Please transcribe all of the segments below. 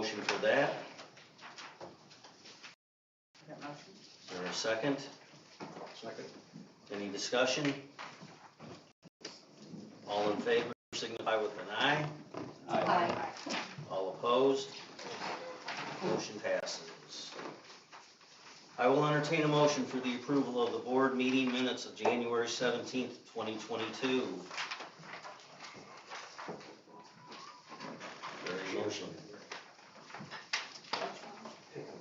motion for that. Is there a second? Second. Any discussion? All in favor signify with an aye. Aye. All opposed? Motion passes. I will entertain a motion for the approval of the board meeting minutes of January 17th, 2022. There a motion?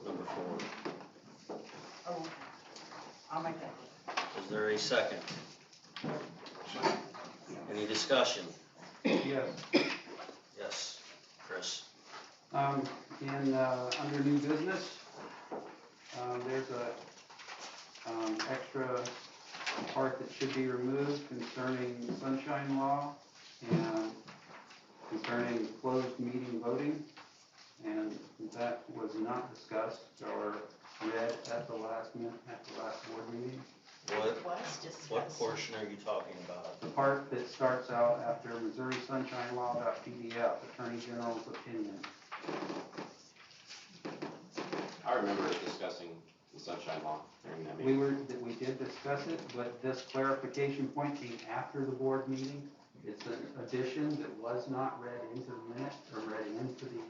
Number 4. Oh, I'll make that. Is there a second? Any discussion? Yes. Yes, Chris. Under new business, there's a extra part that should be removed concerning sunshine law and concerning closed meeting voting, and that was not discussed or read at the last board meeting. What portion are you talking about? The part that starts out after Missouri Sunshine Law.pdf, Attorney General's opinion. I remember discussing the sunshine law during that meeting. We did discuss it, but this clarification point came after the board meeting. It's an addition that was not read into the minute or read into the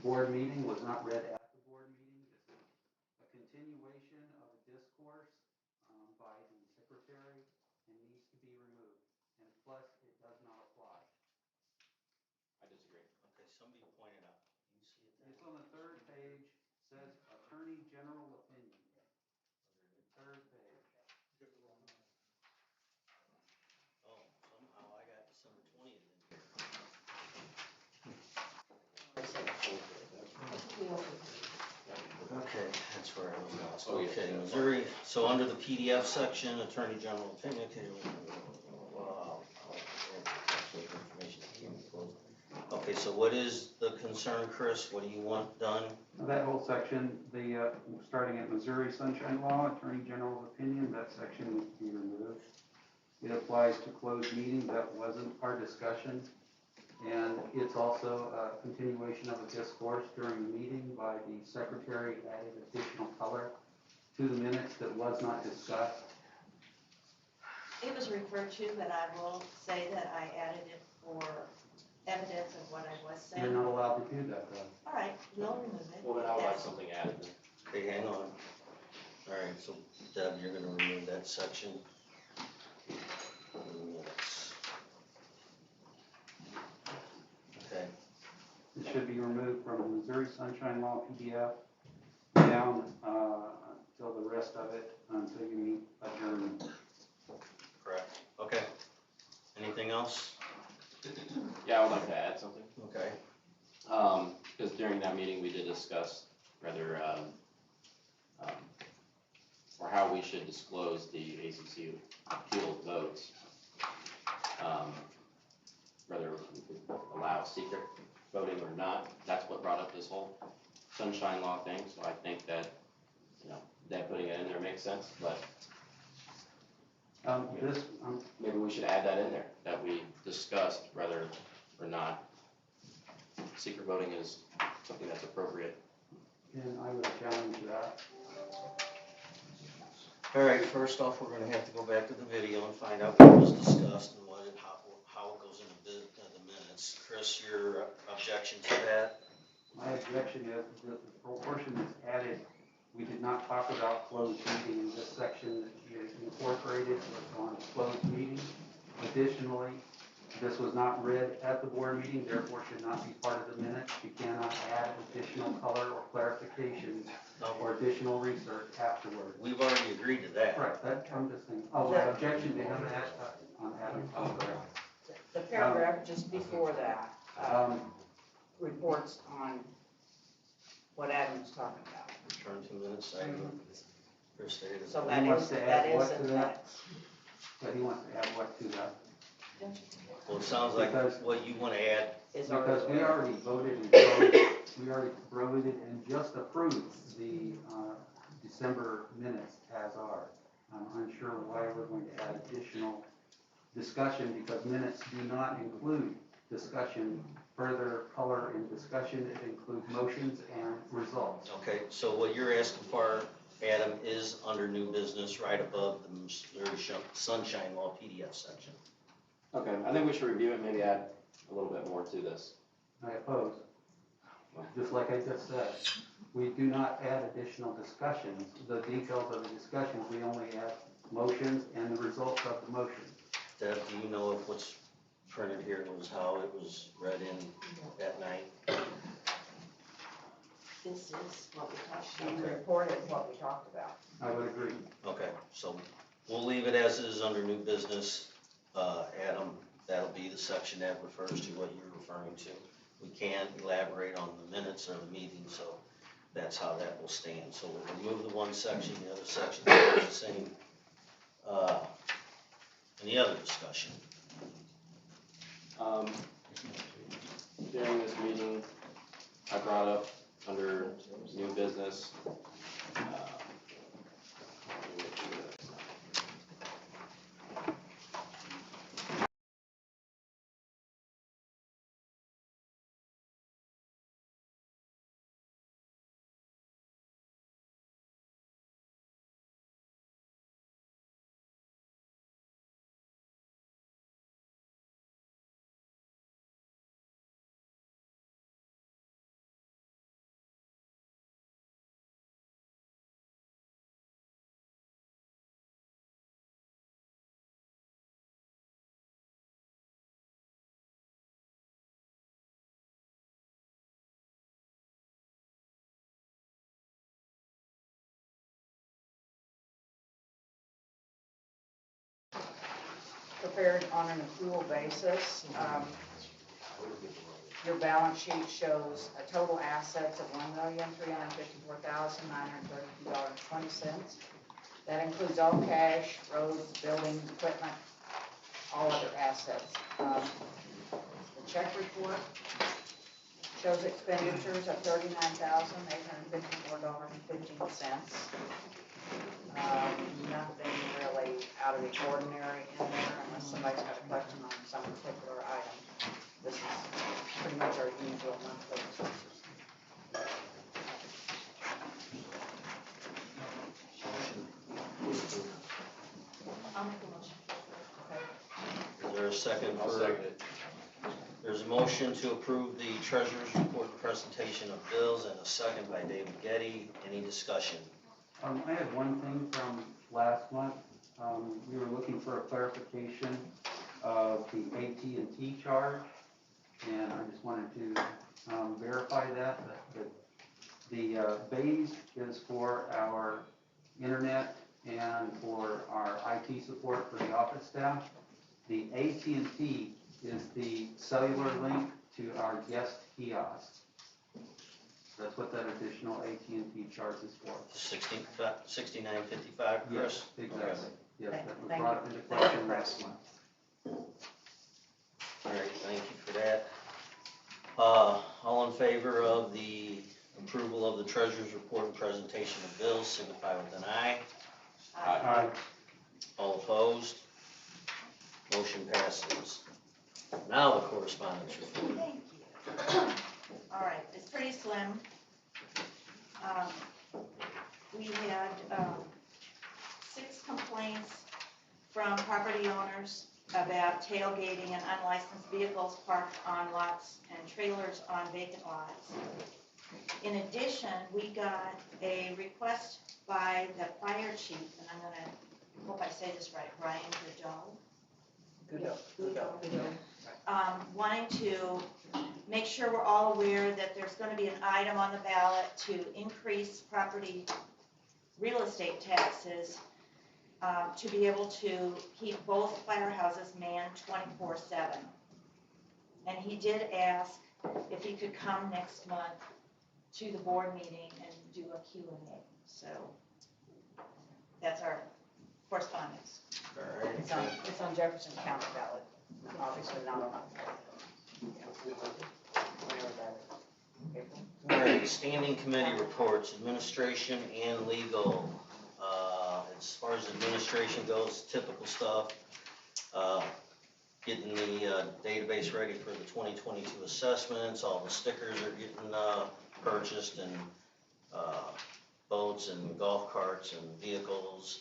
board meeting, was not read at the board meeting. It's a continuation of a discourse by the secretary and needs to be removed. And plus, it does not apply. I disagree. Okay, somebody pointed out. You see it there? It's on the third page, says Attorney General opinion. Third page. Oh, somehow I got December 20th in here. Okay, that's where I was lost. Okay, Missouri, so under the PDF section, Attorney General opinion, okay. Wow. Okay, so what is the concern, Chris? What do you want done? That whole section, starting at Missouri Sunshine Law, Attorney General's opinion, that section needs to be removed. It applies to closed meetings. That wasn't our discussion. And it's also a continuation of a discourse during the meeting by the secretary, added additional color to the minutes that was not discussed. It was referred to, but I will say that I added it for evidence of what I was saying. You're not allowed to do that, though. All right, we'll remove it. Well, then I would like something added. Okay, hang on. All right, so Deb, you're going to remove that section. Minutes. Okay. It should be removed from the Missouri Sunshine Law PDF down until the rest of it, until you meet adjournment. Correct. Okay. Anything else? Yeah, I would like to add something. Okay. Because during that meeting we did discuss whether, or how we should disclose the ACC appeal votes. Whether we could allow secret voting or not. That's what brought up this whole sunshine law thing. So I think that, that putting it in there makes sense, but maybe we should add that in there, that we discussed whether or not secret voting is something that's appropriate. And I would challenge that. All right, first off, we're going to have to go back to the video and find out what was discussed and how it goes into the minutes. Chris, your objection to that? My objection is that the proportion that's added, we did not talk about closed meeting in this section that you incorporated was on closed meeting. Additionally, this was not read at the board meeting, therefore should not be part of the minutes. You cannot add additional color or clarifications or additional research afterward. We've already agreed to that. Right, that I'm just thinking. Oh, that objection to him on Adam's. The paragraph just before that reports on what Adam's talking about. Return to minutes. Chris stated. So He that wants is, to add that what is to in that? minutes. But he wants to add what to that? Well, it sounds like what you want to add. Is Because we there. already voted and just approved the December minutes as are. I'm unsure why we're going to add additional discussion because minutes do not include discussion further color in discussion, it includes motions and results. Okay, so what you're asking for, Adam, is under new business right above the Missouri Sunshine Law PDF section. Okay, I think we should review it, maybe add a little bit more to this. I oppose. Just like I just said, we do not add additional discussions. The details of the discussions, we only add motions and the results of the motions. Deb, do you know if what's printed here was how it was read in that night? This is what we talked She about. reported what we talked about. I would agree. Okay, so we'll leave it as is under new business. Adam, that'll be the section that refers to what you're referring to. We can't elaborate on the minutes or the meeting, so that's how that will stand. So we'll remove the one section, the other section stays the same. Any other discussion? During this meeting, I brought up under new business, let me make sure that it's Prepared on an accrual basis. Your balance sheet shows a total assets of $1,354,932.20. That includes all cash, roads, buildings, equipment, all other assets. The check report shows expenditures of $39,854.15. Nothing really out of the ordinary in there unless somebody's got a question on some particular item. This is pretty much our usual monthly expenses. I'll make a motion. Is there a second I'll for? second it. There's a motion to approve the treasurer's report and presentation of bills and a second by David Getty. Any discussion? I had one thing from last month. We were looking for a clarification of the AT&T charge, and I just wanted to verify that the base is for our internet and for our IT support for the office staff. The AT&T is the cellular link to our guest kiosk. That's what that additional AT&T charge is for. $69.55, Chris? Yes, exactly. Yes, that was Thank brought you. into Thank you, question Chris. last month. All right, thank you for that. All in favor of the approval of the treasurer's report and presentation of bills, signify with an aye. Aye. All opposed? Motion passes. Now the correspondence report. Thank you. All right, it's pretty slim. We had 6 complaints from property owners about tailgating and unlicensed vehicles parked on lots and trailers on vacant lots. In addition, we got a request by the fire chief, and I'm gonna, hope I say this right, Brian Goodell. Wanting to make sure we're all aware that there's going to be an item on the ballot to increase property real estate taxes to be able to keep both firehouses manned 24/7. And he did ask if he could come next month to the board meeting and do a Q&A. So that's our correspondence. All right. It's on Jefferson County ballot, obviously not on. All right, standing committee reports, administration and legal. As far as administration goes, typical stuff. getting the database ready for the 2022 assessments. All the stickers are getting purchased, and boats and golf carts and vehicles.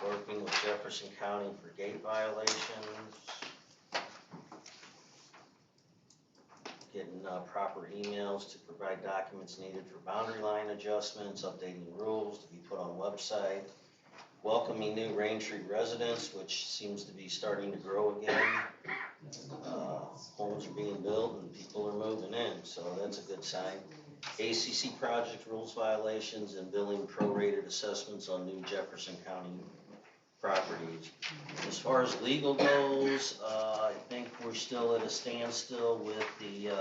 Working with Jefferson County for gate violations. Getting proper emails to provide documents needed for boundary line adjustments, updating rules to be put on website. Welcoming new Raintree residents, which seems to be starting to grow again. Homes are being built and people are moving in, so that's a good sign. ACC project rules violations and billing prorated assessments on new Jefferson County properties. As far as legal goes, I think we're still at a standstill with the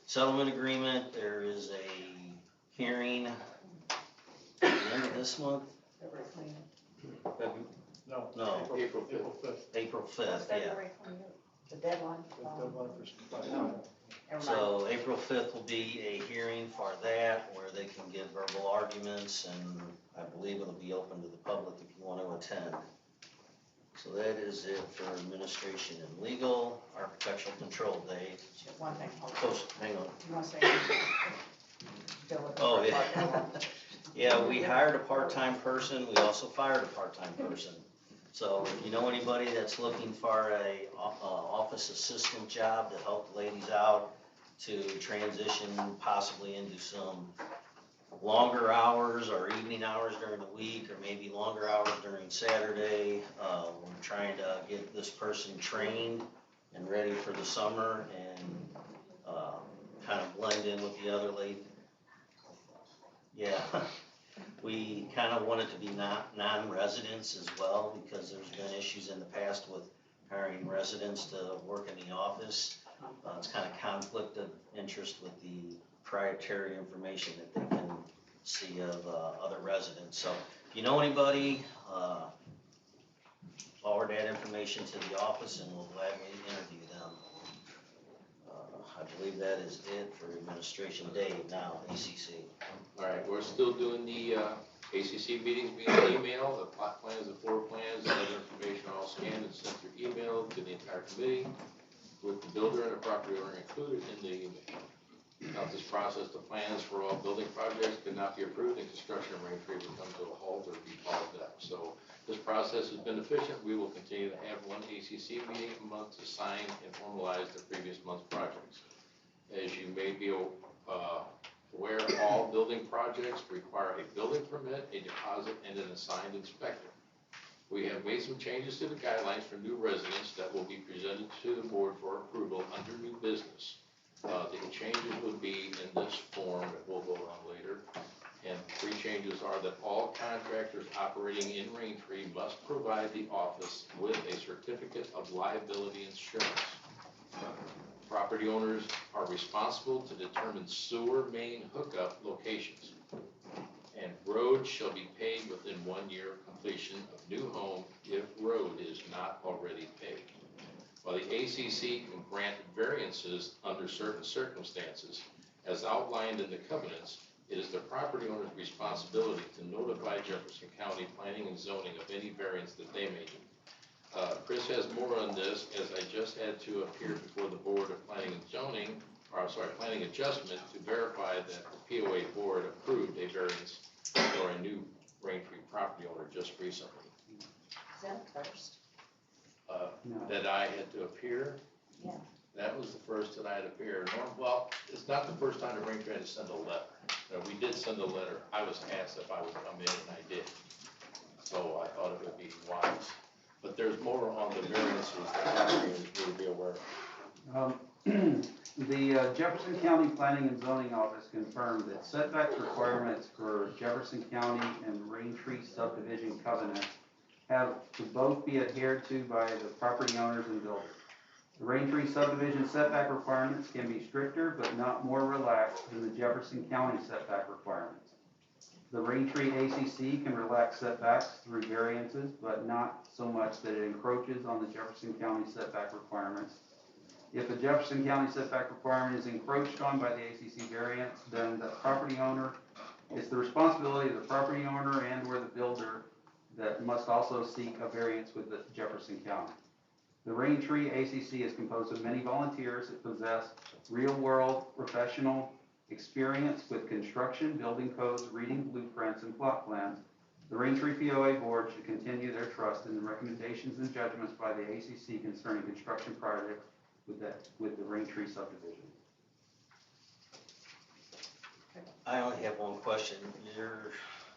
settlement agreement. There is a hearing at the end of this month. No, April 5th. April 5th, yeah. February 28th, the deadline. Never mind. So April 5th will be a hearing for that, where they can give verbal arguments, and I believe it'll be open to the public if you want to attend. So that is it for administration and legal. Architectural control, Dave. One thing, hold on. Oh, hang on. Do you want to say anything? Still looking Oh, for a yeah. part-time. Yeah, we hired a part-time person. We also fired a part-time person. So if you know anybody that's looking for a office assistant job to help the ladies out, to transition possibly into some longer hours or evening hours during the week, or maybe longer hours during Saturday, we're trying to get this person trained and ready for the summer, and kind of blend in with the other lady. Yeah. We kind of want it to be non-residents as well, because there's been issues in the past with hiring residents to work in the office. It's kind of conflict of interest with the proprietary information that they can see of other residents. So if you know anybody, forward that information to the office and we'll gladly interview them. I believe that is it for administration. Dave, now ACC. All right, we're still doing the ACC meetings via email. The plot plans, the floor plans, and other information are all scanned and sent through email to the entire committee, with the builder and the property owner included in the email. Without this process, the plans for all building projects could not be approved, and construction of Raintree would come to a halt or be paused up. So this process has been efficient. We will continue to have one ACC meeting a month to sign and formalize the previous month's projects. As you may be aware, all building projects require a building permit, a deposit, and an assigned inspector. We have made some changes to the guidelines for new residents that will be presented to the board for approval under new business. The changes would be in this form that we'll vote on later. And three changes are that all contractors operating in Raintree must provide the office with a certificate of liability insurance. Property owners are responsible to determine sewer main hookup locations. And road shall be paid within 1 year of completion of new home if road is not already paid. While the ACC can grant variances under certain circumstances, as outlined in the covenants, it is the property owner's responsibility to notify Jefferson County Planning and Zoning of any variance that they may need. Chris has more on this, as I just had to appear before the Board of Planning and Zoning, Planning Adjustment, to verify that the POA board approved a variance for a new Raintree property owner just recently. Is that a first? No. That I had to appear. Yeah. That was the first that I had appeared. Well, it's not the first time the Raintree had to send a letter. We did send a letter. I was asked if I would come in, and I did. So I thought it would be wise. But there's more on the variances that you need to be aware of. The Jefferson County Planning and Zoning Office confirmed that setback requirements for Jefferson County and Raintree subdivision covenants have to both be adhered to by the property owners and builders. The Raintree subdivision setback requirements can be stricter but not more relaxed than the Jefferson County setback requirements. The Raintree ACC can relax setbacks through variances, but not so much that it encroaches on the Jefferson County setback requirements. If a Jefferson County setback requirement is encroached on by the ACC variance, then the property owner, it's the responsibility of the property owner and or the builder that must also seek a variance with the Jefferson County. The Raintree ACC is composed of many volunteers that possess real-world professional experience with construction, building codes, reading blueprints, and plot plans. The Raintree POA board should continue their trust in the recommendations and judgments by the ACC concerning construction projects with the Raintree subdivision. I only have one question.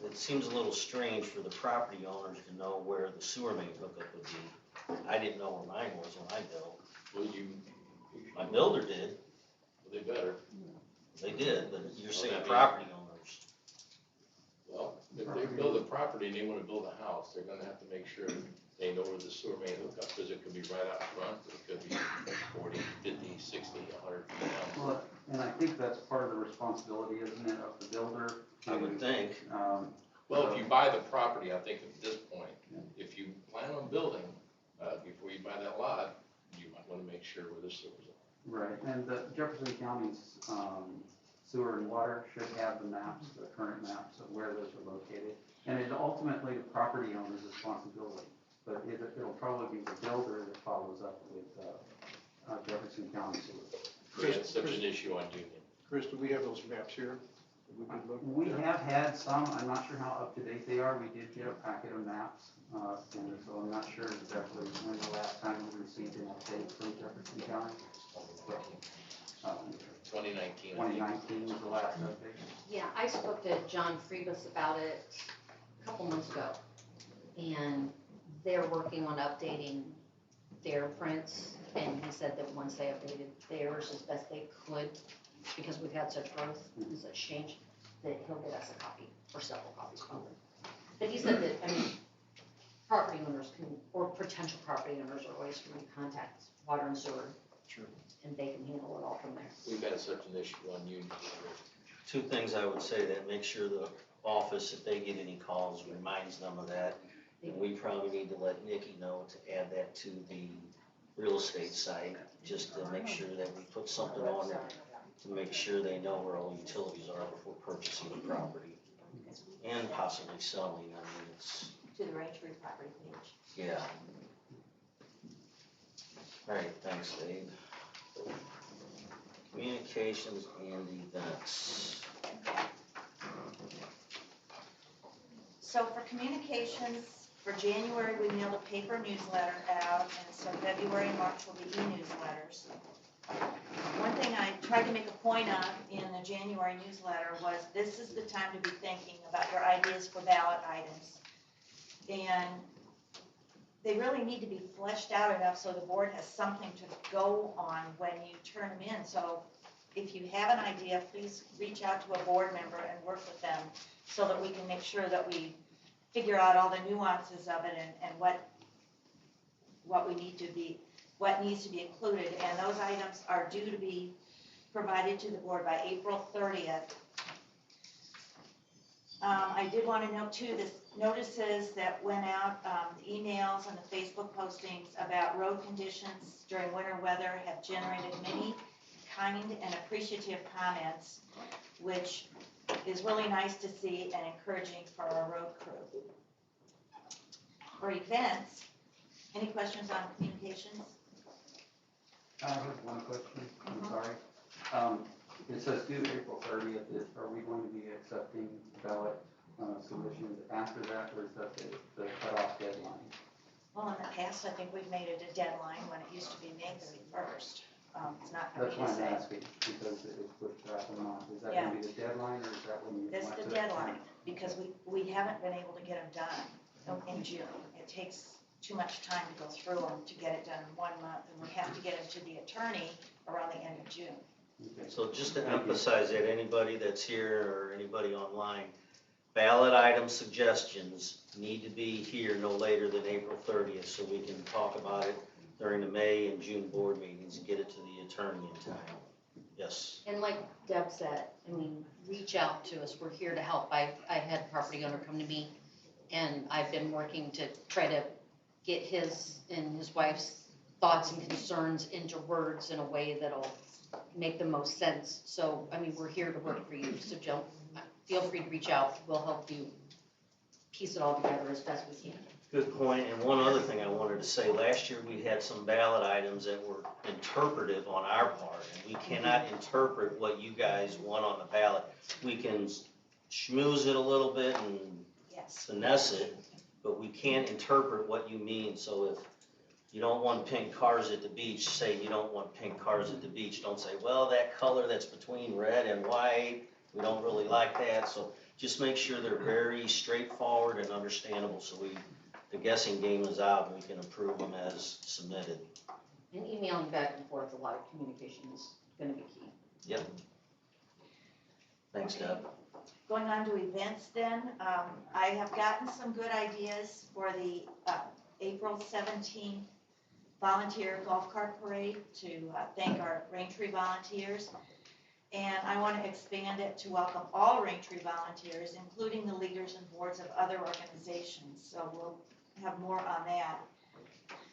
It seems a little strange for the property owners to know where the sewer main hookup would be. I didn't know where mine was when I built. Well, My builder did. they better. They did, but you're saying that means- property owners. Well, if they build a property and they wanna build a house, they're gonna have to make sure they know where the sewer main hookup, cause it could be right out front, it could be 40, 50, 60, 100 feet down. Well, and I think that's part of the responsibility, isn't it, of the builder? I would think. Well, if you buy the property, I think at this point, if you plan on building, before you buy that lot, you might wanna make sure where the sewers are. Right, and the Jefferson County's sewer and water should have the maps, the current maps of where those are located. And it's ultimately the property owner's responsibility, but it'll probably be the builder that follows up with Jefferson County sewer. We had such an issue on Union. Chris, do we have those maps here? That we could look We at? have had some, I'm not sure how up to date they are, we did get a packet of maps, and so I'm not sure exactly when the last time we received an update from Jefferson County. But, 2019. 2019 was the last update. Yeah, I spoke to John Freebus about it a couple months ago, and they're working on updating their prints, and he said that once they updated theirs as best they could, because we've had such growth and such change, that he'll get us a copy, or several copies probably. But he said that, I mean, property owners can, or potential property owners are always free to contact water and sewer. Sure. And they can handle it all from there. We've had such an issue on Union. Two things I would say that make sure the office, if they get any calls, reminds them of that. And we probably need to let Nikki know to add that to the real estate site, just to make sure that we put something on there to make sure they know where all utilities are before purchasing the property and possibly selling. I mean, it's, To the Raintree property page. yeah. All right, thanks, Dave. Communications and events. So for communications, for January, we mailed a paper newsletter out, and so February and March will be e-newsletters. One thing I tried to make a point of in the January newsletter was this is the time to be thinking about your ideas for ballot items. And they really need to be fleshed out enough so the board has something to go on when you turn them in. So if you have an idea, please reach out to a board member and work with them so that we can make sure that we figure out all the nuances of it and what we need to be, what needs to be included. And those items are due to be provided to the board by April 30th. I did want to note too, this notices that went out, the emails and the Facebook postings about road conditions during winter weather have generated many kind and appreciative comments, which is really nice to see and encouraging for our road crew. For events, any questions on communications? I have one question, I'm sorry. It says due April 30th, are we going to be accepting ballot submissions after that, or is that the cutoff deadline? Well, in the past, I think we've made it a deadline when it used to be May 31st. It's not going That's to why be I'm the same. asking, because it's pushed back a month. Is that Yeah. going to be the deadline, or is that when you That's want the to? deadline, because we haven't been able to get them done in June. It takes too much time to go through them to get it done in 1 month, and we have to get them to the attorney around the end of June. Okay. So just to emphasize that anybody that's here or anybody online, ballot item suggestions need to be here no later than April 30th so we can talk about it during the May and June board meetings and get it to the attorney in time. Yes. And like Deb said, I mean, reach out to us, we're here to help. I had a property owner come to me, and I've been working to try to get his and his wife's thoughts and concerns into words in a way that'll make the most sense. So, I mean, we're here to work for you, so feel free to reach out, we'll help you piece it all together as best we can. Good point, and one other thing I wanted to say, last year we had some ballot items that were interpretive on our part, and we cannot interpret what you guys want on the ballot. We can schmooze it a little bit and Yes. finesse it, but we can't interpret what you mean, so if you don't want pink cars at the beach, say you don't want pink cars at the beach, don't say, well, that color that's between red and white, we don't really like that, so just make sure they're very straightforward and understandable, so the guessing game is out and we can approve them as submitted. And emailing back and forth, a lot of communication is gonna be key. Thanks, Okay. Deb. Going on to events then, I have gotten some good ideas for the April 17th volunteer golf cart parade to thank our Raintree volunteers. And I want to expand it to welcome all Raintree volunteers, including the leaders and boards of other organizations. So we'll have more on that.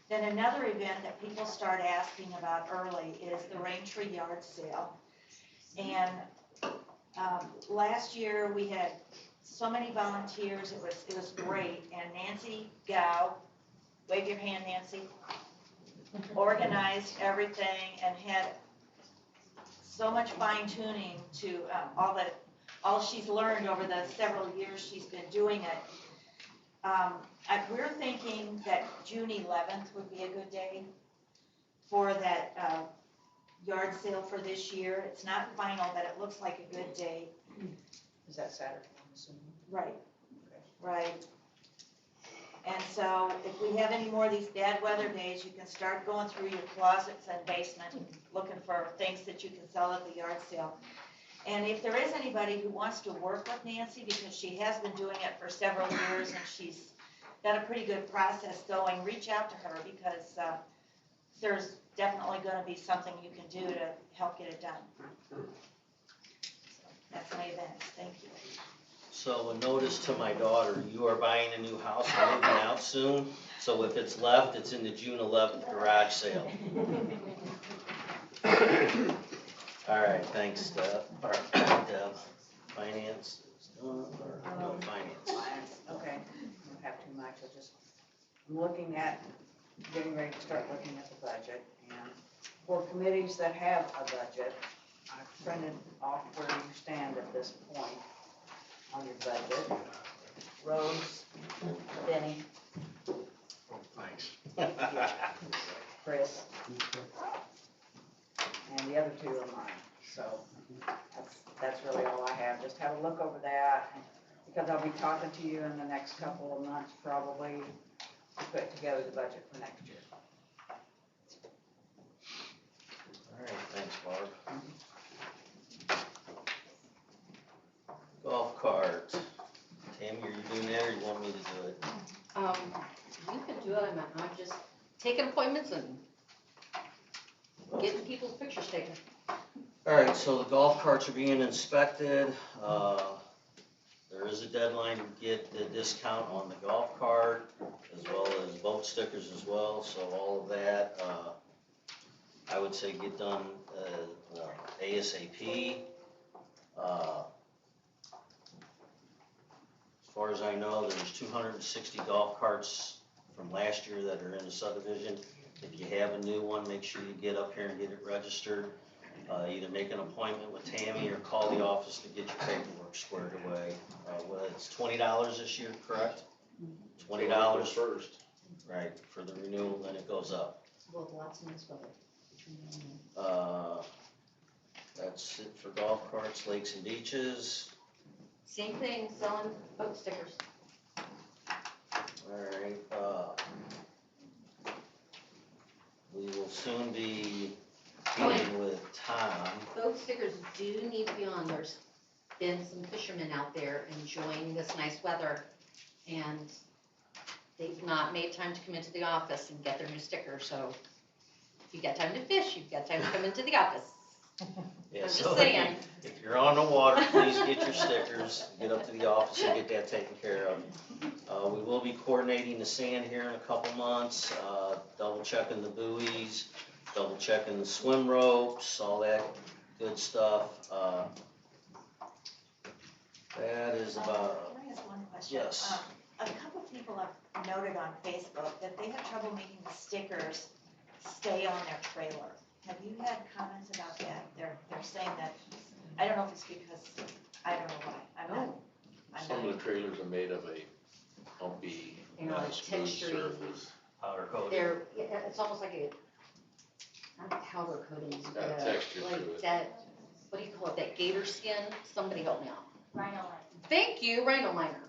Then another event that people start asking about early is the Raintree yard sale. And last year we had so many volunteers, it was great. And Nancy Gow, wave your hand, Nancy, organized everything and had so much fine tuning to all she's learned over the several years she's been doing it. We're thinking that June 11th would be a good day for that yard sale for this year. It's not final, but it looks like a good day. Is that Saturday, I'm assuming? Right, right. And so if we have any more of these bad weather days, you can start going through your closets and basement and looking for things that you can sell at the yard sale. And if there is anybody who wants to work with Nancy, because she has been doing it for several years and she's got a pretty good process going, reach out to her because there's definitely going to be something you can do to help get it done. So that's my events. Thank you. So a notice to my daughter, you are buying a new house and moving out soon, so if it's left, it's in the June 11th garage sale. All right, thanks, Deb. Deb, finance, no, finance. Okay, I don't have too much, I'm looking at, getting ready to start looking at the budget, and for committees that have a budget, I've printed off where you stand at this point on your budget. Rose, Denny, Thanks. Chris, and the other two are mine, so that's really all I have, just have a look over that, because I'll be talking to you in the next couple of months probably to put together the budget for next year. All right, thanks, Barb. Golf cart. Tammy, are you doing that or you want me to do it? You can do it, I'm just taking appointments and getting people's pictures taken. All right, so the golf carts are being inspected. There is a deadline to get the discount on the golf cart as well as boat stickers as well. So all of that, I would say get done ASAP. As far as I know, there's 260 golf carts from last year that are in the subdivision. If you have a new one, make sure you get up here and get it registered. Either make an appointment with Tammy or call the office to get your paperwork squared away. It's $20 this year, correct? $20 first. right, for the renewal, then it goes up. Well, lots of nice weather. That's it for golf carts, lakes and beaches. Same thing, selling boat stickers. All right, we will soon be meeting with Tom. Boat stickers do need to be on. There's been some fishermen out there enjoying this nice weather, and they've not made time to come into the office and get their new sticker. So if you've got time to fish, you've got time to come into the office. Yeah, I'm so just saying. if you're on the water, please get your stickers, get up to the office and get that taken care of. We will be coordinating the sand here in a couple months, double checking the buoys, double checking the swim ropes, all that good stuff. That is about, Can I ask one question? yes. a couple people have noted on Facebook that they have trouble making the stickers stay on their trailer. Have you had comments about that? They're saying that, I don't know if it's because, I don't know why, I'm not. Some of the trailers are made of a bumpy, You know, like smooth textury. surface. Powder coated. It's almost like not powder coating, It's but got a texture to like it. that, what do you call it, that gator skin? Somebody help me out. Rhino line. Thank you, rhino liner.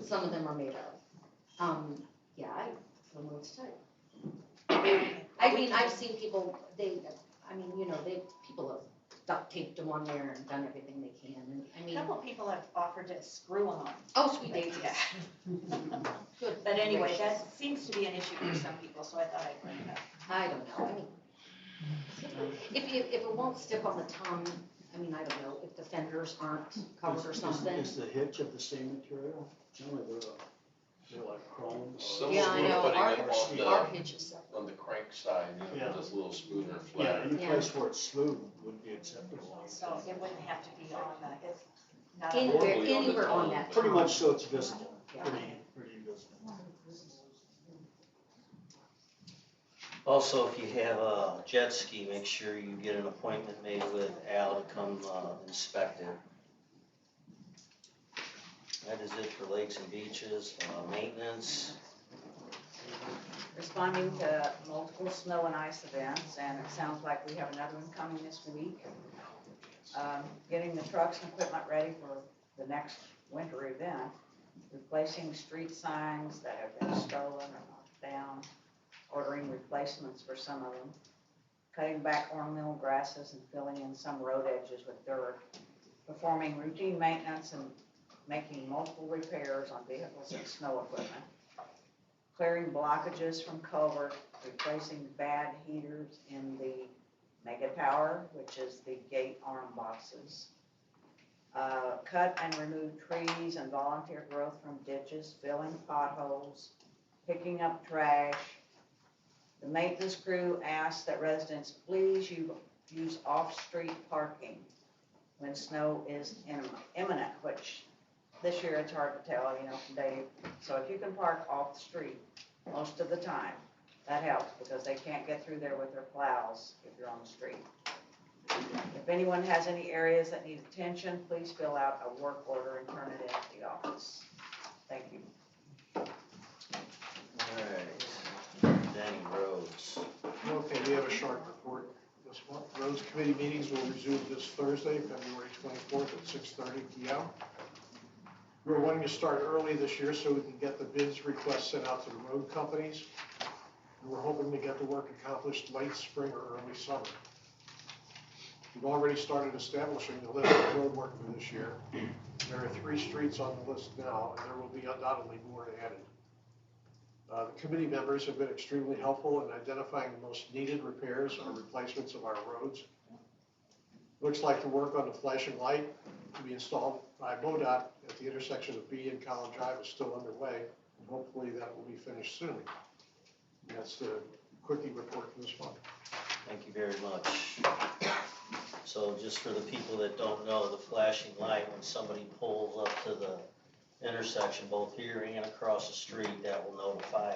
Some of them are made of. Yeah, I don't know what to tell you. I mean, I've seen people, people have duct taped them on there and done everything they can, and I A mean, couple people have offered to screw them on. oh, sweet daisies. Yeah. Good. But anyway, gracious. that seems to be an issue for some people, so I thought I'd bring it up. I don't know, I mean, if it won't stick on the tongue, I mean, I don't know, if the fenders aren't covered or something. Is the hitch of the same material? Generally, they're like chrome. Some Yeah, I we're know, putting our, them on our the, hitch is separate. on the crank side, Yeah. just a little smoother, Yeah, flatter. any Yeah. place where it's smooth would be acceptable. So it wouldn't have to be on the, it's not on Anywhere, Normally on the anywhere on tongue, that but- Pretty tongue. much so it's visible, Yeah. pretty visible. Also, if you have a jet ski, make sure you get an appointment made with Al to come inspect it. That is it for lakes and beaches, maintenance. Responding to multiple snow and ice events, and it sounds like we have another one coming this week. Getting the trucks and equipment ready for the next winter event, replacing street signs that have been stolen or knocked down, ordering replacements for some of them, cutting back ornamental grasses and filling in some road edges with dirt, performing routine maintenance and making multiple repairs on vehicles and snow equipment, clearing blockages from culvert, replacing bad heaters in the mega tower, which is the gate arm boxes, cut and remove trees and volunteer growth from ditches, filling potholes, picking up trash. The maintenance crew asks that residents please use off-street parking when snow is imminent, which this year it's hard to tell, from day. So if you can park off the street most of the time, that helps because they can't get through there with their plows if you're on the street. If anyone has any areas that need attention, please fill out a work order and turn it in at the office. Thank you. Alright, Danny Rhodes. Okay, we have a short report this month. Roads Committee meetings will resume this Thursday, February 24th at 6:30 p.m. We're wanting to start early this year so we can get the bids requests sent out to the road companies. And we're hoping to get the work accomplished late spring or early summer. We've already started establishing the list of road work for this year. There are 3 streets on the list now, and there will be undoubtedly more added. The committee members have been extremely helpful in identifying the most needed repairs or replacements of our roads. Looks like the work on the flashing light to be installed by MoDOT at the intersection of B and College Drive is still underway, and hopefully that will be finished soon. And that's the quickie report for this month. Thank you very much. So just for the people that don't know, the flashing light, when somebody pulls up to the intersection, both here and across the street, that will notify.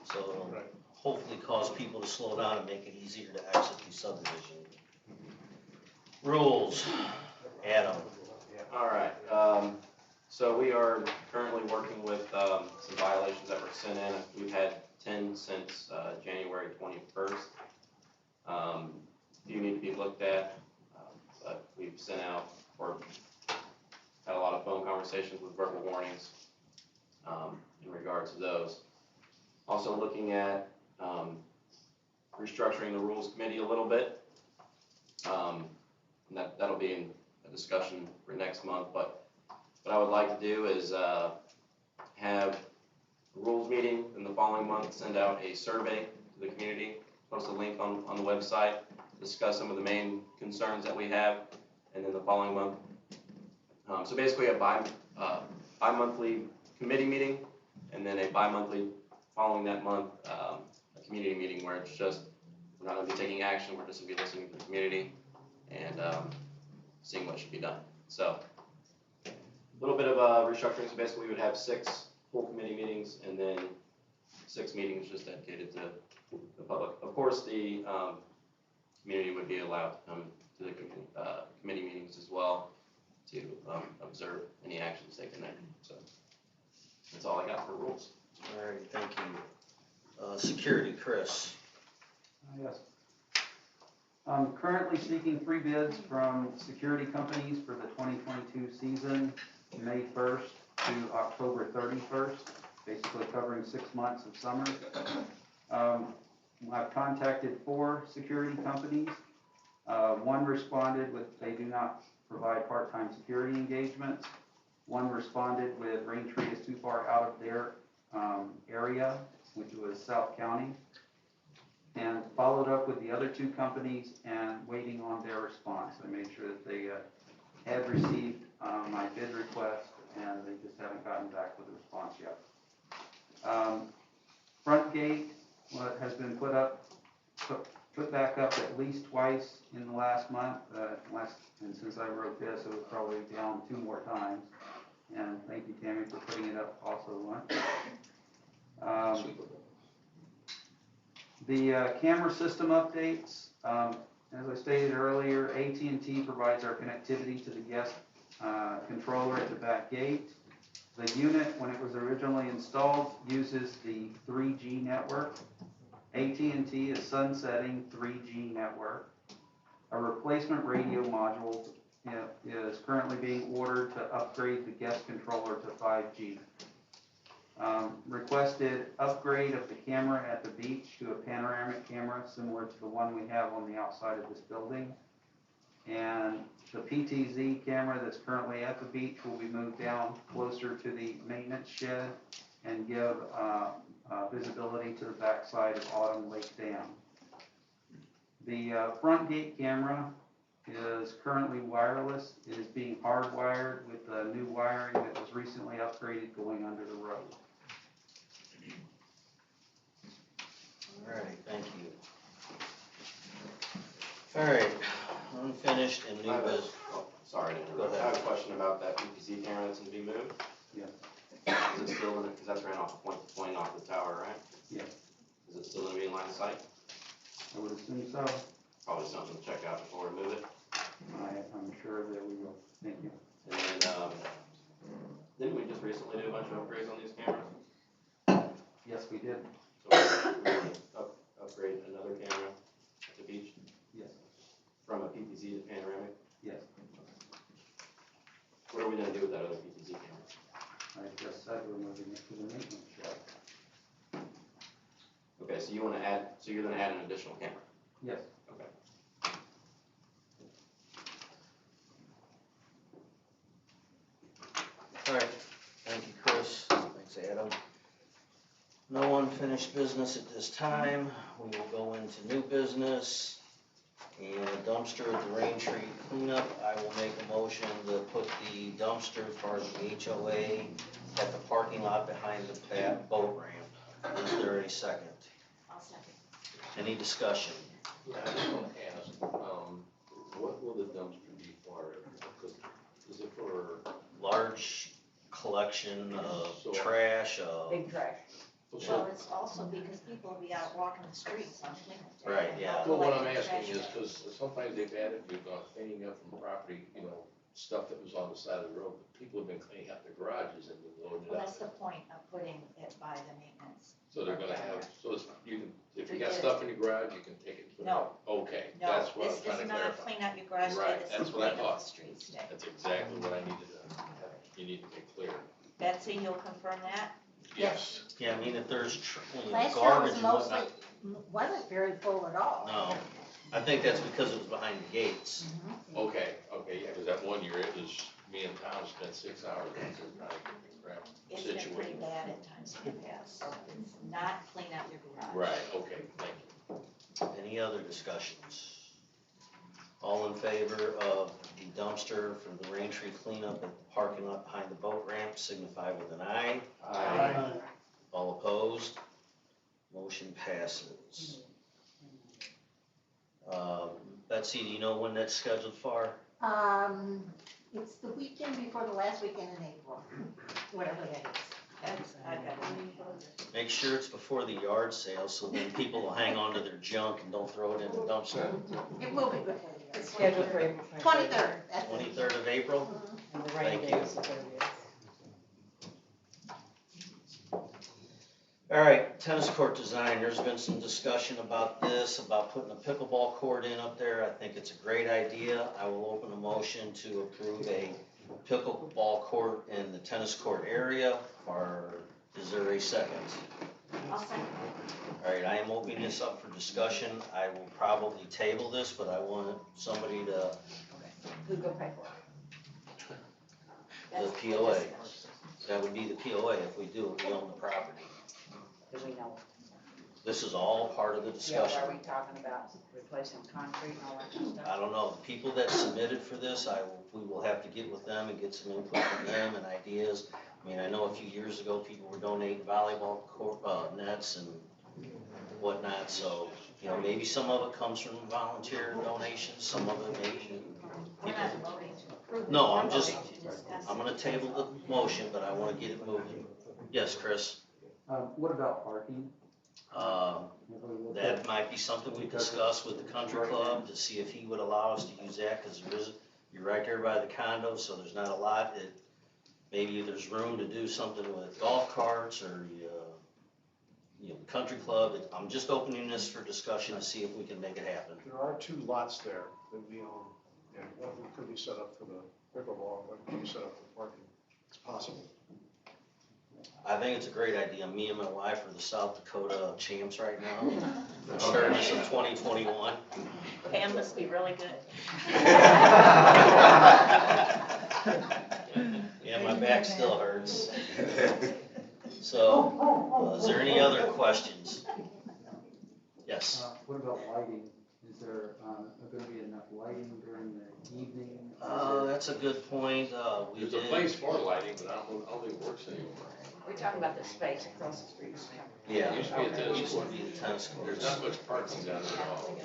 So it'll Right. hopefully cause people to slow down and make it easier to exit the subdivision. Rules, Adam. All right, so we are currently working with, some violations that were sent in. We've had 10 since, January 21st. Do need to be looked at, but we've sent out, or had a lot of phone conversations with verbal warnings, in regards to those. Also looking at, restructuring the rules committee a little bit. And that'll be in a discussion for next month, but what I would like to do is, have a rules meeting in the following month, send out a survey to the community, post a link on the website, discuss some of the main concerns that we have, and then the following month. So basically a bi-monthly committee meeting, and then a bi-monthly following that month, a community meeting where it's just, we're not gonna be taking action, we're just gonna be listening to the community and seeing what should be done. So a little bit of restructuring, so basically we would have 6 full committee meetings, and then 6 meetings just dedicated to the public. Of course, the community would be allowed to come to the committee meetings as well to observe any actions taken there. So that's all I got for rules. All right, thank you. Security, Chris. Yes. I'm currently seeking 3 bids from security companies for the 2022 season, May 1st to October 31st, basically covering 6 months of summer. I've contacted 4 security companies. One responded with they do not provide part-time security engagements. One responded with Raintree is too far out of their area, which was South County. And followed up with the other 2 companies and waiting on their response. I made sure that they had received my bid request and they just haven't gotten back with a response yet. Front gate has been put back up at least twice in the last month. And since I wrote this, it was probably down 2 more times. And thank you, Tammy, for putting it up also once. Super Bowl. The camera system updates, as I stated earlier, AT&T provides our connectivity to the guest controller at the back gate. The unit, when it was originally installed, uses the 3G network. AT&T is sunsetting 3G network. A replacement radio module is currently being ordered to upgrade the guest controller to 5G. Requested upgrade of the camera at the beach to a panoramic camera similar to the one we have on the outside of this building. And the PTZ camera that's currently at the beach will be moved down closer to the maintenance shed and give visibility to the backside of Autumn Lake Dam. The front gate camera is currently wireless. It is being hardwired with the new wiring that was recently upgraded going under the road. All right, thank you. All right, unfinished and new business. Sorry to interrupt. I have a question about that PPC camera that's going to be moved. Yeah. Is it still in it? Because that's ran off point to point off the tower, right? Yeah. Is it still going to be in line of sight? I would assume so. Probably something to check out before we move it. I'm sure that we will. Thank you. And then, didn't we just recently do a bunch of upgrades on these cameras? Yes, we did. So we want to upgrade another camera at the beach Yes. from a PPC to panoramic. Yes. What are we going to do with that other PPC camera? I just said we're moving it to the maintenance shed. Okay, so you want to add, so you're going to add an additional camera? Yes. Okay. All right, thank you, Chris. Thanks, Adam. No unfinished business at this time. We will go into new business. And a dumpster at the Raintree cleanup. I will make a motion to put the dumpster as far as the HOA at the parking lot behind the boat ramp. Is there a second? I'll second. Any discussion? Yeah, I just want to ask, what will the dumpster be for? Because is it for? Large collection of So- trash, Big trash. Well, it's also because people will be out walking the streets on cleanup day. Right, yeah. Well, what I'm Collecting asking trash. is, because sometimes they've added, we've gone cleaning up from property, stuff that was on the side of the road. But people have been cleaning out their garages and been loading it Well, up. that's the point of putting it by the maintenance. So they're gonna have, so it's, you can, if you got stuff in your garage, you can take it and put it No. out. Okay, No, that's what I'm this trying is to not clarify. clean out your garage day, Right, this that's is what I clean up thought. the streets day. That's exactly what I needed to, you need to make clear. Betsy, you'll confirm that? Yes. Yeah, I mean, if there's Last year garbage was and mostly, whatnot. wasn't very full at all. No, I think that's because it was behind the gates. Okay, yeah, because that one year, it was, me and Tom spent 6 hours trying to get the crap It's been pretty situated. bad at times in the past, so it's not clean out your garage. Right, okay, thank you. Any other discussions? All in favor of the dumpster for the Raintree cleanup at the parking lot behind the boat ramp, signify with an aye. Aye. All opposed? Motion passes. Betsy, do you know when that's scheduled for? It's the weekend before the last weekend in April, whatever that is. Make sure it's before the yard sale, so then people will hang on to their junk and don't throw it in the dumpster. It will be before the It's scheduled for April 23rd. That's it. 23rd of April? And the rain Thank date you. is the 30th. All right, tennis court design, there's been some discussion about this, about putting a pickleball court in up there. I think it's a great idea. I will open a motion to approve a pickleball court in the tennis court area, or is there a second? I'll second. All right, I am opening this up for discussion. I will probably table this, but I want somebody to, Who's gonna pay for it? the POA. That would be the POA if we do it, we own the property. Do we know? This is all part of the Yeah, discussion. are we talking about replacing concrete and all that kind of stuff? I don't know, the people that submitted for this, we will have to get with them and get some input from them and ideas. I mean, I know a few years ago, people were donating volleyball court, nets and whatnot, so, you know, maybe some of it comes from volunteer donations, some of it maybe. We're not voting to approve it. No, We're I'm just- voting to discuss I'm it. gonna table the motion, but I wanna get it moving. Yes, Chris? What about parking? Um, Have we looked at- That might be something we discuss with the country club to see if he would allow us to use that, cause there is, you're right there by the condo, so there's not a lot. Maybe there's room to do something with golf carts or, you know, the country club. I'm just opening this for discussion to see if we can make it happen. There are 2 lots there that we own, and one of them could be set up for the pickleball, one could be set up for parking. It's possible. I think it's a great idea. Me and my wife are the South Dakota champs right now. For service of 2021. Pam must be really good. Yeah, my back still hurts. So, is there any other questions? Yes. What about lighting? Is there, gonna be enough lighting during the evening? That's a good point. We There's a did. place for lighting, but I don't think it works anymore. We're talking about the space across the street. Yeah. It used to be a tennis Used to court. be the tennis There's courts. not much parking down there at all.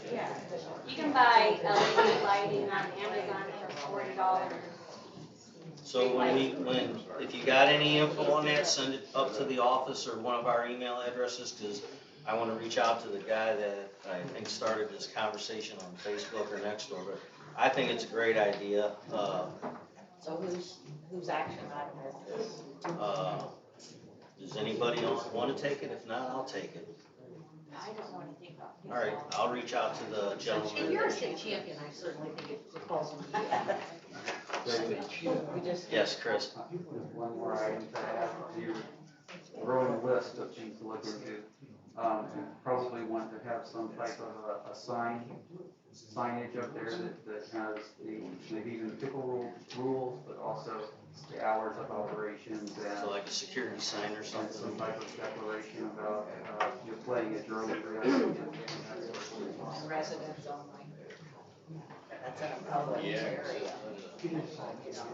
You can buy LED lighting on Amazon for $40. So if you got any info on that, send it up to the office or one of our email addresses, because I want to reach out to the guy that I think started this conversation on Facebook or Nextdoor, but I think it's a great idea. So whose action item is this? Does anybody else want to take it? If not, I'll take it. I don't know anything about All right, I'll reach out to the And gentleman. you're a state champion, I certainly think it falls into that. We just. Yes, Chris. Just one more item to add to your growing list of things to look into. Probably want to have some type of a signage up there that has maybe even pickle rules, but also the hours of operations and So like a security sign or some something. type of declaration about you're playing at your own risk. And residents only. That's in a public Yeah. area. You know,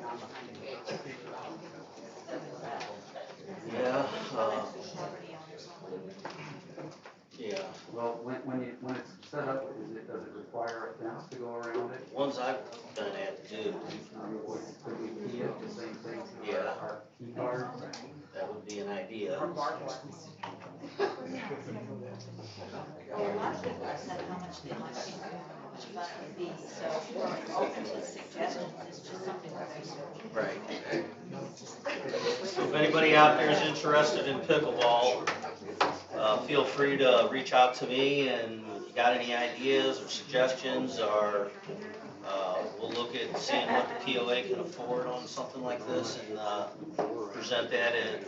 not behind a gate. Yeah, property owners. yeah. Well, when it's set up, does it require a fence to go around it? Ones I've done at do, Could we key it the same thing to Yeah. our key card? that would be an idea. Or barbed wire. Well, a lot of people have said how much they want to see, how much fun it would be, so we're open to suggestions, it's just something we're researching. Right. So if anybody out there is interested in pickleball, feel free to reach out to me, and if you got any ideas or suggestions, or we'll look at seeing what the POA can afford on something like this and present that. And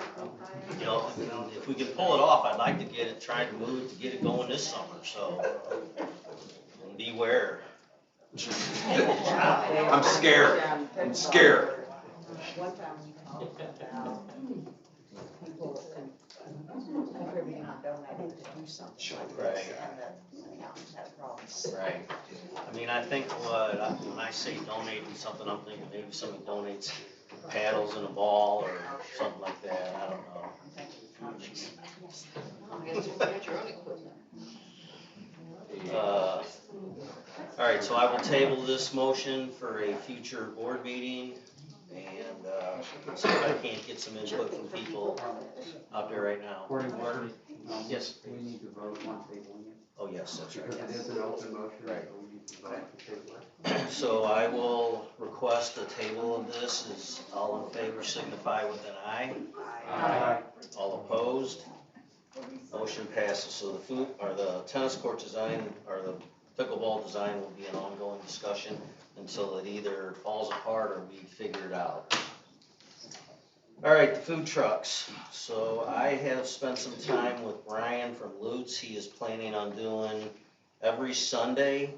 you know, if we can pull it off, I'd like to get it, try to move it to get it going this summer. So and beware. I'm scared. I'm scared. One time we talked about people contributing or donating to do something like this, and the accountants had a problem. Right. I mean, I think when I say donating something, I'm thinking maybe somebody donates paddles and a ball or something like that. I don't know. All right, so I will table this motion for a future board meeting, and see if I can't get some input from people out there right now. According to order, Yes. we need to vote on tabling it. Oh, yes, that's right. Because it is an open motion, so Right. we need to vote to table it. So I will request a table of this. Is all in favor signify with an aye. Aye. All opposed? Motion passes. So the food, or the tennis court design, or the pickleball design will be an ongoing discussion until it either falls apart or we figure it out. All right, the food trucks. So I have spent some time with Brian from Lutz. He is planning on doing every Sunday,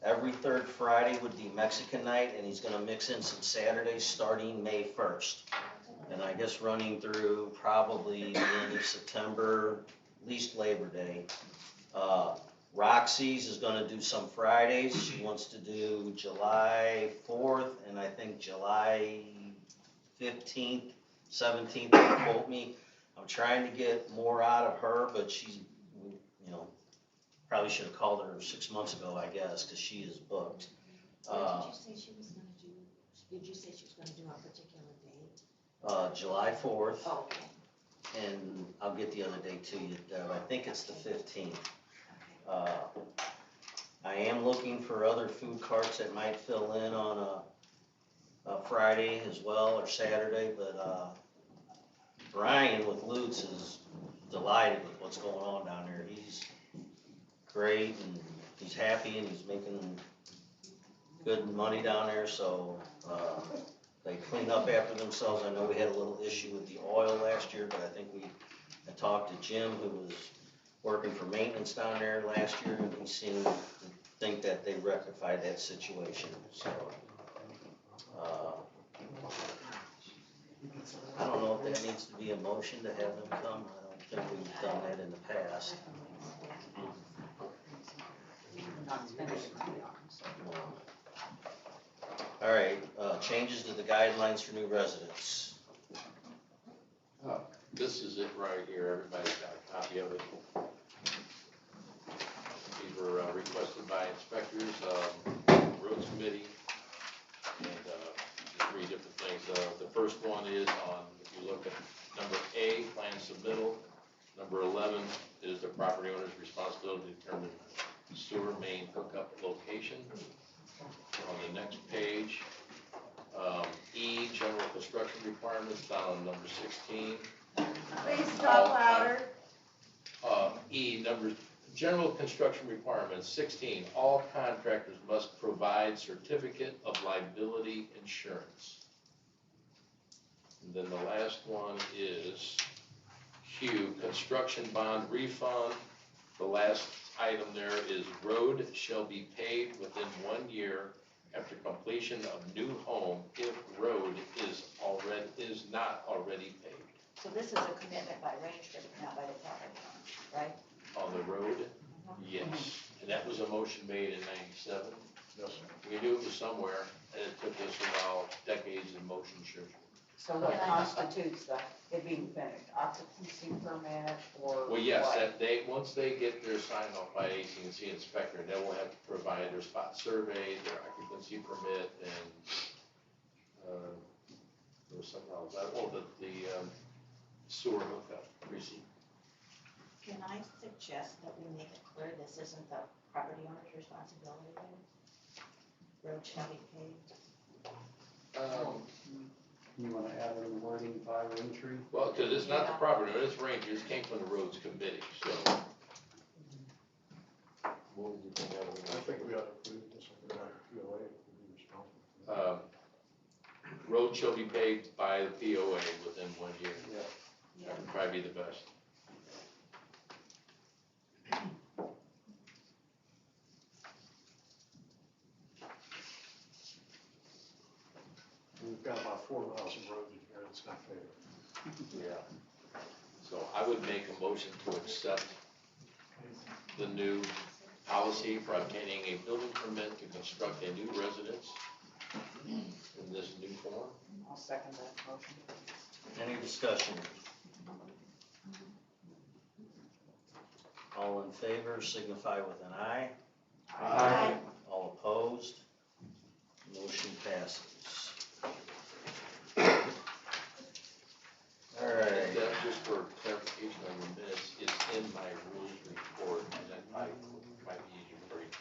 every third Friday would be Mexican night, and he's gonna mix in some Saturdays starting May 1st. And I guess running through probably the end of September, at least Labor Day. Roxy's is gonna do some Fridays. She wants to do July 4th and I think July 15th, 17th, don't quote me. I'm trying to get more out of her, but she's, you know, probably should have called her 6 months ago, I guess, because she is booked. What did you say she was gonna do? Did you say she was gonna do a particular date? July 4th, Oh, okay. and I'll get the other date to you, Deb. I think it's the 15th. I am looking for other food carts that might fill in on a Friday as well, or Saturday, but Brian with Lutz is delighted with what's going on down there. He's great, and he's happy, and he's making good money down there, so they clean up after themselves. I know we had a little issue with the oil last year, but I think I talked to Jim, who was working for maintenance down there last year, and he seemed to think that they rectified that situation, so. I don't know if that needs to be a motion to have them come. I don't think we've done that in the past. All right, changes to the guidelines for new residents. This is it right here, everybody's got a copy of it. These were requested by inspectors, roads committee, and just three different things. The first one is on, if you look at number A, plan submittal. Number 11 is the property owner's responsibility to determine sewer main hookup location. On the next page, E, general construction requirements, down on number 16. Please talk louder. E, general construction requirements, 16, all contractors must provide certificate of liability insurance. And then the last one is Q, construction bond refund. The last item there is road shall be paid within 1 year after completion of new home if road is not already paid. So this is a commitment by Raintree, not by the property owner, right? On the road, yes, and that was a motion made in 97. Yes. We knew it was somewhere, and it took us a while, decades in motion, sure. So what constitutes it being finished, occupancy permit or Well, yes, what? that once they get their sign off by AC&C inspector, they will have to provide their spot survey, their occupancy permit, and, there was something else, the sewer hookup receipt. Can I suggest that we make it clear this isn't the property owner's responsibility? Road shall be paved. You wanna add in the wording by Raintree? Well, because it's not the property owner, it's Ranger, this came from the roads committee, so. What would you think of it? I think we ought to approve this under our POA, we'll be responsible. Road shall be paved by the POA within 1 year. Yeah. That would probably be the best. We've got about 4 miles of road in here that's not paved. Yeah. So I would make a motion to accept the new policy for obtaining a building permit to construct a new residence in this new form. I'll second that motion. Any discussion? All in favor signify with an aye. Aye. All opposed? Motion passes. clarification on your minutes, it's in my rules report, and that might be easier for you to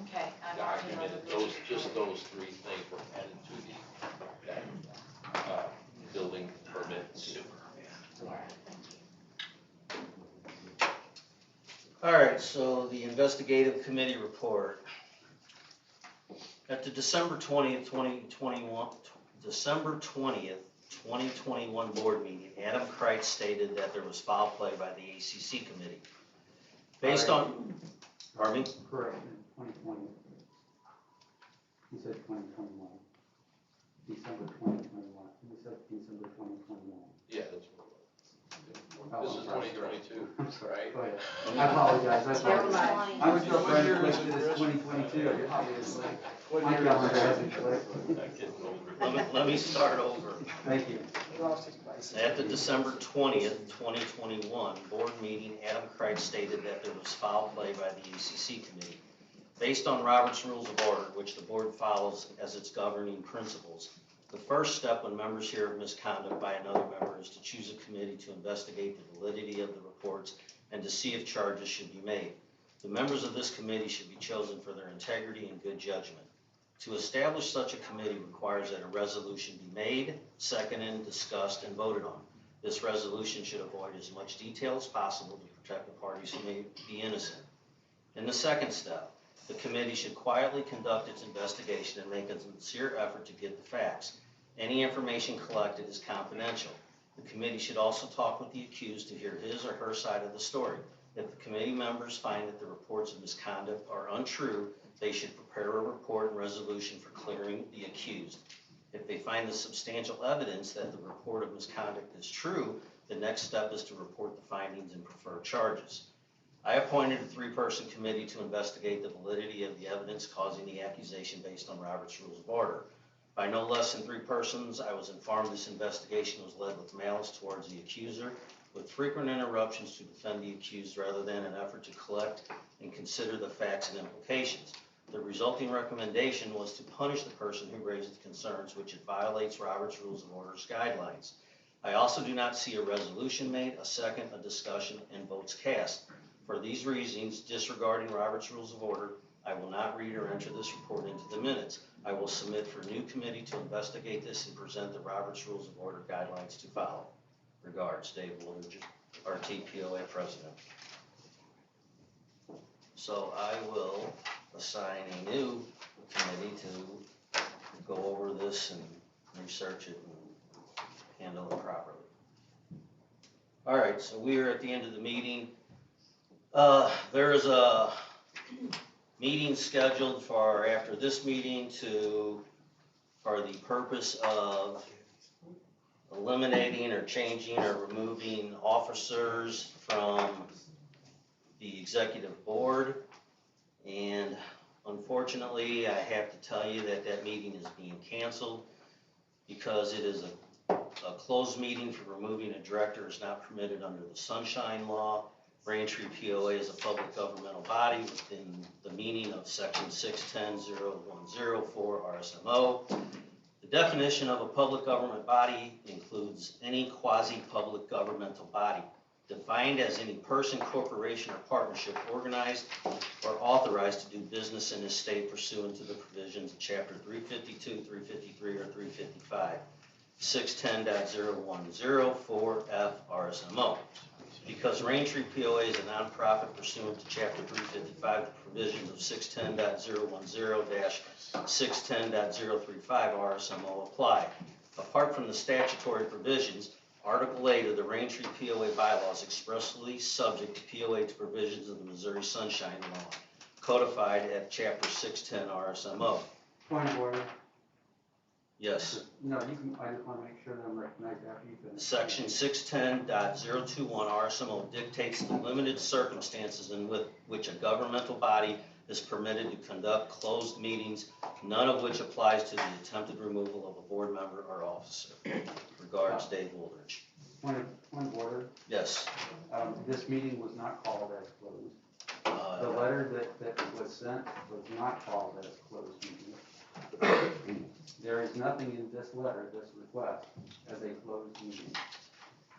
Okay. I'm document it. Those, just those three things were added to the, building permits. All right, so the investigative committee report. At the December 20th, 2021 board meeting, Adam Kreitz stated that there was foul play by the ACC committee. Based on, pardon me? Correction, 2020. He said 2021. December 2021. He said December 2021. Yeah, that's what it Oh, was. This is I'm sorry. 2022, I'm sorry. right? Go ahead. I apologize. Never mind. I was still What trying to year click is to it, this Chris? 2022, obviously. What My year is calendar it? hasn't clicked. Getting older. Let me start over. Thank you. He lost his place. At the December 20th, 2021 board meeting, Adam Kreitz stated that there was foul play by the ACC committee. Based on Robert's Rules of Order, which the board follows as its governing principles, the first step when members hear of misconduct by another member is to choose a committee to investigate the validity of the reports and to see if charges should be made. The members of this committee should be chosen for their integrity and good judgment. To establish such a committee requires that a resolution be made, seconded, discussed, and voted on. This resolution should avoid as much detail as possible to protect the parties who may be innocent. In the second step, the committee should quietly conduct its investigation and make a sincere effort to get the facts. Any information collected is confidential. The committee should also talk with the accused to hear his or her side of the story. If the committee members find that the reports of misconduct are untrue, they should prepare a report and resolution for clearing the accused. If they find the substantial evidence that the report of misconduct is true, the next step is to report the findings and prefer charges. I appointed a 3-person committee to investigate the validity of the evidence causing the accusation based on Robert's Rules of Order. By no less than 3 persons, I was informed this investigation was led with malice towards the accuser, with frequent interruptions to defend the accused rather than an effort to collect and consider the facts and implications. The resulting recommendation was to punish the person who raised the concerns, which it violates Robert's Rules of Order's guidelines. I also do not see a resolution made, a second, a discussion, and votes cast. For these reasons, disregarding Robert's Rules of Order, I will not read or enter this report into the minutes. I will submit for a new committee to investigate this and present the Robert's Rules of Order guidelines to follow. Regards, Dave Woodridge, RTPOA President. So I will assign a new committee to go over this and research it and handle it properly. All right, so we are at the end of the meeting. There is a meeting scheduled for after this meeting for the purpose of eliminating or changing or removing officers from the executive board. And unfortunately, I have to tell you that that meeting is being canceled because it is a closed meeting for removing a director is not permitted under the Sunshine Law. Raintree POA is a public governmental body within the meaning of section 610.010 RSMO. The definition of a public government body includes any quasi-public governmental body, defined as any person, corporation, or partnership organized or authorized to do business in a state pursuant to the provisions of Chapter 352, 353, or 355, 610.010 4F RSMO. Because Raintree POA is a nonprofit pursuant to Chapter 355, the provisions of 610.010-610.035 RSMO apply. Apart from the statutory provisions, Article 8 of the Raintree POA bylaws expressly subject to POA to provisions of the Missouri Sunshine Law, codified at Chapter 610 RSMO. Point of order. Yes. No, you can, I just want to make sure that I'm recognized after you finish. Section 610.021 RSMO dictates the limited circumstances in which a governmental body is permitted to conduct closed meetings, none of which applies to the attempted removal of a board member or officer. Regards, Dave Woolridge. Point of order. Yes. This meeting was not called as closed. The letter that was sent was not called as closed meeting. There is nothing in this letter, this request, as a closed meeting.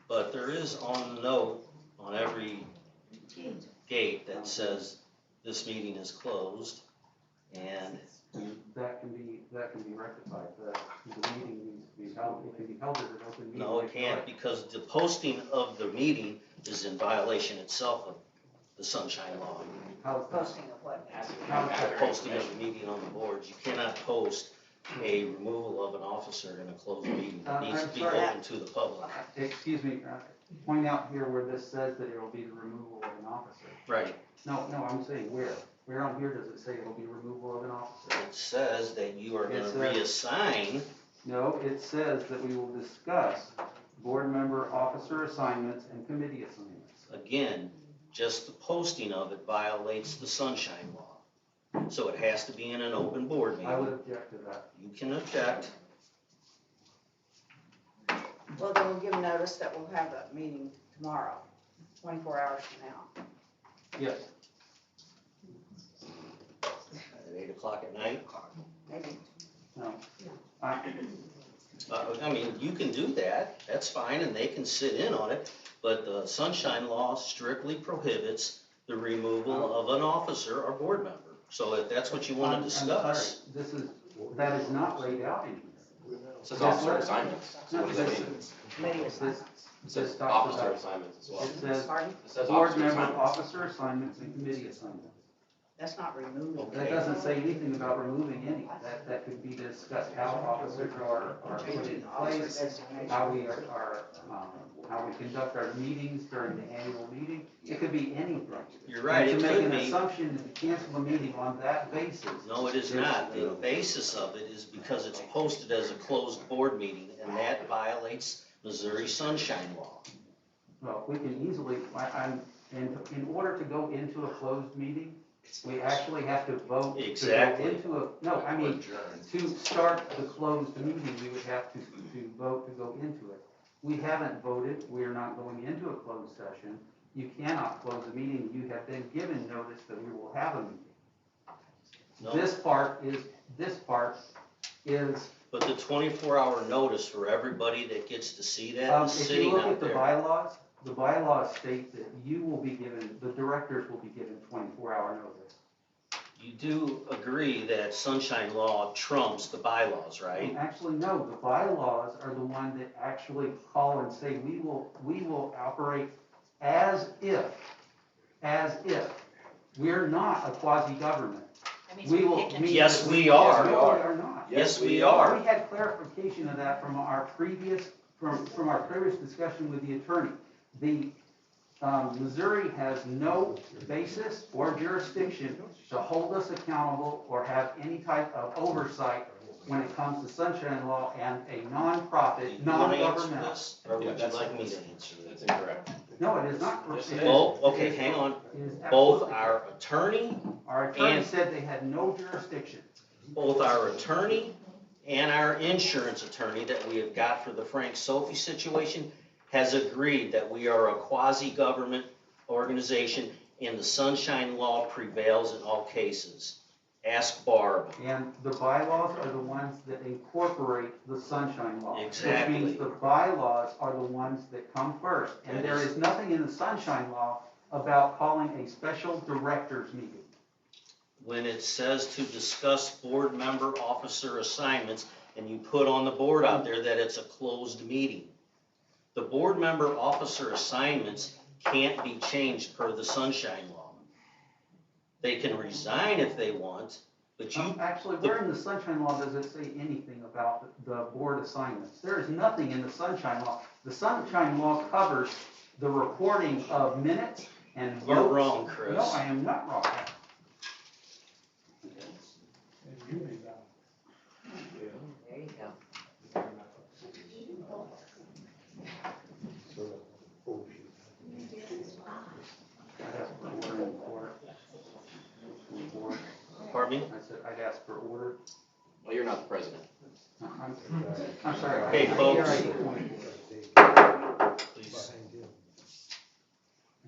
But there is on the note on every gate that says this meeting is closed, and That can be rectified, the meeting needs to be held, it can be held as an open meeting. no, it can't, because the posting of the meeting is in violation itself of the sunshine law. How's that? Posting of what? The posting of the meeting on the boards, you cannot post a removal of an officer in a closed meeting. It needs to I'm be sorry. open to the public. Excuse me, point out here where this says that it will be the removal of an officer. Right. No, I'm saying where? Where on here does it say it will be removal of an officer? It says that you are It gonna says- reassign. No, it says that we will discuss board member officer assignments and committee assignments. Again, just the posting of it violates the sunshine law. So it has to be in an open board I would meeting. object to that. You can object. Well, then we'll give notice that we'll have a meeting tomorrow, 24 hours from now. Yes. At 8 o'clock at night. Maybe. No. I mean, you can do that, that's fine, and they can sit in on it, but the sunshine law strictly prohibits the removal of an officer or board member. So if that's what you wanna I'm sorry. discuss, That is not laid out in here. It says officer assignments. So what does that mean? Committee This, assignments. It says talks officer about- assignments as well. it says Pardon? It says board officer member assignments. officer assignments and committee assignments. That's not removing. That doesn't say anything about removing any. That could be discussed how officers are put in Officer place, designation. how we how we conduct our meetings during the annual meeting. It could be anything. you're right, it And to could make an be. assumption that to cancel a meeting on that basis. No, it is not. The basis of it is because it's posted as a closed board meeting, and that violates Missouri sunshine law. Well, we can easily, in order to go into a closed meeting, we actually have to vote. Exactly. To go into to start the closed meeting, we would have to vote to go into it. We haven't voted, we are not going into a closed session. You cannot close a meeting, you have been given notice that we will have a meeting. No, This part is, but the 24-hour notice for everybody that gets to see that is if you sitting look out at the there. bylaws state that you will be given, the directors will be given 24-hour notice. You do agree that sunshine law trumps the bylaws, right? Actually, no, the bylaws are the one that actually call and say, we will operate as if we're not a quasi-government. That means We we will, pick and mean Yes, that we are. No, we are not. Yes, we are. We had clarification of that from our previous discussion with the attorney. The, Missouri has no basis or jurisdiction to hold us accountable or have any type of oversight when it comes to sunshine law and a Do nonprofit, you want to answer non-governmental. this, or would you like me to answer That's it? incorrect. No, it is not. Yes, It it is- is. Well, okay, it is- hang on. it is Both absolutely- our attorney Our attorney and- said they had no jurisdiction. Both our attorney and our insurance attorney that we have got for the Frank Sophie situation has agreed that we are a quasi-government organization and the sunshine law prevails in all cases. Ask Barb. And the bylaws are the ones that incorporate the sunshine law. Exactly. Which means the bylaws are the ones that come first. And That there is- is nothing in the sunshine law about calling a special directors meeting. When it says to discuss board member officer assignments, and you put on the board out there that it's a closed meeting. The board member officer assignments can't be changed per the sunshine law. They can resign if they want, but you, Actually, where in the sunshine law does it say anything about the board assignments? There is nothing in the sunshine law. The sunshine law covers the recording of minutes and votes. you're wrong, Chris. No, I am not wrong. There you go. I'd ask for order in court. Before. Pardon me? I said, I'd ask for order. Well, you're not the president. I'm sorry. Okay, folks. And Please.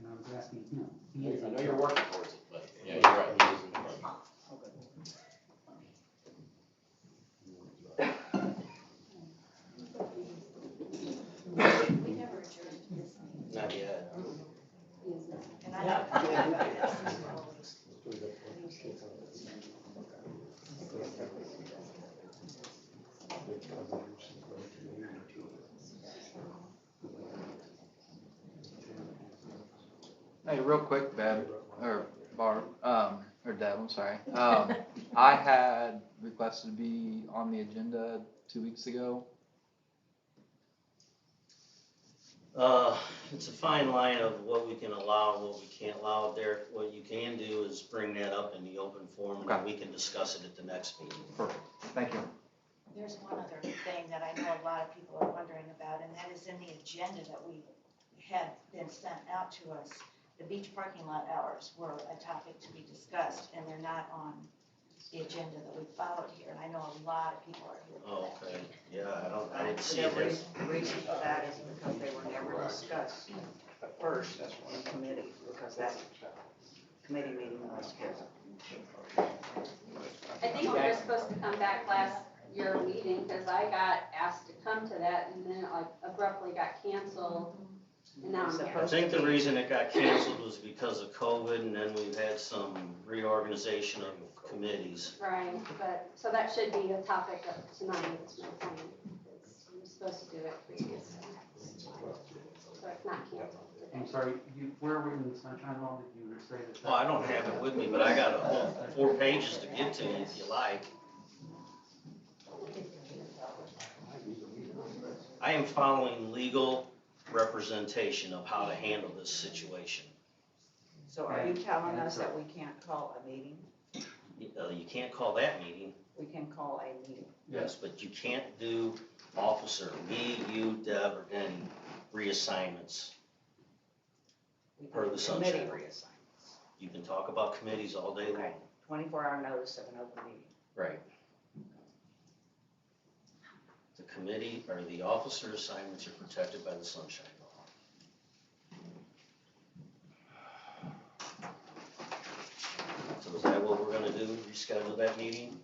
I was asking him. He is I in know you're charge. working towards it, but yeah, you're right, he is in the president. we never adjourned. Hey, real quick, Deb, or Barb, or Deb, I'm sorry. I had requested to be on the agenda 2 weeks ago. It's a fine line of what we can allow and what we can't allow there. What you can do is bring that up in the open forum, and then we can discuss it at the next meeting. Perfect, thank you. There's one other thing that I know a lot of people are wondering about, and that is in the agenda that we had been sent out to us. The beach parking lot hours were a topic to be discussed, and they're not on the agenda that we followed here, and I know a lot of people are here for that. Okay, yeah, I didn't see The it. reason for that is because they were never discussed first in committee, because that committee meeting was scheduled. I think we were supposed to come back last year meeting, because I got asked to come to that, and then it like abruptly got canceled, and now I'm here. I think the reason it got canceled was because of COVID, and then we've had some reorganization of committees. Right, but, so that should be a topic of tonight, it's my point, because we were supposed to do it previously. So it's not canceled today. I'm sorry, where were you in the Sunshine Law, did you say that? Well, I don't have it with me, but I got a whole 4 pages to give to you if you like. I am following legal representation of how to handle this situation. So are you telling us that we can't call a meeting? You can't call that meeting, We can call a meeting. yes, but you can't do officer, me, you, Deb, or Denny, reassignments. We Per can the do sunshine committee law. reassignments. You can talk about committees all day long. Okay, 24-hour notice of an open meeting. Right. The committee, or the officer assignments are protected by the sunshine law. So is that what we're gonna do, reschedule that meeting?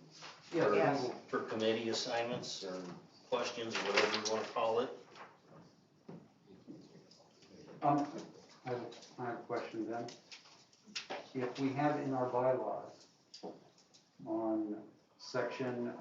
Yeah, Yes. For committee assignments, or questions, or whatever you wanna call it? I have a question then. If we have in our bylaws on section,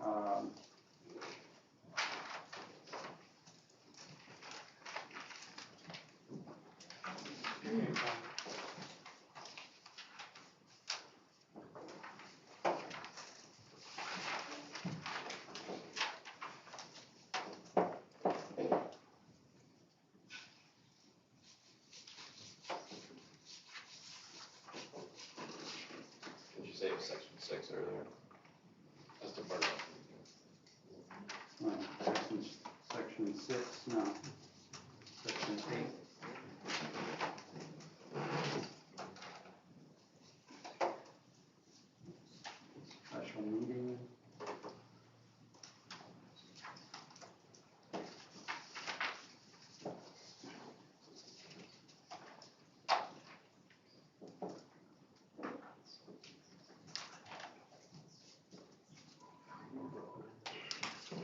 Did you say it was section 6 earlier? That's the part of section 6, no, section 8. Special meeting.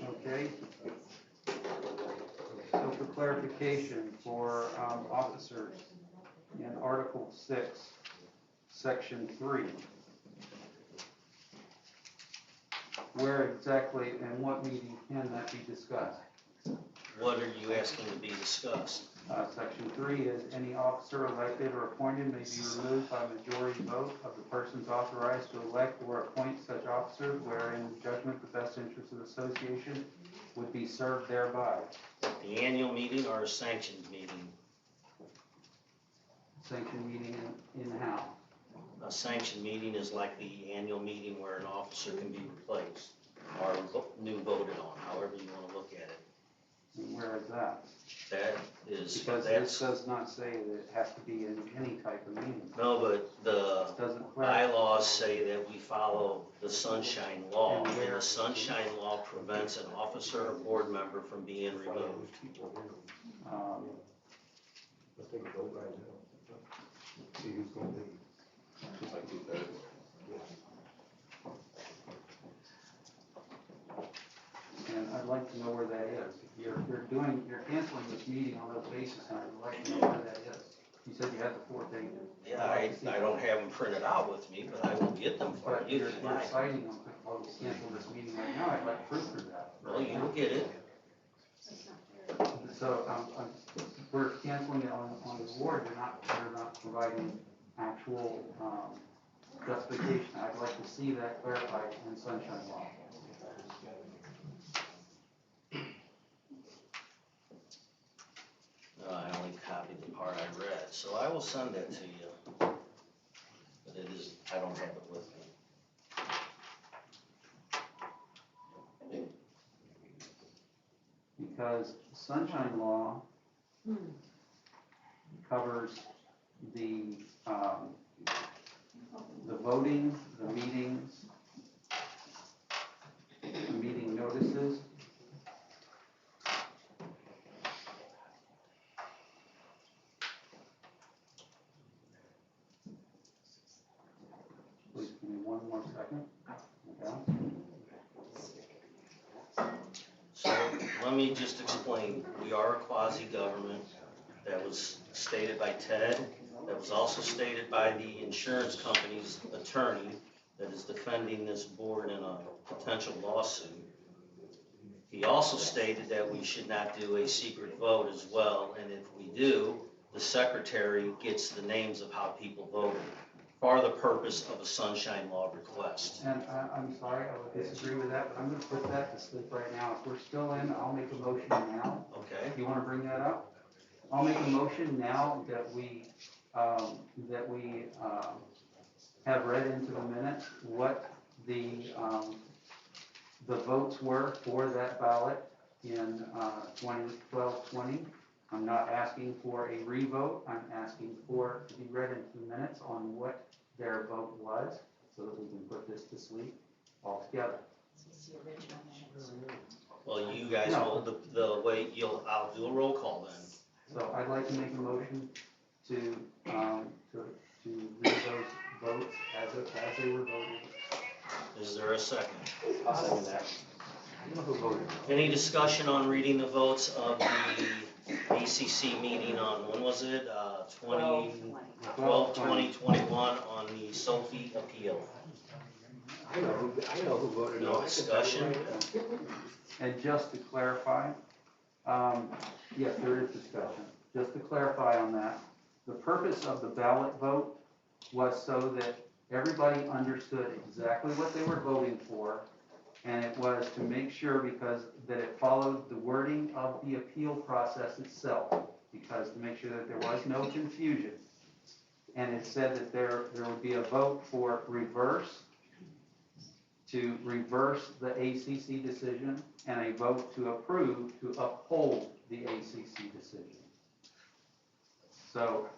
Okay. So for clarification, for officers, in Article 6, Section 3, where exactly and what meeting can that be discussed? What are you asking to be discussed? Section 3 is any officer elected or appointed may be removed by majority vote of the persons authorized to elect or appoint such officer, wherein judgment the best interest of the association would be served thereby. The annual meeting or a sanctioned meeting? Sanctioned meeting in how? A sanctioned meeting is like the annual meeting where an officer can be replaced or new voted on, however you want to look at it. And where is that? That is, Because that's, this does not say that it has to be in any type of meeting. no, but the It doesn't clarify. bylaws say that we follow the sunshine law, and the sunshine law prevents an officer or board member from being removed. it's like 2/3. And I'd like to know where that is. You're canceling this meeting on those basis, and I'd like to know where that is. You said you had the 4 pages. Yeah, I don't have them printed out with me, but I will get them for But you you're if you like. citing them, well, we cancel this meeting right now, I'd like proof of that. Well, you will get it. So, we're canceling it on the board, you're not providing actual, justification. I'd like to see that clarified in sunshine law. I only copied the part I read, so I will send that to you. But it is, I don't have it with me. Because sunshine law covers the voting, the meetings, the meeting notices. Please give me one more second. Okay. So let me just explain, we are a quasi-government. That was stated by Ted, that was also stated by the insurance company's attorney that is defending this board in a potential lawsuit. He also stated that we should not do a secret vote as well, and if we do, the secretary gets the names of how people voted for the purpose of a sunshine law request. And I'm sorry, I would disagree with that, but I'm gonna put that to sleep right now. If we're still in, I'll make a motion now. Okay? You wanna bring that up? I'll make a motion now that we have read into the minutes what the votes were for that ballot in 2012-20. I'm not asking for a revote, I'm asking for to be read into the minutes on what their vote was, so that we can put this to sleep altogether. This is the original minutes. Well, you guys No. hold the way, I'll do a roll call then. So I'd like to make a motion to read those votes as they were voted. Is there a second? I'll second that. I don't know who voted. Any discussion on reading the votes of the ACC meeting on, when was it? 12/20/21 on the Sophie appeal? I know who voted no. No discussion? And just to clarify, yes, there is discussion. Just to clarify on that, the purpose of the ballot vote was so that everybody understood exactly what they were voting for, and it was to make sure that it followed the wording of the appeal process itself, because to make sure that there was no confusion. And it said that there would be a vote for to reverse the ACC decision, and a vote to approve to uphold the ACC decision. So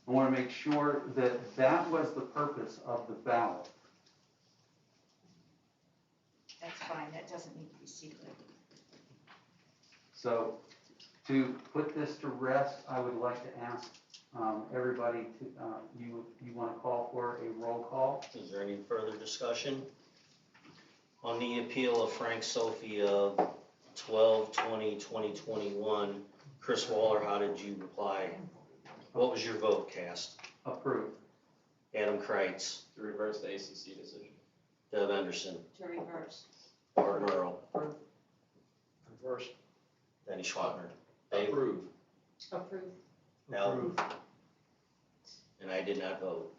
I want to make sure that that was the purpose of the ballot. That's fine, that doesn't need to be secret. So to put this to rest, I would like to ask everybody to, you want to call for a roll call? Is there any further discussion? On the appeal of Frank Sophie of 12/20/2021, Chris Waller, how did you reply? What was your vote cast? Approve. Adam Kreitz, To reverse the ACC decision. Deb Anderson, To reverse. Barton Earl, Reverse. Denny Schwatner, Dave, Approve. Approve. Al, and I did not vote.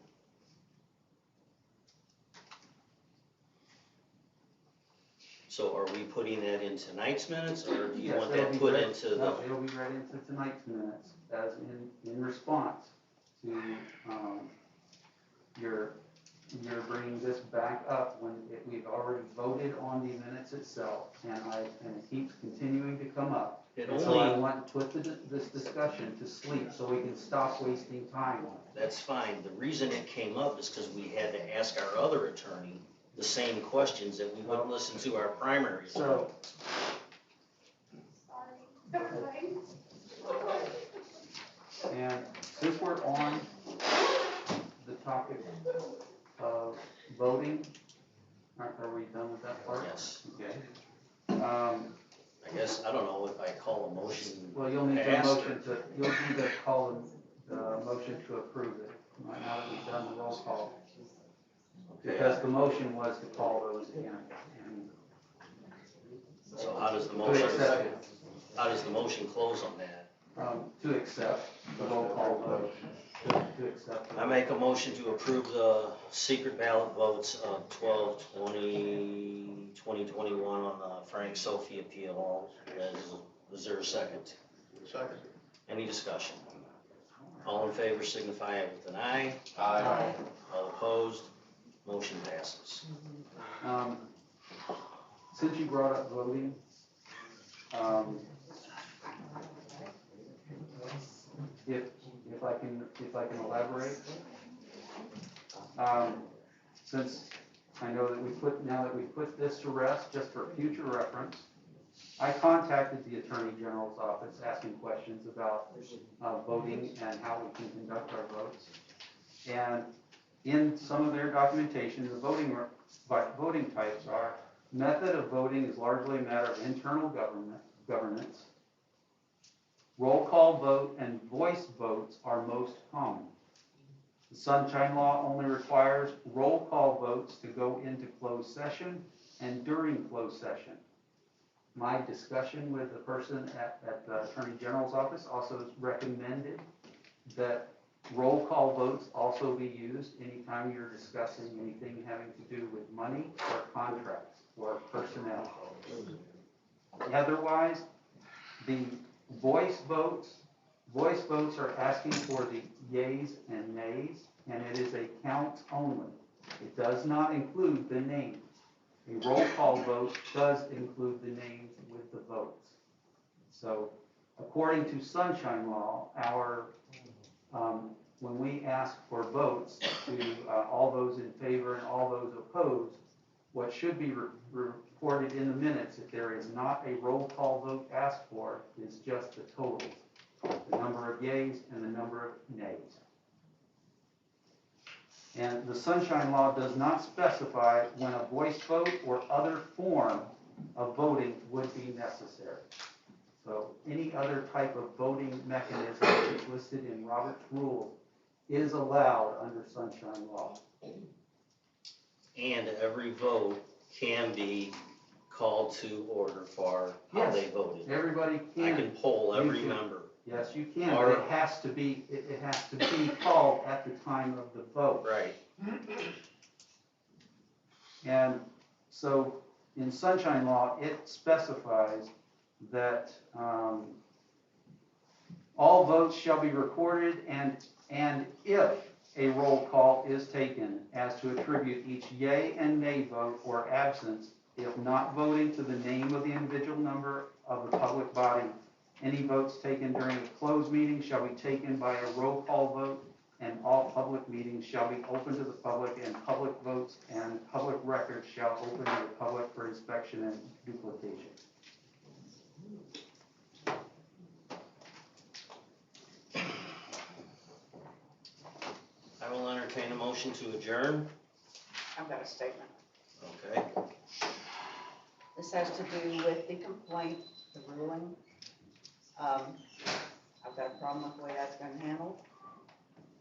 So are we putting that in tonight's minutes, or do you Yes, want it'll that be put read- into the? No, it'll be read into tonight's minutes as in response to your bringing this back up when we've already voted on the minutes itself, and it keeps continuing to come up. It And so I only, want to put this discussion to sleep so we can stop wasting time on it. that's fine. The reason it came up is because we had to ask our other attorney the same questions that we wouldn't listen to our primary. So, and since we're on the topic of voting, are we done with that part? Yes, Okay. I guess, I don't know if I call a motion. Well, you'll need a Passed. motion you'll need to call motion to approve it, now that we've done the roll call. Because the motion was to call those in and So how does the to motion, accept it, how does the motion close on that? to accept the roll call vote, to accept. the I make a motion to approve the secret ballot votes of 12/20/2021 on the Frank Sophie appeal. Is there a second? Second. Any discussion? All in favor signify with an aye. Aye. All opposed, motion passes. Since you brought up voting, if I can elaborate, since I know that now that we put this to rest, just for future reference, I contacted the Attorney General's office asking questions about voting and how we can conduct our votes. And in some of their documentation, the voting types are: method of voting is largely a matter of internal governance. Roll call vote and voice votes are most common. The Sunshine Law only requires roll call votes to go into closed session and during closed session. My discussion with the person at the Attorney General's office also recommended that roll call votes also be used anytime you're discussing anything having to do with money or contracts or personnel. Otherwise, the voice votes are asking for the yeas and nays, and it is a count only. It does not include the name. A roll call vote does include the names with the votes. So, according to Sunshine Law, when we ask for votes to all those in favor and all those opposed, what should be reported in the minutes, if there is not a roll call vote asked for, is just the totals, the number of yeas and the number of nays. And the Sunshine Law does not specify when a voice vote or other form of voting would be necessary. So any other type of voting mechanism that's listed in Robert's Rules is allowed under Sunshine Law. And every vote can be called to order for how they voted. Everybody I can. can poll every You can. member. Yes, you can, but it has to be called at the time of the vote. Right. And so in Sunshine Law, it specifies that all votes shall be recorded, and if a roll call is taken as to attribute each yea and nay vote or absence, if not voting to the name of the individual member of the public body, any votes taken during a closed meeting shall be taken by a roll call vote, and all public meetings shall be open to the public, and public votes and public records shall open to the public for inspection and duplication. I will entertain a motion to adjourn. I've got a statement. Okay. This has to do with the complaint, the ruling. I've got a problem with the way that's been handled.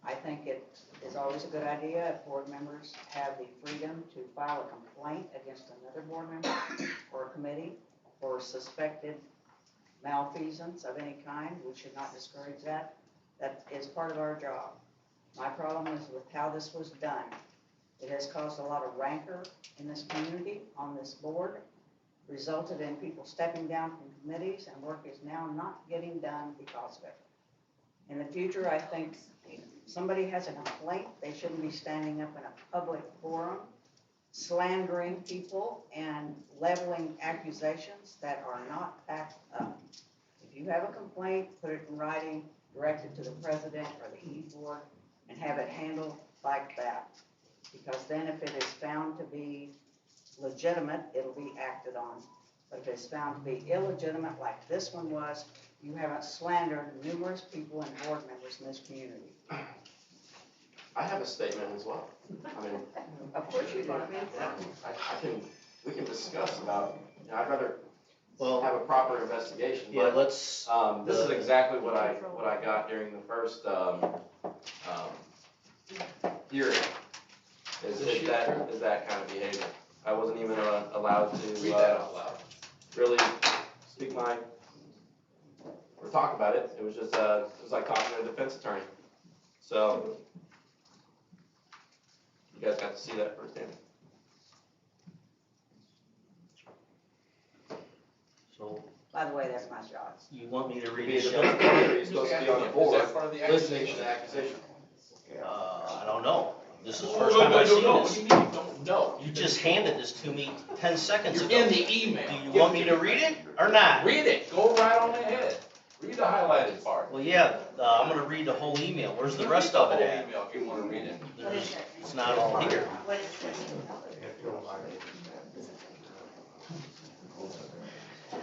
I think it is always a good idea if board members have the freedom to file a complaint against another board member or a committee for suspected malfeasance of any kind. We should not discourage that. That is part of our job. My problem is with how this was done. It has caused a lot of rancor in this community, on this board, resulted in people stepping down from committees, and work is now not getting done because of it. In the future, I think if somebody has a complaint, they shouldn't be standing up in a public forum, slandering people and leveling accusations that are not backed up. If you have a complaint, put it in writing, direct it to the president or the E board, and have it handled like that. Because then if it is found to be legitimate, it'll be acted on. But if it's found to be illegitimate, like this one was, you haven't slandered numerous people and board members in this community. I have a statement as well. I mean, Of course you do. we can discuss about, I'd rather, Well, have a proper investigation. yeah, But let's, this is exactly what I got during the first hearing. Is that kind of behavior? I wasn't even allowed to Read that out loud. really speak my or talk about it. It was just it was like talking to a defense attorney. So you guys got to see that firsthand. so By the way, that's my job. you want me to read Be a the defense sheriff? attorney, you're supposed to be on the Is board that part of the listening to accusation? the accusation. I don't know. This is the first time I've seen What this. do you mean you don't know? You just handed this to me 10 seconds You're ago. in the email. Do you want me to read it or not? Read it, go right on ahead. Read the highlighted part. Well, yeah, I'm gonna read the whole email. Where's the rest of it Read the at? whole email if you wanna read it. What is it? It's not all here. What is this?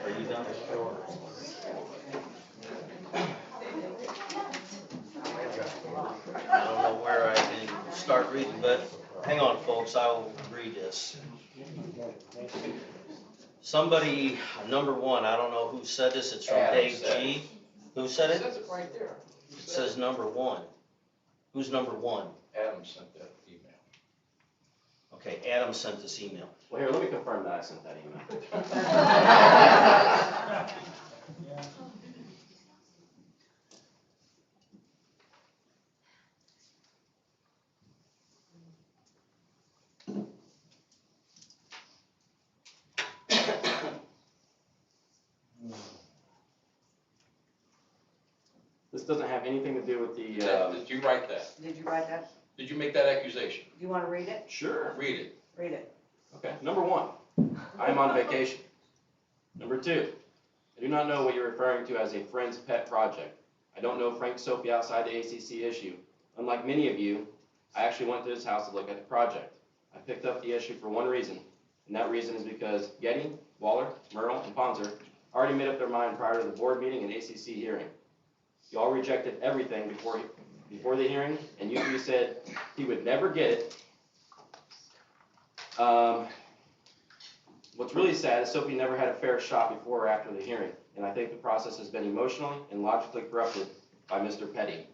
Are you done? I don't know where I can start reading, but hang on, folks, I will read this. Somebody, number one, I don't know who said this, it's from Adam Dave said G. Who said It it? says it right there. It says number one. Who's number one? Adam sent that email. Okay, Adam sent this email. Well, here, let me confirm that I sent that email. This doesn't have anything to do with the, Did you write that? Did you write that? Did you make that accusation? You wanna read it? sure. Read it. Read it. Okay, number one, I am on vacation. Number two, I do not know what you're referring to as a friend's pet project. I don't know Frank Sophie outside the ACC issue. Unlike many of you, I actually went to his house to look at the project. I picked up the issue for one reason, and that reason is because Getty, Waller, Merle, and Ponzer already made up their mind prior to the board meeting and ACC hearing. You all rejected everything before the hearing, and you three said he would never get it. What's really sad is Sophie never had a fair shot before or after the hearing, and I think the process has been emotionally and logically corrupted by Mr. Petty.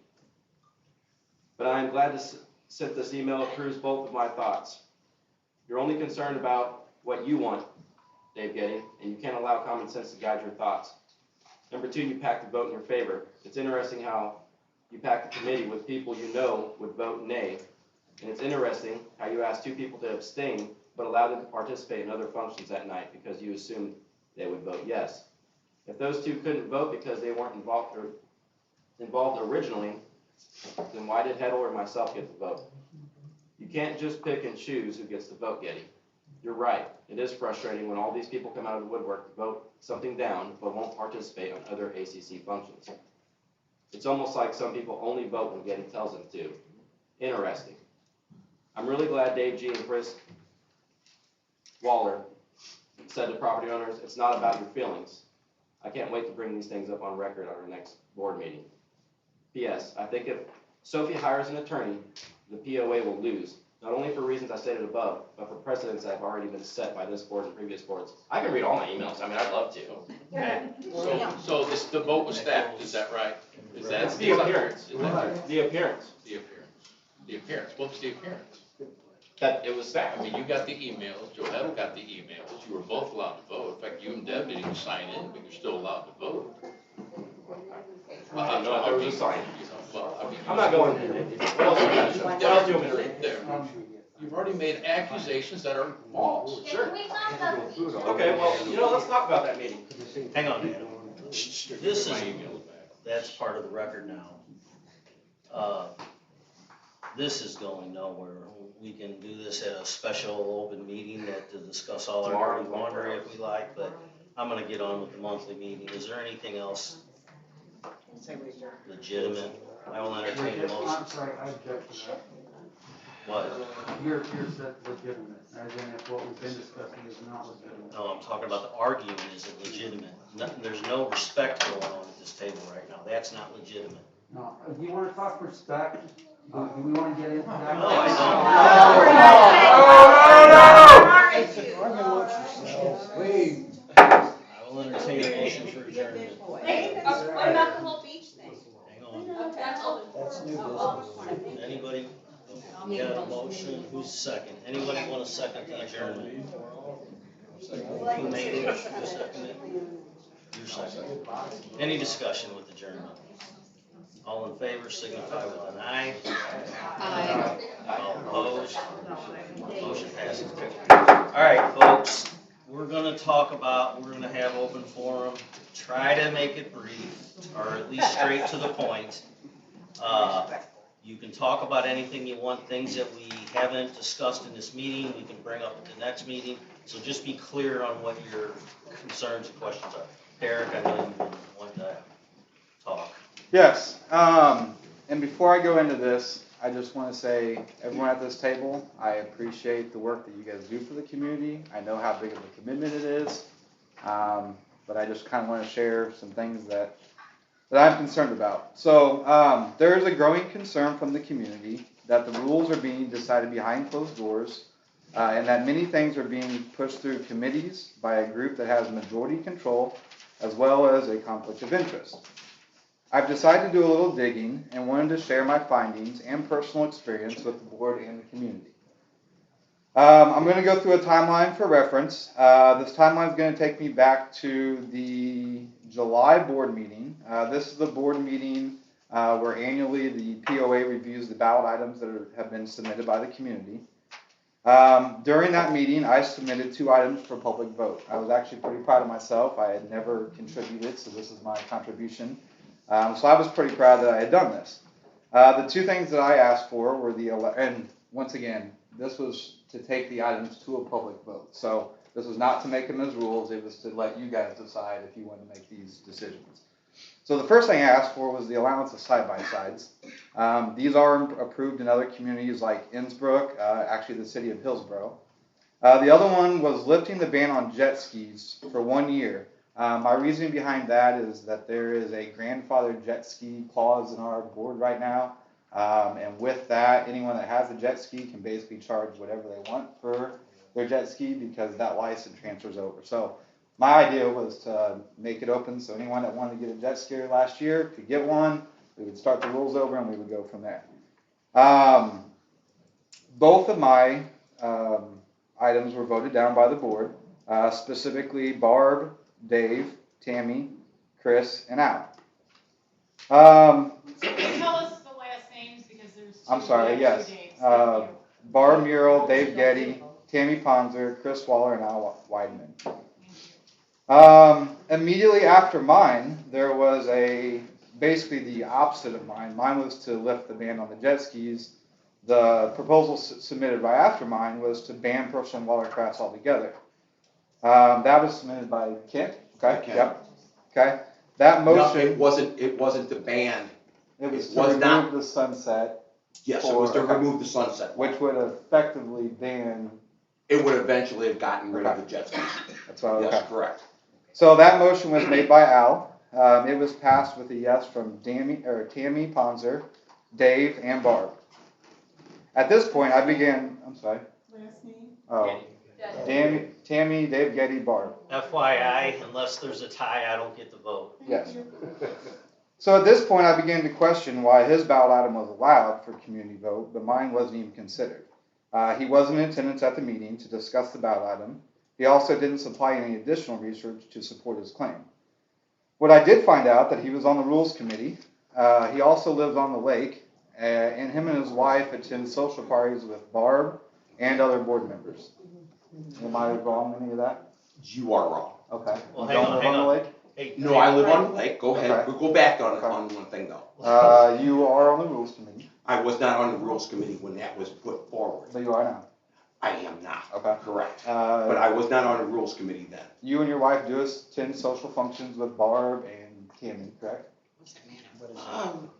But I am glad to send this email proves both of my thoughts. You're only concerned about what you want, Dave Getty, and you can't allow common sense to guide your thoughts. Number two, you packed the vote in your favor. It's interesting how you packed the committee with people you know would vote nay, and it's interesting how you asked two people to abstain but allowed them to participate in other functions that night because you assumed they would vote yes. If those two couldn't vote because they weren't involved originally, then why did Heddle or myself get the vote? You can't just pick and choose who gets the vote, Getty. You're right. It is frustrating when all these people come out of the woodwork to vote something down but won't participate on other ACC functions. It's almost like some people only vote when Getty tells them to. Interesting. I'm really glad Dave G. and Chris Waller said to property owners, it's not about your feelings. I can't wait to bring these things up on record at our next board meeting. P.S. I think if Sophie hires an attorney, the POA will lose, not only for reasons I stated above, but for precedents that have already been set by this board and previous boards. I can read all my emails. I mean, I'd love to. So the vote was stacked, is that right? Is that? It's the appearance. Is that The appearance. the appearance? The appearance, what was the appearance? That it was stacked. I mean, you got the emails, Joe Heddle got the emails, you were both allowed to vote. In fact, you and Deb didn't even sign in, but you're still allowed to vote. I didn't know there was a sign. Well, I mean. I'm not going there. What else do you got? What else do you want me to read? There. You've already made accusations that are false. Sure. Okay, well, let's talk about that meeting. Hang on, Adam. This is, that's part of the record now. This is going nowhere. We can do this at a special open meeting to discuss all our dirty laundry if we like, but I'm gonna get on with the monthly meeting. Is there anything else Say we adjourn. legitimate? I will entertain a I'm motion. sorry, I object to that. What? You're said legitimate, as in if what we've been discussing is not legitimate. No, I'm talking about the argument isn't legitimate. There's no respect going on at this table right now. That's not legitimate. No, do you wanna talk respect? Do we wanna get into that? No, I don't. I will entertain motion, who's second? Anybody want to second the adjournment? Who made it? Who seconded it? You're second. Any discussion with adjournment? All in favor signify with an aye. Aye. All opposed? Motion passes. All right, folks, we're gonna have open forum, try to make it brief, or at least straight to the point. You can talk about anything you want, things that we haven't discussed in this meeting, we can bring up at the next meeting. So just be clear on what your concerns and questions are. Eric, I know you want to talk. Yes, and before I go into this, I just want to say, everyone at this table, I appreciate the work that you guys do for the community. I know how big of a commitment it is, but I just kind of want to share some things that I'm concerned about. So there is a growing concern from the community that the rules are being decided behind closed doors, and that many things are being pushed through committees by a group that has majority control, as well as a conflict of interest. I've decided to do a little digging and wanted to share my findings and personal experience with the board and the community. I'm going to go through a timeline for reference. This timeline is going to take me back to the July board meeting. This is the board meeting where annually the POA reviews the ballot items that have been submitted by the community. During that meeting, I submitted 2 items for public vote. I was actually pretty proud of myself. I had never contributed, so this is my contribution. So I was pretty proud that I had done this. The 2 things that I asked for were and once again, this was to take the items to a public vote. So this was not to make them as rules, it was to let you guys decide if you wanted to make these decisions. So the first thing I asked for was the allowance of side-by-sides. These are approved in other communities like Innsbrook, actually the city of Hillsborough. The other one was lifting the ban on jet skis for 1 year. My reasoning behind that is that there is a grandfathered jet ski clause in our board right now. And with that, anyone that has a jet ski can basically charge whatever they want for their jet ski because that license transfers over. So my idea was to make it open so anyone that wanted to get a jet ski last year could get one. We would start the rules over and we would go from there. Both of my items were voted down by the board, specifically Barb, Dave, Tammy, Chris, and Al. Tell us the last names because there's 2. I'm sorry, yes. Dates. Barb Murrell, Dave Getty, Tammy Ponzer, Chris Waller, and Al Weidman. Immediately after mine, there was basically the opposite of mine. Mine was to lift the ban on the jet skis. The proposal submitted right after mine was to ban personal watercrafts altogether. That was submitted by Kent. Okay. Kent. Yep. Okay. That motion. No, it wasn't the ban. It was It to was remove not. the sunset. Yes, it was to remove the sunset. Which would effectively ban. It would eventually have gotten rid of the jet skis. That's what. Yes, Okay. correct. So that motion was made by Al. It was passed with a yes from Tammy Ponzer, Dave, and Barb. At this point, I began. I'm sorry. Last name? Oh. Tammy, Dave Getty, Barb. FYI, unless there's a tie, I don't get the vote. Yes. So at this point, I began to question why his ballot item was allowed for community vote, but mine wasn't even considered. He wasn't in attendance at the meeting to discuss the ballot item. He also didn't supply any additional research to support his claim. What I did find out that he was on the rules committee. He also lives on the lake, and him and his wife attend social parties with Barb and other board members. Am I wrong in any of that? You are wrong. Okay. Well, You hang don't on, live hang on the on. lake? Hey, No, I live on the lake. Go ahead. Okay. We'll go back on Okay. one thing though. You are on the rules committee, I was not on the rules committee when that was put forward. but you are now. I am not. Okay. Correct. But I was not on the rules committee then. You and your wife do attend social functions with Barb and Tammy, correct?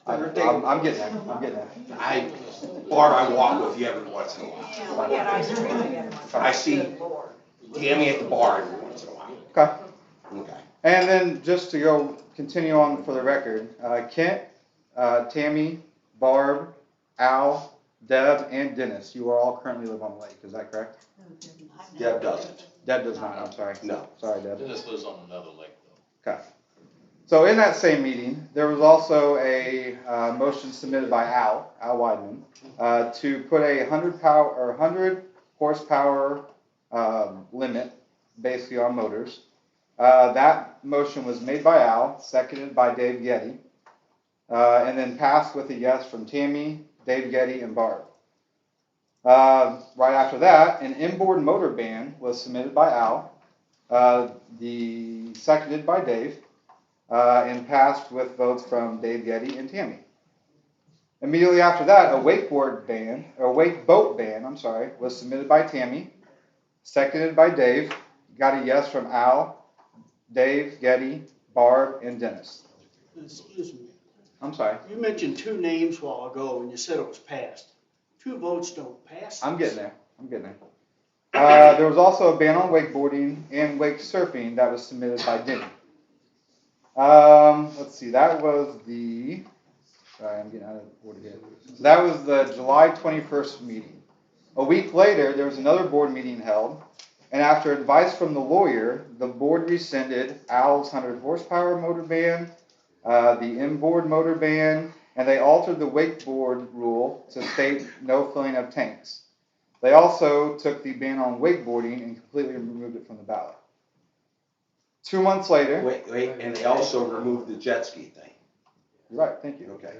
I'm getting there. I'm getting there. Barb, I walk with you every once in a while. Yeah, we had ice cream together. I see Good Lord. Tammy at the bar every once in a while. Okay. Okay. And then just to continue on for the record, Kent, Tammy, Barb, Al, Deb, and Dennis, you are all currently live on the lake, is that correct? Deb doesn't. Deb does not, I'm sorry. No. Sorry, Deb. Dennis lives on another lake though. Okay. So in that same meeting, there was also a motion submitted by Al Weidman, to put a 100 horsepower limit basically on motors. That motion was made by Al, seconded by Dave Getty, and then passed with a yes from Tammy, Dave Getty, and Barb. Right after that, an inboard motor ban was submitted by Al, seconded by Dave, and passed with votes from Dave Getty and Tammy. Immediately after that, a wakeboat ban, was submitted by Tammy, seconded by Dave, got a yes from Al, Dave, Getty, Barb, and Dennis. Excuse me, I'm sorry. you mentioned two names a while ago and you said it was passed. Two votes don't pass. I'm getting there. There was also a ban on wakeboarding and wake surfing that was submitted by Denny. Let's see, that was the, sorry, I'm getting out of order here. So that was the July 21st meeting. A week later, there was another board meeting held, and after advice from the lawyer, the board rescinded Al's 100 horsepower motor ban, the inboard motor ban, and they altered the wakeboard rule to state no filling of tanks. They also took the ban on wakeboarding and completely removed it from the ballot. 2 months later. Wait, and they also removed the jet ski thing. You're right, thank you. Okay.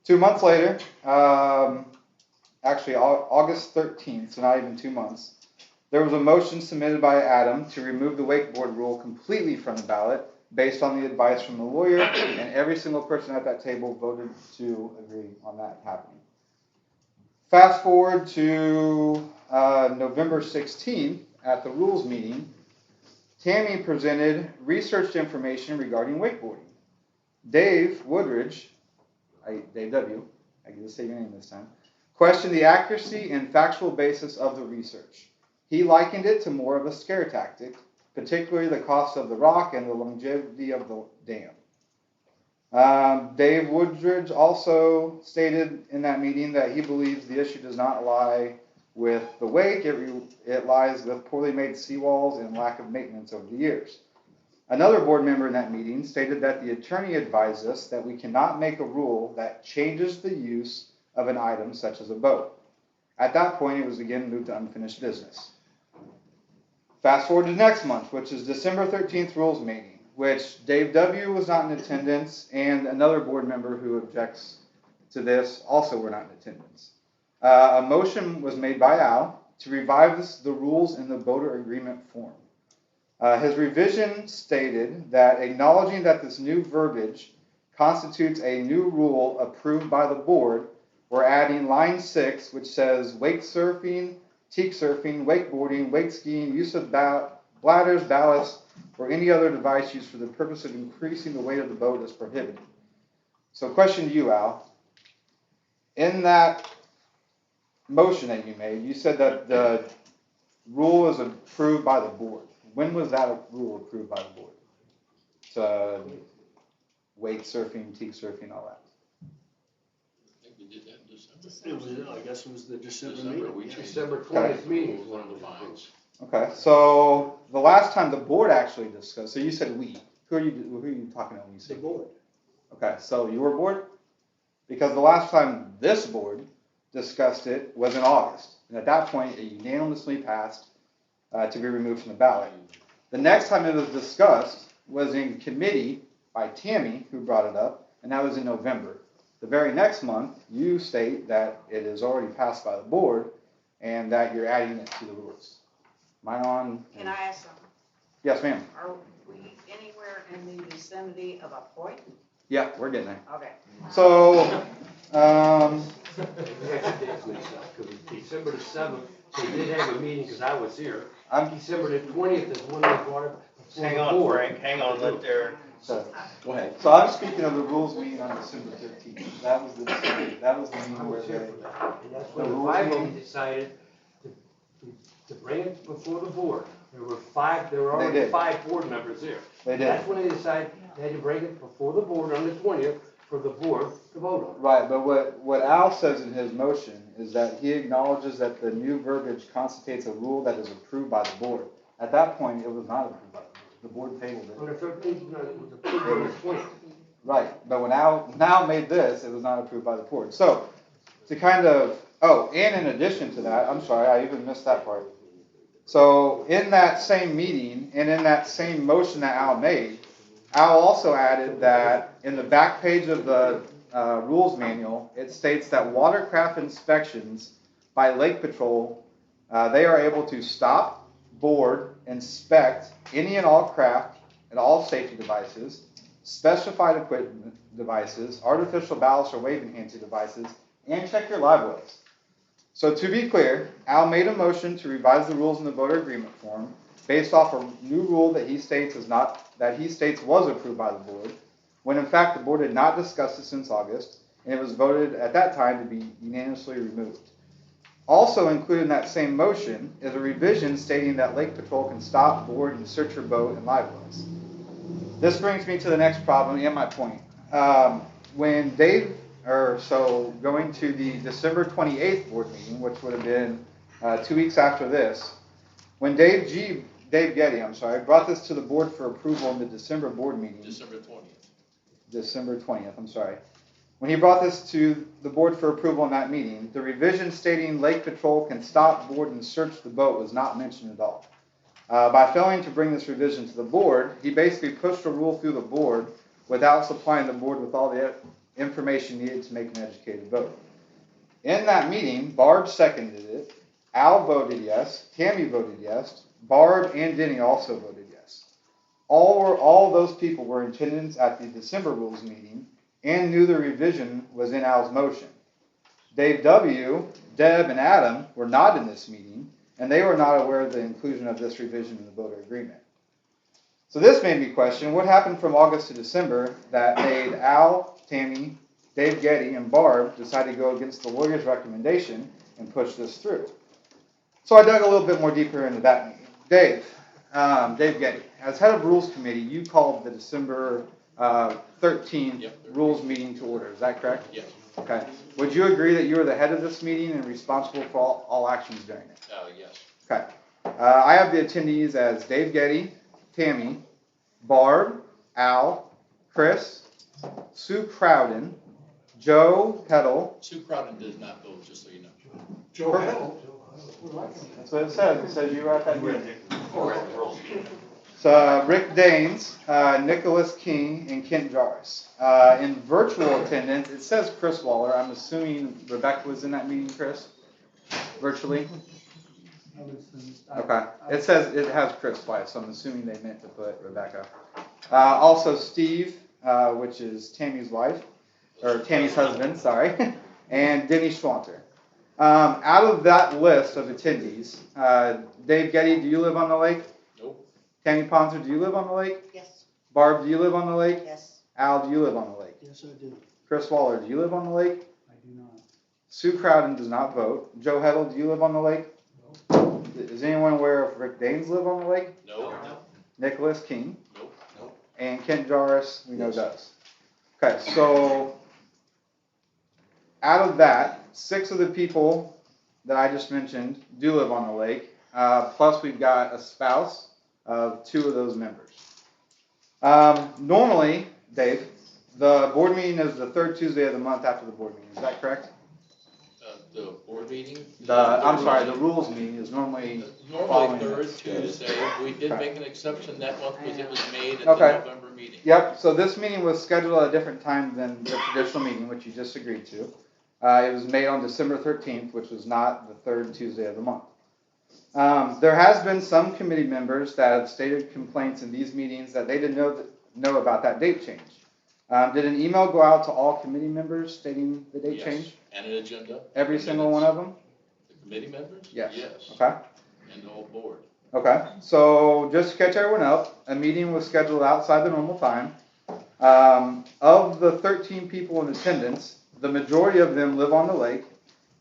2 months later, actually August 13th, so not even 2 months, there was a motion submitted by Adam to remove the wakeboard rule completely from the ballot based on the advice from the lawyer, and every single person at that table voted to agree on that happening. Fast forward to November 16th at the rules meeting, Tammy presented researched information regarding wakeboarding. Dave Woodridge, Dave W., I get to say your name this time, questioned the accuracy and factual basis of the research. He likened it to more of a scare tactic, particularly the cost of the rock and the longevity of the dam. Dave Woodridge also stated in that meeting that he believes the issue does not lie with the wake, it lies with poorly made seawalls and lack of maintenance over the years. Another board member in that meeting stated that the attorney advised us that we cannot make a rule that changes the use of an item such as a boat. At that point, it was again moved to unfinished business. Fast forward to next month, which is December 13th rules meeting, which Dave W. was not in attendance, and another board member who objects to this also were not in attendance. A motion was made by Al to revise the rules in the voter agreement form. His revision stated that acknowledging that this new verbiage constitutes a new rule approved by the board, we're adding line 6, which says wake surfing, teak surfing, wakeboarding, wake skiing, use of bladders, ballast, or any other device used for the purpose of increasing the weight of the boat is prohibited. So question to you, Al. In that motion that you made, you said that the rule is approved by the board. When was that rule approved by the board? To wake surfing, teak surfing, all that. I think we did that in December. It was, I guess it was the December December, we meeting. changed. December it. 20th meeting Was one of the fines. Okay, so the last time the board actually discussed, so you said we. Who are you talking to when you The say board. Okay, so your board? Because the last time this board discussed it was in August. And at that point, it unanimously passed to be removed from the ballot. The next time it was discussed was in committee by Tammy, who brought it up, and that was in November. The very next month, you state that it is already passed by the board and that you're adding it to the rules. Am I on? Can I ask something? Yes, ma'am. Are we anywhere in the vicinity of a point? Yeah, we're getting there. Okay. So, December the 7th, they did have a meeting because I was here. I'm December the 20th is when they brought it. Hang on, Frank, hang on, let Derek. so, Go ahead. so I'm speaking of the rules meeting on December 13th. That was the meeting where they. And that's when the 5 of them decided to bring it before the board. There were already did. 5 board members there. They did. That's when they decided they had to bring it before the board on the 20th for the board to vote on. Right, but what Al says in his motion is that he acknowledges that the new verbiage constitutes a rule that is approved by the board. At that point, it was not approved by the board. the board tabled it. On the 13th, it was approved on the 20th. Right, but when Al made this, it was not approved by the board. So, to kind of, oh, and in addition to that, I'm sorry, I even missed that part. So, in that same meeting, and in that same motion that Al made, Al also added that in the back page of the rules manual, it states that watercraft inspections by Lake Patrol, they are able to stop, board, inspect any and all craft and all safety devices, specified equipment devices, artificial ballast or wave enhancing devices, and check your live wells. So to be clear, Al made a motion to revise the rules in the voter agreement form based off a new rule that he states was approved by the board, when in fact the board had not discussed it since August, and it was voted at that time to be unanimously removed. Also included in that same motion is a revision stating that Lake Patrol can stop, board, and search your boat and live wells. This brings me to the next problem and my point. When going to the December 28th board meeting, which would have been 2 weeks after this, when Dave Getty, brought this to the board for approval in the December board meeting. December 20th. December 20th, I'm sorry. When he brought this to the board for approval in that meeting, the revision stating Lake Patrol can stop, board, and search the boat was not mentioned at all. By failing to bring this revision to the board, he basically pushed a rule through the board without supplying the board with all the information needed to make an educated vote. In that meeting, Barb seconded it, Al voted yes, Tammy voted yes, Barb and Denny also voted yes. All those people were in attendance at the December rules meeting and knew the revision was in Al's motion. Dave W., Deb, and Adam were not in this meeting, and they were not aware of the inclusion of this revision in the voter agreement. So this made me question what happened from August to December that made Al, Tammy, Dave Getty, and Barb decide to go against the lawyer's recommendation and push this through. So I dug a little bit more deeper into that meeting. Dave Getty, as head of Rules Committee, you called the December 13th Rules meeting to order. Is that correct? Yes. Okay. Would you agree that you were the head of this meeting and responsible for all actions during it? Yes. Okay. I have the attendees as Dave Getty, Tammy, Barb, Al, Chris, Sue Crowden, Joe Heddle. Sue Crowden did not vote, just so you know. Joe Hill. That's what it says. It says you were at that meeting. So Rick Daines, Nicholas King, and Kent Jarvis. In virtual attendance, it says Chris Waller. I'm assuming Rebecca was in that meeting, Chris? Virtually? Okay. It says it has Chris twice, so I'm assuming they meant to put Rebecca. Also Steve, which is Tammy's wife, or Tammy's husband, sorry, and Denny Schwanter. Out of that list of attendees, Dave Getty, do you live on the lake? Nope. Tammy Ponzer, do you live on the lake? Yes. Barb, do you live on the lake? Yes. Al, do you live on the lake? Yes, I do. Chris Waller, do you live on the lake? I do not. Sue Crowden does not vote. Joe Heddle, do you live on the lake? No. Is anyone aware if Rick Daines live on the lake? No. Nicholas King? Nope. And Kent Jarvis, we know does. Okay, so out of that, 6 of the people that I just mentioned do live on the lake. Plus we've got a spouse of 2 of those members. Normally, Dave, the board meeting is the 3rd Tuesday of the month after the board meeting. Is that correct? The board meeting? The rules meeting is normally Normally third Tuesday. We did make an exception that month because it was made at the November meeting. Yep, so this meeting was scheduled at a different time than the traditional meeting, which you just agreed to. It was made on December 13th, which was not the 3rd Tuesday of the month. There has been some committee members that have stated complaints in these meetings that they didn't know about that date change. Did an email go out to all committee members stating the date change? And an agenda. Every single one of them? The committee members? Yes. Yes. Okay. And the whole board. Okay, so just to catch everyone up, a meeting was scheduled outside the normal time. Of the 13 people in attendance, the majority of them live on the lake.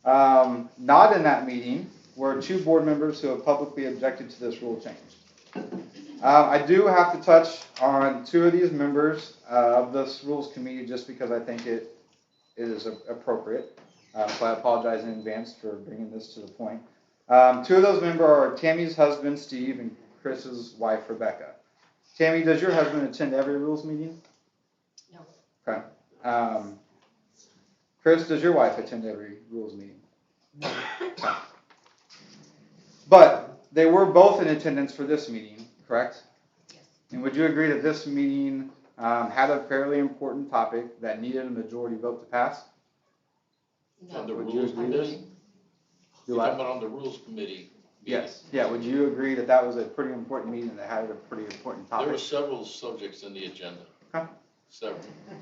Not in that meeting were 2 board members who have publicly objected to this rule change. I do have to touch on 2 of these members of this rules committee just because I think it is appropriate. So I apologize in advance for bringing this to the point. 2 of those members are Tammy's husband, Steve, and Chris's wife, Rebecca. Tammy, does your husband attend every rules meeting? No. Okay. Chris, does your wife attend every rules meeting? No. Okay. But they were both in attendance for this meeting, correct? Yes. And would you agree that this meeting had a fairly important topic that needed a majority vote to pass? On the Would you rules agree committee? this? You're talking about on the rules committee? meeting? Yes. Yeah, would you agree that that was a pretty important meeting that had a pretty important There topic? were several subjects in the agenda. Okay. Several.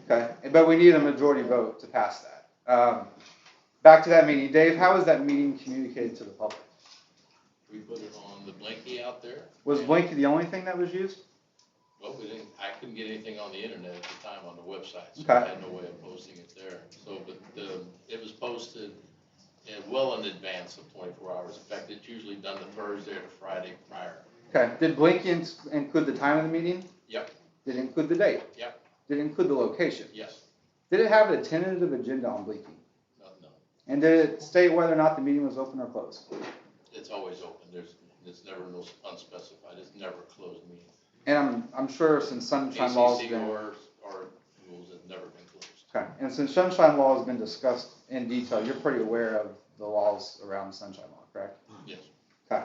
Okay, but we need a majority vote to pass that. Back to that meeting. Dave, how was that meeting communicated to the public? We put it on the Blanky out there. Was Blinky the only thing that was used? Well, I couldn't get anything on the internet at the time on the website, so Okay. I had no way of posting it there. So, but it was posted well in advance of 24 hours. In fact, it's usually done the Thursday or the Friday prior. Okay, did Blinky include the time of the meeting? Yep. Did it include the date? Yep. Did it include the location? Yes. Did it have a tentative agenda on Blinky? No. And did it state whether or not the meeting was open or closed? It's always open. It's never unspecified. It's never a closed meeting. And I'm sure since Sunshine Law has ACC been... or rules have never been closed. Okay, and since Sunshine Law has been discussed in detail, you're pretty aware of the laws around the Sunshine Law, correct? Yes. Okay.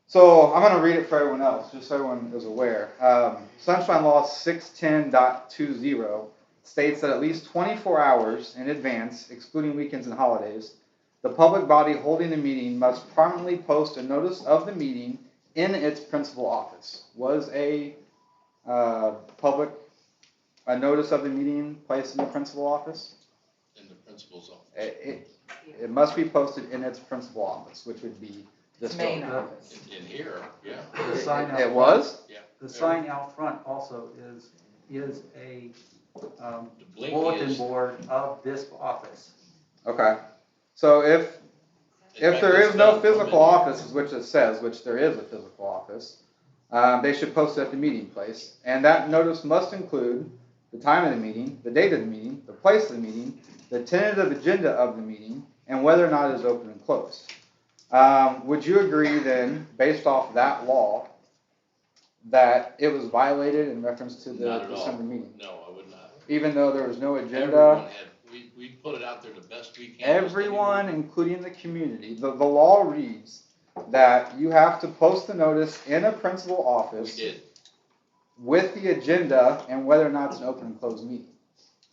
So I'm going to read it for everyone else, just so everyone is aware. Sunshine Law 610.20 states that at least 24 hours in advance, excluding weekends and holidays, the public body holding the meeting must prominently post a notice of the meeting in its principal office. Was a notice of the meeting placed in the principal office? In the principal's office. It must be posted in its principal office, which would be this Main building. office. In here, yeah. The sign out It front- was? Yeah. The sign out front also is a The Blinky bulletin is, board of this office. Okay. So if in fact, there it's is no done from physical the- office, which it says, which there is a physical office, they should post it at the meeting place. And that notice must include the time of the meeting, the date of the meeting, the place of the meeting, the tentative agenda of the meeting, and whether or not it is open and closed. Would you agree then, based off that law, that it was violated in reference to the Not at all. December meeting? No, I would not. Even though there was no agenda? Everyone we put it out there the best we can. Everyone, including the community, the law reads that you have to post the notice in a principal We office did. with the agenda and whether or not it's an open and closed meeting.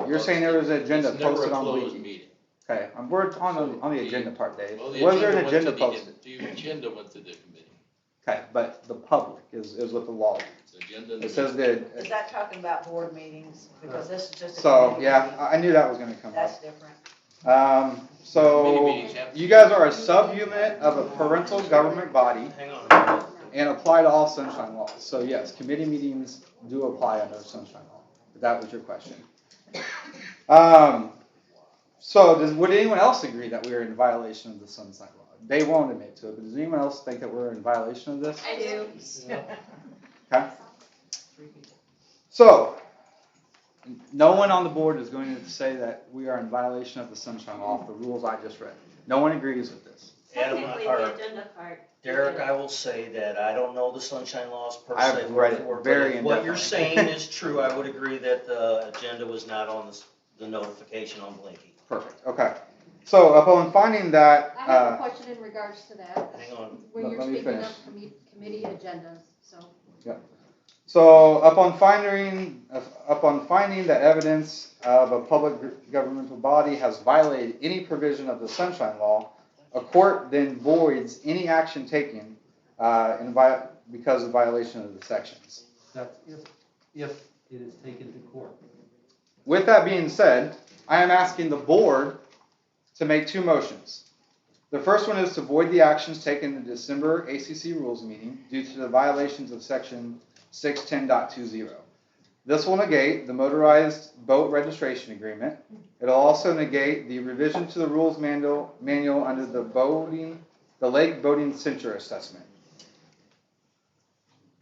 You're saying there was an agenda It's never posted a on closed Bleaky. meeting. Okay, we're on the agenda part, Dave. Well, the Was there an went agenda to posted? The agenda went to the committee. Okay, but the public is what the law reads. It's agenda. and It says the- Is that talking about board meetings? Because this is just a So, committee yeah, meeting. I knew that was gonna come That's up. different. So, Committee meetings have- you guys are a sub-unit of a parental government body Hang on a minute. and apply to all sunshine laws. So yes, committee meetings do apply under sunshine law, if that was your question. Would anyone else agree that we are in violation of the sunshine law? They won't admit to it, but does anyone else think that we're in violation of this? I do. Okay. So, no one on the board is going to say that we are in violation of the sunshine law, the rules I just read. No one agrees with this. Adam, Technically, or the agenda part. Derek, I will say that I don't know the sunshine laws per se. I've read it word for word, very but if what you're indefinitely. saying is true, I would agree that the agenda was not on the notification on Blinky. Perfect, okay. So upon finding that, I have a question in regards to that, Hang on. when you're let me speaking finish. of committee agendas, so. So upon finding that evidence of a public governmental body has violated any provision of the Sunshine Law, a court then voids any action taken because of violation of the sections. That's if it is taken to court. With that being said, I am asking the board to make two motions. The first one is to void the actions taken in the December ACC rules meeting due to the violations of section 610.20. This will negate the motorized boat registration agreement. It'll also negate the revision to the rules manual under the lake boating censure assessment.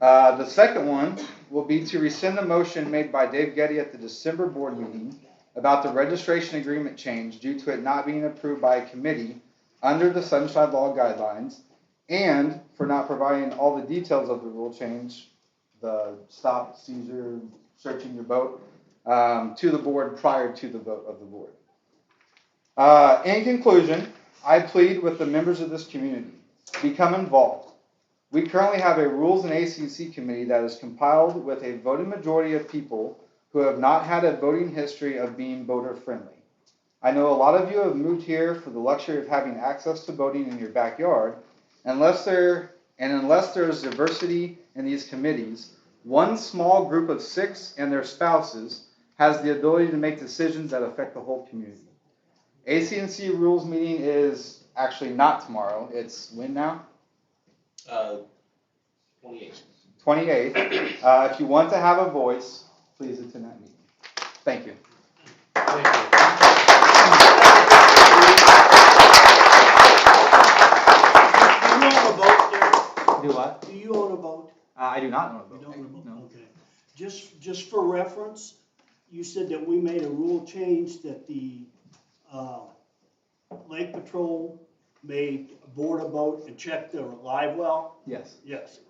The second one will be to rescind the motion made by Dave Getty at the December board meeting about the registration agreement change due to it not being approved by a committee under the Sunshine Law guidelines, and for not providing all the details of the rule change, the stop, seizure, searching your boat, to the board prior to the vote of the board. In conclusion, I plead with the members of this community, become involved. We currently have a Rules and ACC committee that is compiled with a voting majority of people who have not had a voting history of being voter friendly. I know a lot of you have moved here for the luxury of having access to voting in your backyard. Unless there's diversity in these committees, one small group of 6 and their spouses has the ability to make decisions that affect the whole community. ACNC rules meeting is actually not tomorrow. It's when now? 28. 28th. If you want to have a voice, please attend that meeting. Thank you. Do you own a boat, Derek? Do what? Do you own a boat? I do not own a boat. You don't own a boat? No. Okay. Just for reference, you said that we made a rule change that the Lake Patrol may board a boat and check their live well. Yes. Yes.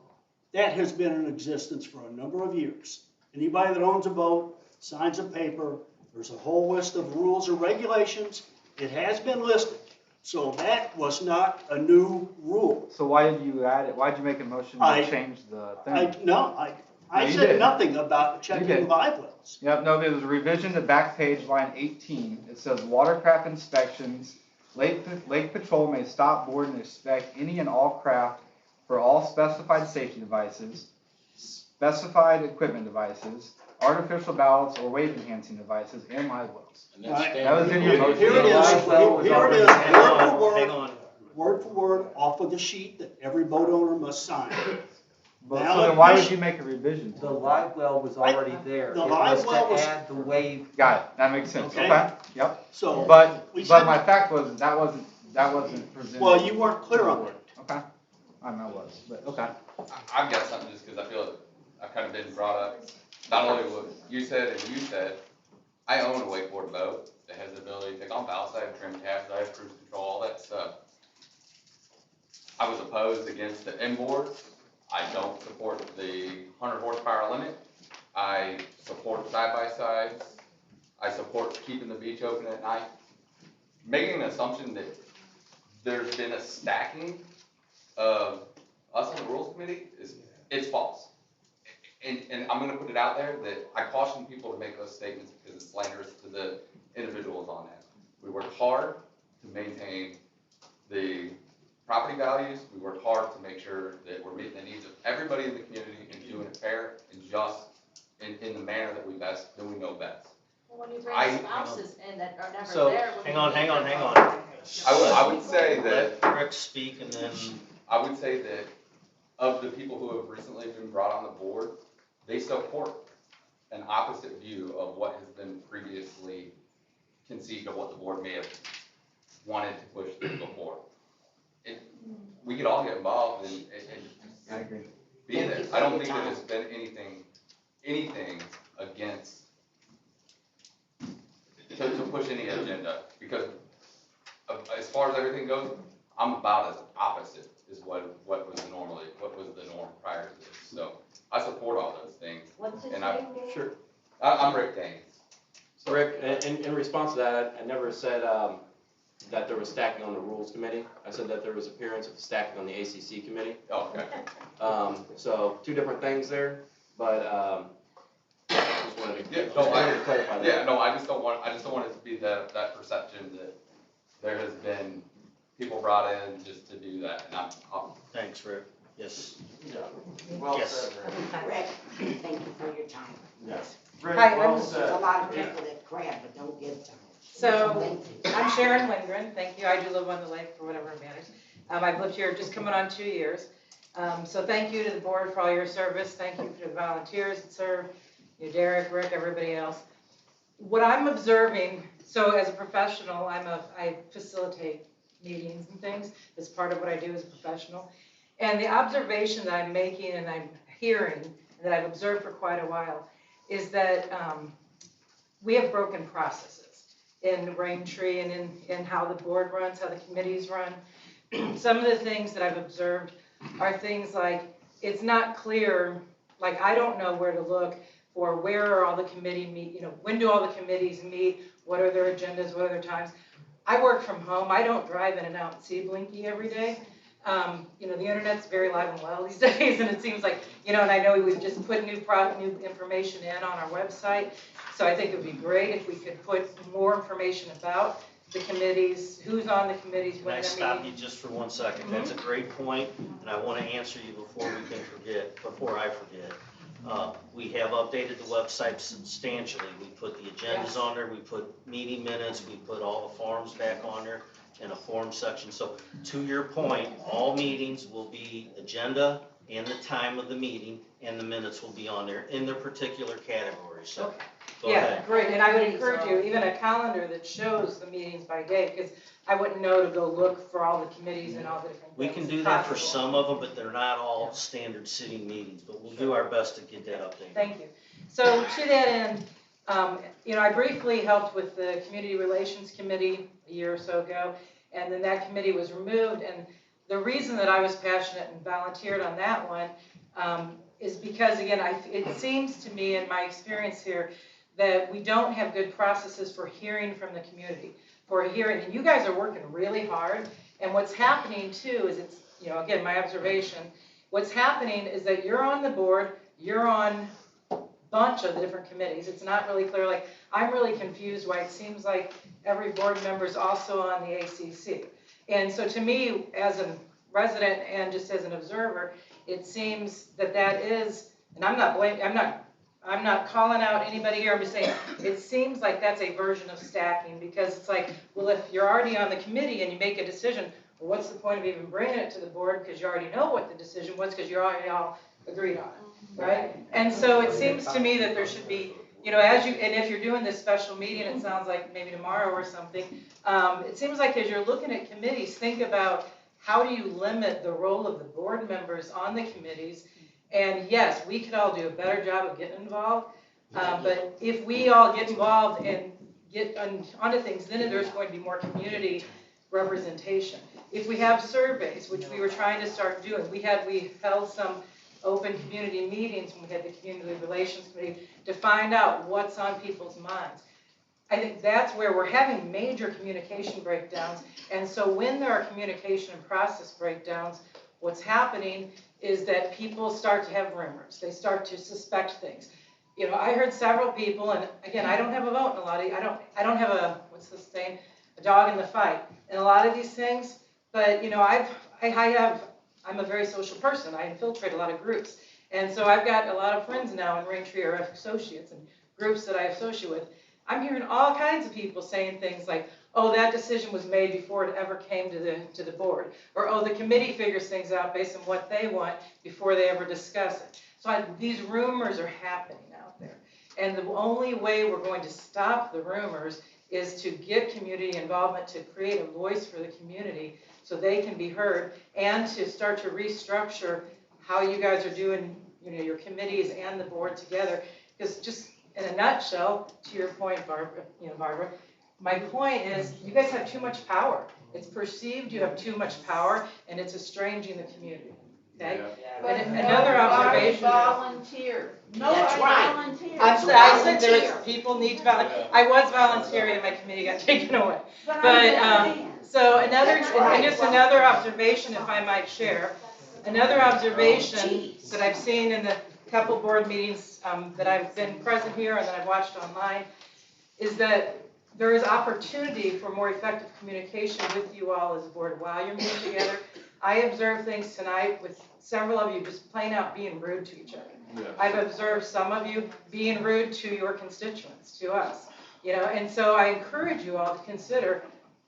That has been in existence for a number of years. Anybody that owns a boat, signs a paper, there's a whole list of rules or regulations. It has been listed. So that was not a new rule. So why did you add it? Why did you make a motion to change the thing? I you said did. nothing about checking did. live wells. Yep, no, there was a revision to back page, line 18. It says watercraft inspections. Lake Patrol may stop, board, and inspect any and all craft for all specified safety devices, specified equipment devices, artificial ballots or wave enhancing devices, and live wells. And that's Right. That was in your motion. Here it is, here it is, Hang on. word for word, off of the sheet that every boat owner must sign. But, Now, so then why would you make a revision to The it? live well was already there. The It live was well to was- add the wave. Got it, that makes sense, Okay. okay, yep. So, But we said, my fact was, that wasn't presented. well, you weren't clear on it. Okay, I know it was, but, okay. I've got something just because I feel like I've kind of been brought up, not only what you said and you said, I own a wakeboard boat that has the ability to take on valves, I have trim tabs, I have cruise control, all that stuff. I was opposed against the inboard. I don't support the 100 horsepower limit. I support side-by-sides. I support keeping the beach open at night. Making an assumption that there's been a stacking of us on the rules committee it's false. And I'm gonna put it out there that I caution people to make those statements because it's slanderous to the individuals on that. We worked hard to maintain the property values. We worked hard to make sure that we're meeting the needs of everybody in the community and doing it fair and just in the manner that we know best. Well, when you bring I- spouses in that are never So, there. hang on. I would say that Let Rick speak and then, I would say that of the people who have recently been brought on the board, they support an opposite view of what has been previously conceived of what the board may have wanted to push before. We could all get involved and I agree. be there. I don't think that it's been anything against to push any agenda because as far as everything goes, I'm about as opposite is what was the norm prior to this. So I support all those things. What's his And name? Sure. I'm Rick Danes. So Rick, in response to that, I never said that there was stacking on the rules committee. I said that there was appearance of stacking on the ACC committee. Oh, okay. So two different things there, but just wanted to clarify that. Yeah, no, I just don't want it to be that perception that there has been people brought in just to do that. And I'm thanks, Rick. Yes. Well Yes. said, Rick. Rick, thank you for your time. Yes. Rick, Hi, well There's said. a lot of people that crab but don't give time. So, Thank you. I'm Sharon Lindgren, thank you, I do live on the lake for whatever it matters. I've lived here just coming on 2 years. So thank you to the board for all your service, thank you to the volunteers that serve, you, Derek, Rick, everybody else. What I'm observing, so as a professional, I facilitate meetings and things, as part of what I do as a professional. And the observation that I'm making and I'm hearing, and that I've observed for quite a while, is that we have broken processes in Raintree and in how the board runs, how the committees run. Some of the things that I've observed are things like, it's not clear like, I don't know where to look for where are all the committee when do all the committees meet, what are their agendas, what are their times. I work from home, I don't drive in and out and see Blinky every day. The internet's very alive and well these days, and it seems like, and I know we've just put new information in on our website, so I think it would be great if we could put more information about the committees, who's on the committees, Can when I they're stop meeting. you just for 1 second? That's a great point, and I want to answer you before I forget. We have updated the website substantially. We put the agendas on there, we put meeting minutes, we put all the forms back on there in a form section. So to your point, all meetings will be agenda and the time of the meeting, and the minutes will be on there in their particular category. So go ahead. Great, and I would encourage you, even a calendar that shows the meetings by day, because I wouldn't know to go look for all the committees and all the different We things. can do that for some of them, but they're not all standard sitting meetings, but we'll do our best to get that updated. Thank you. So to that end, I briefly helped with the Community Relations Committee a year or so ago, and then that committee was removed, and the reason that I was passionate and volunteered on that one is because, again, it seems to me in my experience here that we don't have good processes for hearing from the community, and you guys are working really hard, and what's happening too is it's, again, my observation, what's happening is that you're on the board, you're on a bunch of different committees. It's not really clear, like, I'm really confused why it seems like every board member is also on the ACC. And so to me, as a resident and just as an observer, it seems that is, and I'm not calling out anybody here, I'm just saying, it seems like that's a version of stacking, because it's like, well, if you're already on the committee and you make a decision, well, what's the point of even bringing it to the board, because you already know what the decision was, because you already all agreed on it, right? And so it seems to me that there should be, and if you're doing this special meeting, it sounds like maybe tomorrow or something, it seems like as you're looking at committees, think about how do you limit the role of the board members on the committees. And yes, we could all do a better job of getting involved, but if we all get involved and get onto things, then there's going to be more community representation. If we have surveys, which we were trying to start doing, we held some open community meetings when we had the Community Relations Committee to find out what's on people's minds. I think that's where we're having major communication breakdowns, and so when there are communication and process breakdowns, what's happening is that people start to have rumors. They start to suspect things. I heard several people, and again, I don't have a vote in a lot of, I don't have a, what's this saying, a dog in the fight in a lot of these things, but I'm a very social person. I infiltrate a lot of groups, and so I've got a lot of friends now in Raintree or associates and groups that I associate with. I'm hearing all kinds of people saying things like, oh, that decision was made before it ever came to the board. Or, oh, the committee figures things out based on what they want before they ever discuss it. So these rumors are happening out there. And the only way we're going to stop the rumors is to get community involvement, to create a voice for the community so they can be heard, and to start to restructure how you guys are doing, your committees and the board together. Because just in a nutshell, to your point, Barbara, my point is you guys have too much power. It's perceived you have too much power, and it's estranging the community. Okay? But And another observation. Volunteer. That's right. I said people need to volunteer. I was volunteering, and my committee got taken away. But so another observation, if I might share, another observation that I've seen in the couple board meetings that I've been present here and that I've watched online is that there is opportunity for more effective communication with you all as a board while you're meeting together. I observed things tonight with several of you just plain out being rude to each other. Yeah. I've observed some of you being rude to your constituents, to us, and so I encourage you all to consider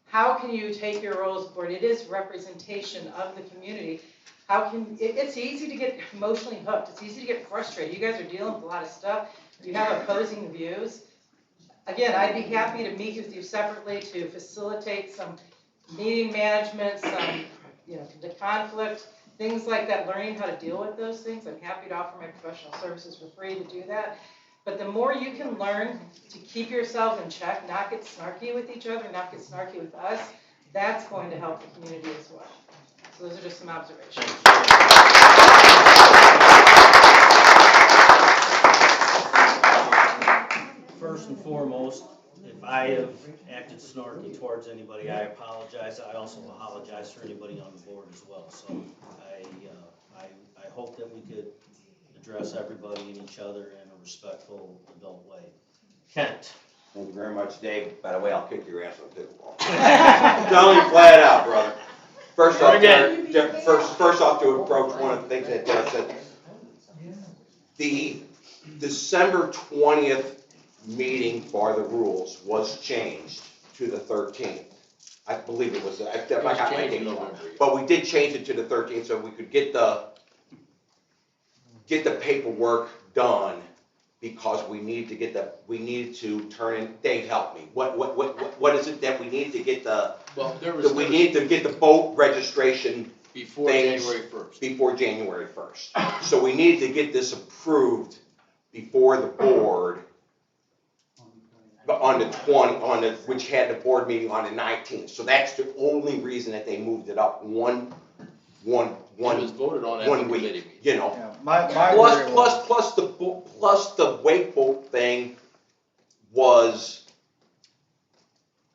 how can you take your role as a board. It is representation of the community. It's easy to get emotionally hooked. It's easy to get frustrated. You guys are dealing with a lot of stuff. You have opposing views. Again, I'd be happy to meet with you separately to facilitate some meeting management, some, the conflict, things like that, learning how to deal with those things. I'm happy to offer my professional services for free to do that. But the more you can learn to keep yourselves in check, not get snarky with each other, not get snarky with us, that's going to help the community as well. So those are just some observations. snarky towards anybody, I apologize. I also apologize for anybody on the board as well. So I hope that we could address everybody and each other in a respectful adult way. Kent? Thank you very much, Dave. By the way, I'll kick your ass on pickleball. Telling you flat out, brother. First off, first off, to approach one of the things that Derek said, the December 20th meeting for the rules was changed to the 13th. I believe it was, I got my date wrong. But we did change it to the 13th so we could get the paperwork done, because we needed to turn in, Dave, help me. What is it that we need to get we need to get the boat registration Before January 1st. before January 1st. So we need to get this approved before the board on the which had the board meeting on the 19th. So that's the only reason that they moved it up one It was voted on at the committee meeting. you know. Yeah, my worry was- Plus the wake boat thing was,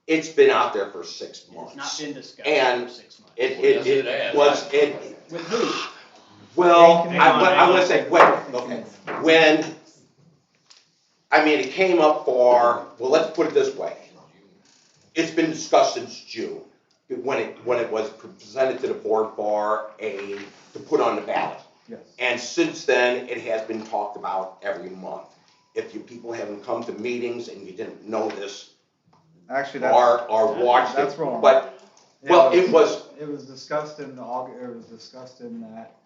it's been out there for 6 months. It's not been discussed And for 6 months. It was. With who? Well, I want to say, when, I mean, it came up for, well, let's put it this way. It's been discussed since June, when it was presented to the board to put on the ballot. Yes. And since then, it has been talked about every month. If you people haven't come to meetings and you didn't know this, Actually, or watched that's it, wrong. but, well, it was. It was discussed in August, it was discussed in that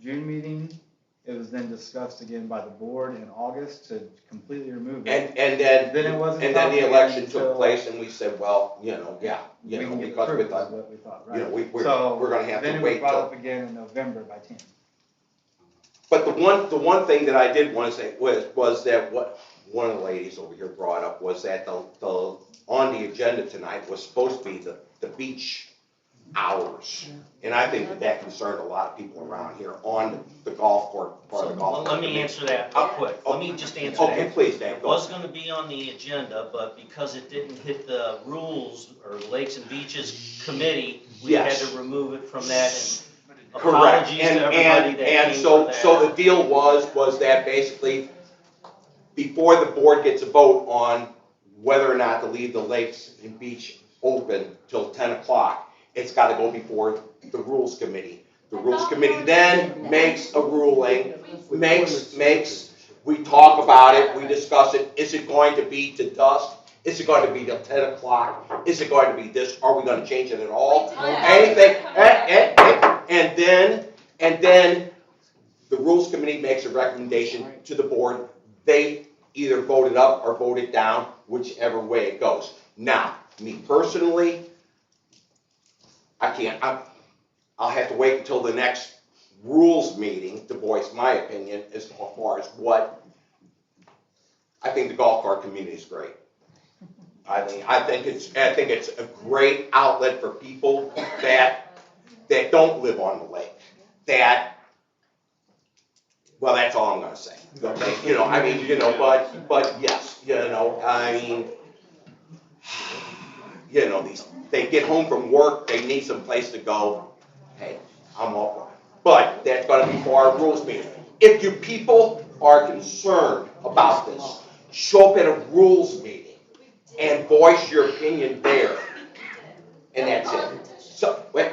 June meeting. It was then discussed again by the board in August to completely remove it. And then it wasn't. And then the talked election again took until place and we said, well, we can get because through we is thought, what we thought, you right? know, So we're gonna have then to it was wait brought till. up again in November by 10. But the one thing that I did want to say was that what one of the ladies over here brought up was that on the agenda tonight was supposed to be the beach hours. And I think that concerned a lot of people around here on the golf court, part of the golf court. Let me answer that real quick. Let me just answer that. Okay, please, Dan, It go. was gonna be on the agenda, but because it didn't hit the rules or Lakes and Beaches Committee, we had Yes. to remove it from that. And Correct, apologies to everybody that and came so for that. so the deal was that basically, before the board gets a vote on whether or not to leave the lakes and beach open till 10 o'clock, it's gotta go before the rules committee. The rules committee then makes a ruling, we talk about it, we discuss it, is it going to be to dusk? Is it going to be till 10 o'clock? Is it going to be this? Are we gonna change it at all? Anything, and then the rules committee makes a recommendation to the board. They either vote it up or vote it down, whichever way it goes. Now, me personally, I'll have to wait until the next rules meeting to voice my opinion as far as what, I think the golf cart community is great. I think it's a great outlet for people that don't live on the lake. Well, that's all I'm gonna say. Okay, but yes, they get home from work, they need some place to go. Hey, I'm all for it. But that's gonna be for our rules meeting. If you people are concerned about this, show up at a rules meeting and voice your opinion there. And that's it. So, wait.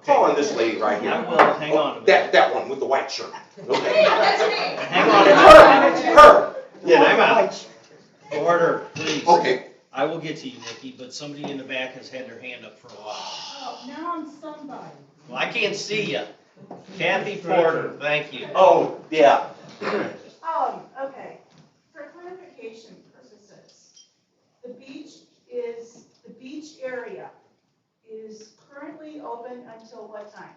Call on this lady right here. I will, hang on a minute. That one with the white shirt. Okay. Hang on a minute. Her. Yeah, I'm out. Order, please. Okay. I will get to you, Nikki, but somebody in the back has had their hand up for a while. Oh, now I'm somebody. Well, I can't see you. Kathy Porter, thank you. Oh, yeah. Okay, for clarification purposes, the beach area is currently open until what time?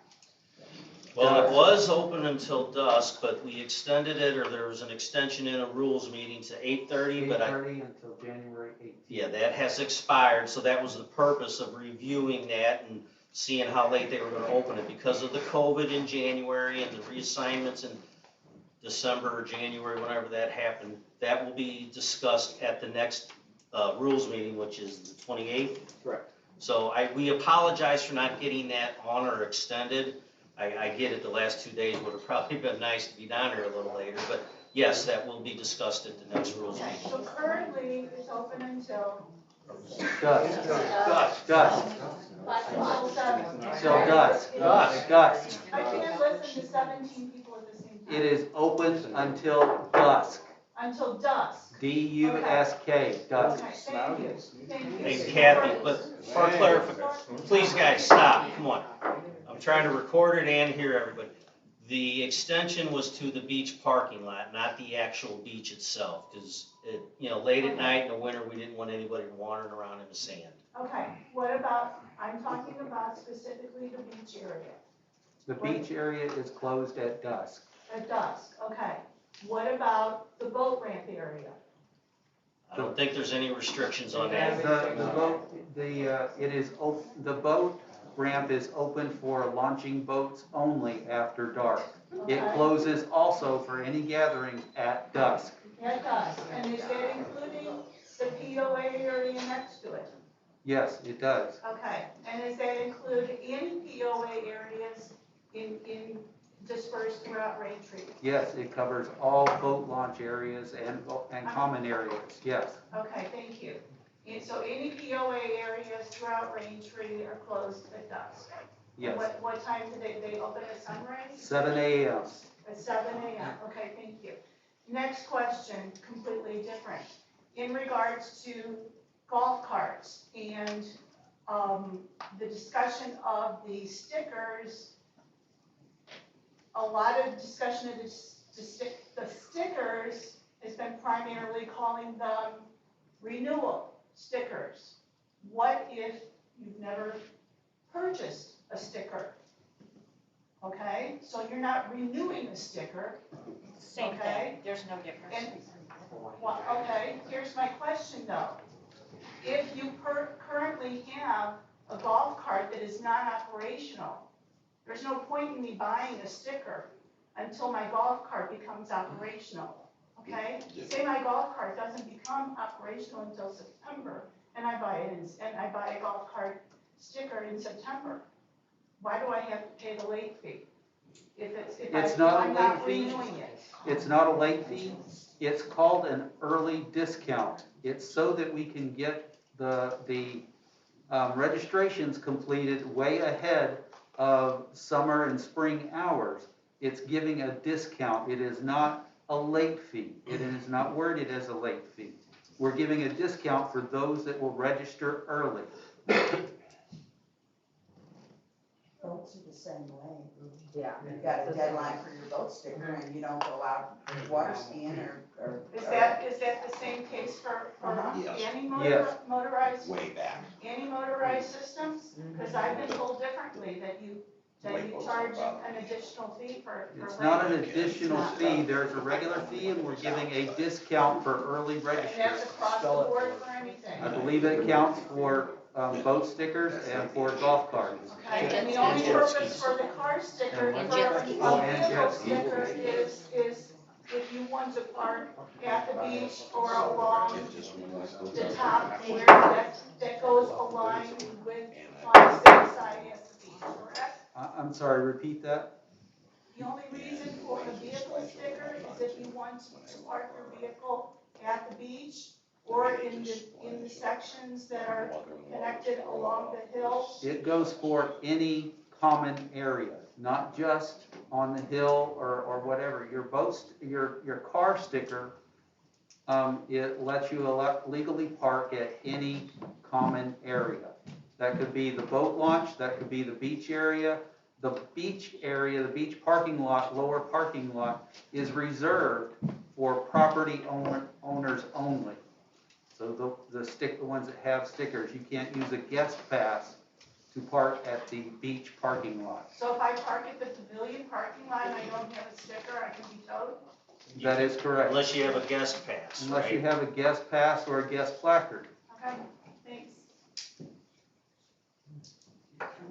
Well, it was open until dusk, but we extended it, or there was an extension in a rules meeting to 8:30, but 8:30 until January 18th. yeah, that has expired, so that was the purpose of reviewing that and seeing how late they were gonna open it. Because of the COVID in January and the reassignments in December or January, whenever that happened, that will be discussed at the next rules meeting, which is the 28th. Correct. So we apologize for not getting that on or extended. I get it, the last 2 days would have probably been nice to be down here a little later, but yes, that will be discussed at the next rules meeting. So currently, it's open until Dusk, dusk, dusk, until 7. till dusk, dusk, dusk. I can't listen to 17 people at the same time. It is open until dusk, Until dusk. D-U-S-K, dusk. Okay, thank you. Thank you. Hey Kathy, but for clarification, please guys, stop, come on. I'm trying to record it and hear everybody. The extension was to the beach parking lot, not the actual beach itself, because late at night in the winter, we didn't want anybody wandering around in the sand. Okay, what about, I'm talking about specifically the beach area, The beach area is closed at dusk. at dusk, okay. What about the boat ramp area? I don't think there's any restrictions on that. The boat ramp is open for launching boats only after dark. It Okay. closes also for any gatherings at dusk. At dusk, and is that including the POA area next to it? Yes, it does. Okay, and does that include any POA areas in dispersed throughout Raintree? Yes, it covers all boat launch areas and common areas, yes. Okay, thank you. And so any POA areas throughout Raintree are closed at dusk? Yes. What time do they open at sunrise? 7 a.m. At 7 a.m., okay, thank you. Next question, completely different. In regards to golf carts and the discussion of the stickers, a lot of discussion of the stickers has been primarily calling them renewal stickers. What if you've never purchased a sticker? Okay, so you're not renewing a sticker. Same Okay. thing, there's no difference. And, well, okay, here's my question though. If you currently have a golf cart that is non-operational, there's no point in me buying a sticker until my golf cart becomes operational, okay? Say my golf cart doesn't become operational until September, and I buy a golf cart sticker in September. Why do I have to pay the late fee? If I'm not renewing it? It's not a late fee. It's called an early discount. It's so that we can get the registrations completed way ahead of summer and spring hours. It's giving a discount. It is not a late fee. It is not worded as a late fee. We're giving a discount for those that will register early. Boats are the same way. Yeah, you've got a deadline for your boat sticker and you don't go out water skiing or. Is that the same case for Yes. any Yes. motorized? Way back. Any motorized systems? Because I've been told differently that you charge an additional fee for. It's not an additional fee. There's a regular fee and we're giving a discount for early And registration. that's across the board for anything. I believe it counts for boat stickers and for golf carts. Okay, and the only purpose for the car sticker, And for a vehicle jet ski. sticker is if you want to park at the beach or along the top where that goes aligned with on the same side as the beach, correct? I'm sorry, repeat that? The only reason for a vehicle sticker is if you want to park your vehicle at the beach or in the sections that are connected along the hill. It goes for any common area, not just on the hill or whatever. Your car sticker, it lets you legally park at any common area. That could be the boat launch, that could be the beach area. The beach area, the beach parking lot, lower parking lot is reserved for property owners only. So the ones that have stickers, you can't use a guest pass to park at the beach parking lot. So if I park at the pavilion parking lot and I don't have a sticker, I can be towed? That is correct. Unless you have a guest pass, Unless you right? have a guest pass or a guest placard. Okay, thanks.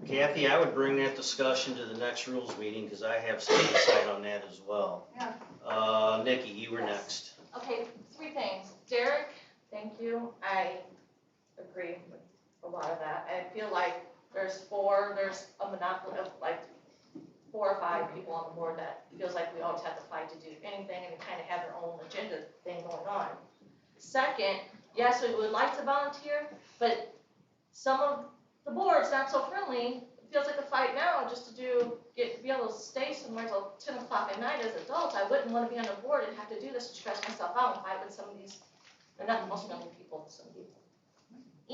Kathy, I would bring that discussion to the next rules meeting, because I have some insight on that as well. Yeah. Nikki, you were next. Okay, 3 things. Derek Thank you. I agree with a lot of that. I feel like there's a monopoly of like 4 or 5 people on the board that feels like we always have to fight to do anything and kind of have their own agenda thing going on. Second, yes, we would like to volunteer, but some of the boards not so friendly. It feels like a fight now just to be able to stay somewhere till 10 o'clock at night as adults. I wouldn't want to be on the board and have to do this to stress myself out and fight with some of these, they're not the most friendly people, some people.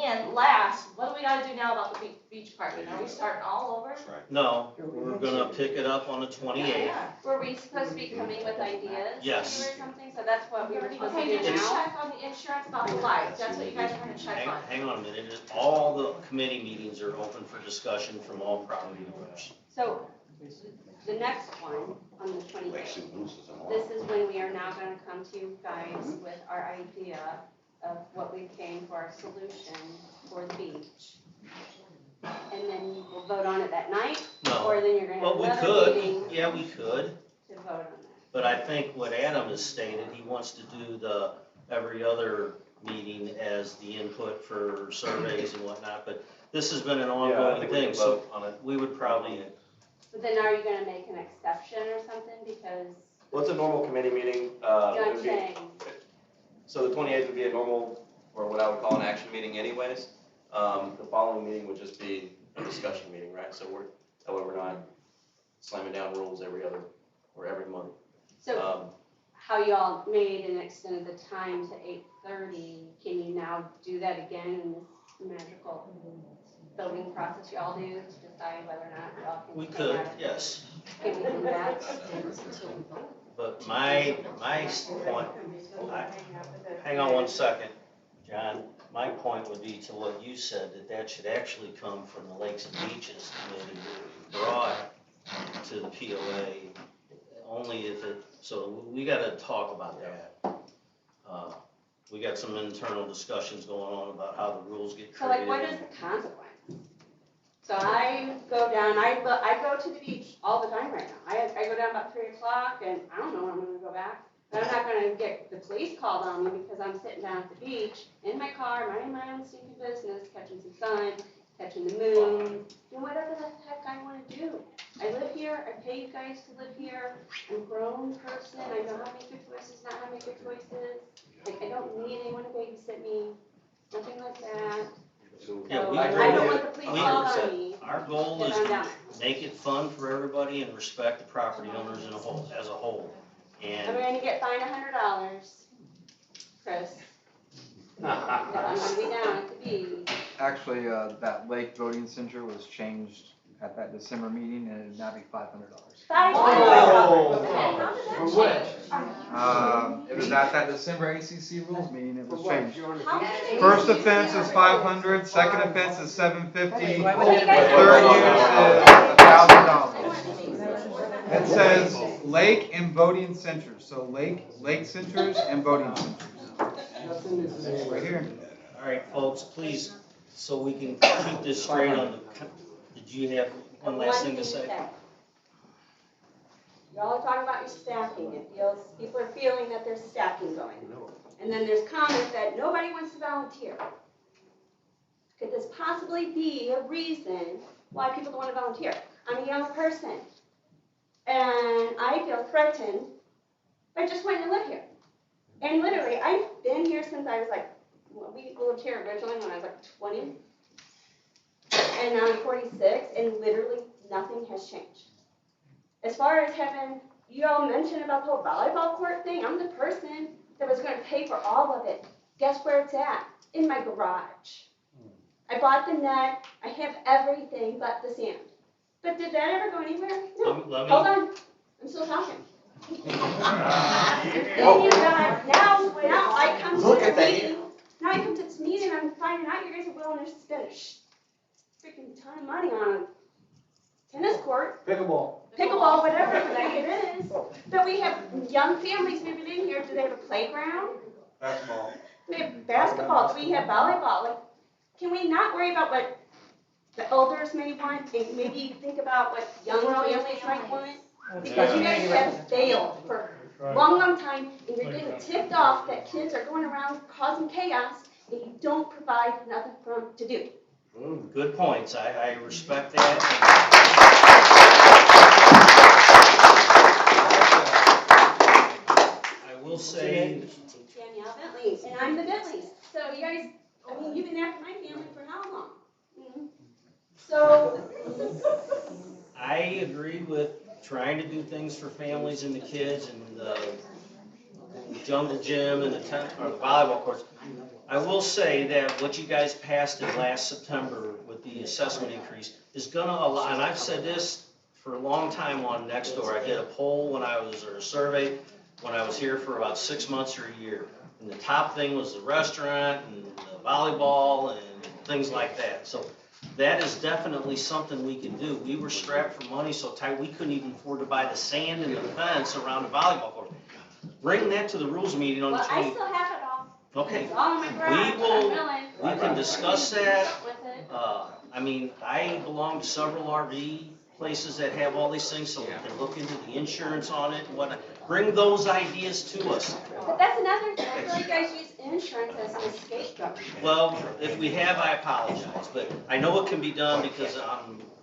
And last, what do we gotta do now about the beach parking? Are we starting all over? No, we're gonna pick it up on the 28th. Were we supposed to be coming with ideas? Yes. Or something, so that's what we were supposed to Okay, do did you now? check on the insurance about the lights? That's what you guys are gonna check on. Hang on a minute, all the committee meetings are open for discussion from all property owners. So, the next one, on the 28th, this is when we are now gonna come to you guys with our idea of what we came for our solution for the beach. And then we'll vote on it that night? No. Or then you're gonna have Well, we another meeting could, yeah, we could, to vote on that? but I think what Adam has stated, he wants to do the every other meeting as the input for surveys and whatnot, but this has been an ongoing thing, so we would probably. But then are you gonna make an exception or something, because? Well, it's a normal committee meeting, You know what it I'm would be, saying? so the 28th would be a normal, or what I would call an action meeting anyways. The following meeting would just be a discussion meeting, right? So we're not slamming down rules every other, or every month. So, how you all made and extended the time to 8:30, can you now do that again in this magical building process you all do to decide whether or not you all can? We hang could, out? yes, Can we do that? but my point, hang on one second, John. My point would be to what you said, that should actually come from the Lakes and Beaches Committee, brought to the POA, only if it, so we gotta talk about that. We got some internal discussions going on about how the rules get So created. like, what is the consequence? So I go down, I go to the beach all the time right now. I go down about 3 o'clock and I don't know when I'm gonna go back. But I'm not gonna get the police called on me because I'm sitting down at the beach in my car, minding my own stinking business, catching some sun, catching the moon, doing whatever the heck I wanna do. I live here, I pay you guys to live here, I'm a grown person, I know how to make good choices, not how to make good choices. Like, I don't need anyone to babysit me, nothing like that. Yeah, So we I agree. don't want the police called on me. Our goal because is I'm down to make it fun for everybody and respect the property owners as a whole. there. I'm And gonna get fined $100, Chris. Because I'm gonna be down at the beach. Actually, that lake voting center was changed at that December meeting, and it'd now be $500. For which? It was at that December ACC rules meeting, it was changed. How First offense is 500, second offense is 750, Why would third it- use is $1,000. It says lake and voting centers, so lake centers and voting centers. Right here. all right, folks, please, so we can keep this straight on the, did you have one last thing to say? Y'all are talking about your stacking. It feels, people are feeling that there's stacking going. And then there's comments that nobody wants to volunteer. Could this possibly be a reason why people don't want to volunteer? I'm a young person, and I feel threatened by just wanting to live here. And literally, I've been here since I was like, well, we lived here originally when I was like 20. And now I'm 46, and literally nothing has changed. As far as having, you all mentioned about the whole volleyball court thing, I'm the person that was going to pay for all of it. Guess where it's at? In my garage. I bought the net, I have everything but the sand. But did that ever go anywhere? No. Hold on, I'm still talking. And you guys, now I come to this meeting, now I come to this meeting, I'm finding out you guys are willing to spend a freaking ton of money on a tennis court. Pickleball, whatever the heck it is. But we have young families moving in here. Do they have a playground? Basketball. Do we have basketball? Do we have volleyball? Like, can we not worry about what the elders may want and maybe think about what young families might want? Because you guys have failed for long time, and you're getting tipped off that kids are going around causing chaos, and you don't provide nothing for them to do. Good points, I respect that. I will say, Danielle Bentley, and I'm the Bentleys. So you guys, I mean, you've been after my family for how long? So, I agree with trying to do things for families and the kids and the jungle gym and the volleyball courts. I will say that what you guys passed in last September with the assessment increase is gonna allow, and I've said this for a long time on Nextdoor. I did a poll or a survey when I was here for about 6 months or a year. And the top thing was the restaurant and the volleyball and things like that. So that is definitely something we can do. We were strapped for money so tight we couldn't even afford to buy the sand and the fence around the volleyball court. Bring that to the rules meeting on the well, I 20th. still have it all. Okay, It's all in my garage. we can discuss that. With it. I mean, I belong to several RV places that have all these things, so we can look into the insurance on it and whatnot. Bring those ideas to us. But that's another thing. I feel like you guys use insurance as an escape route. Well, if we have, I apologize, but I know it can be done because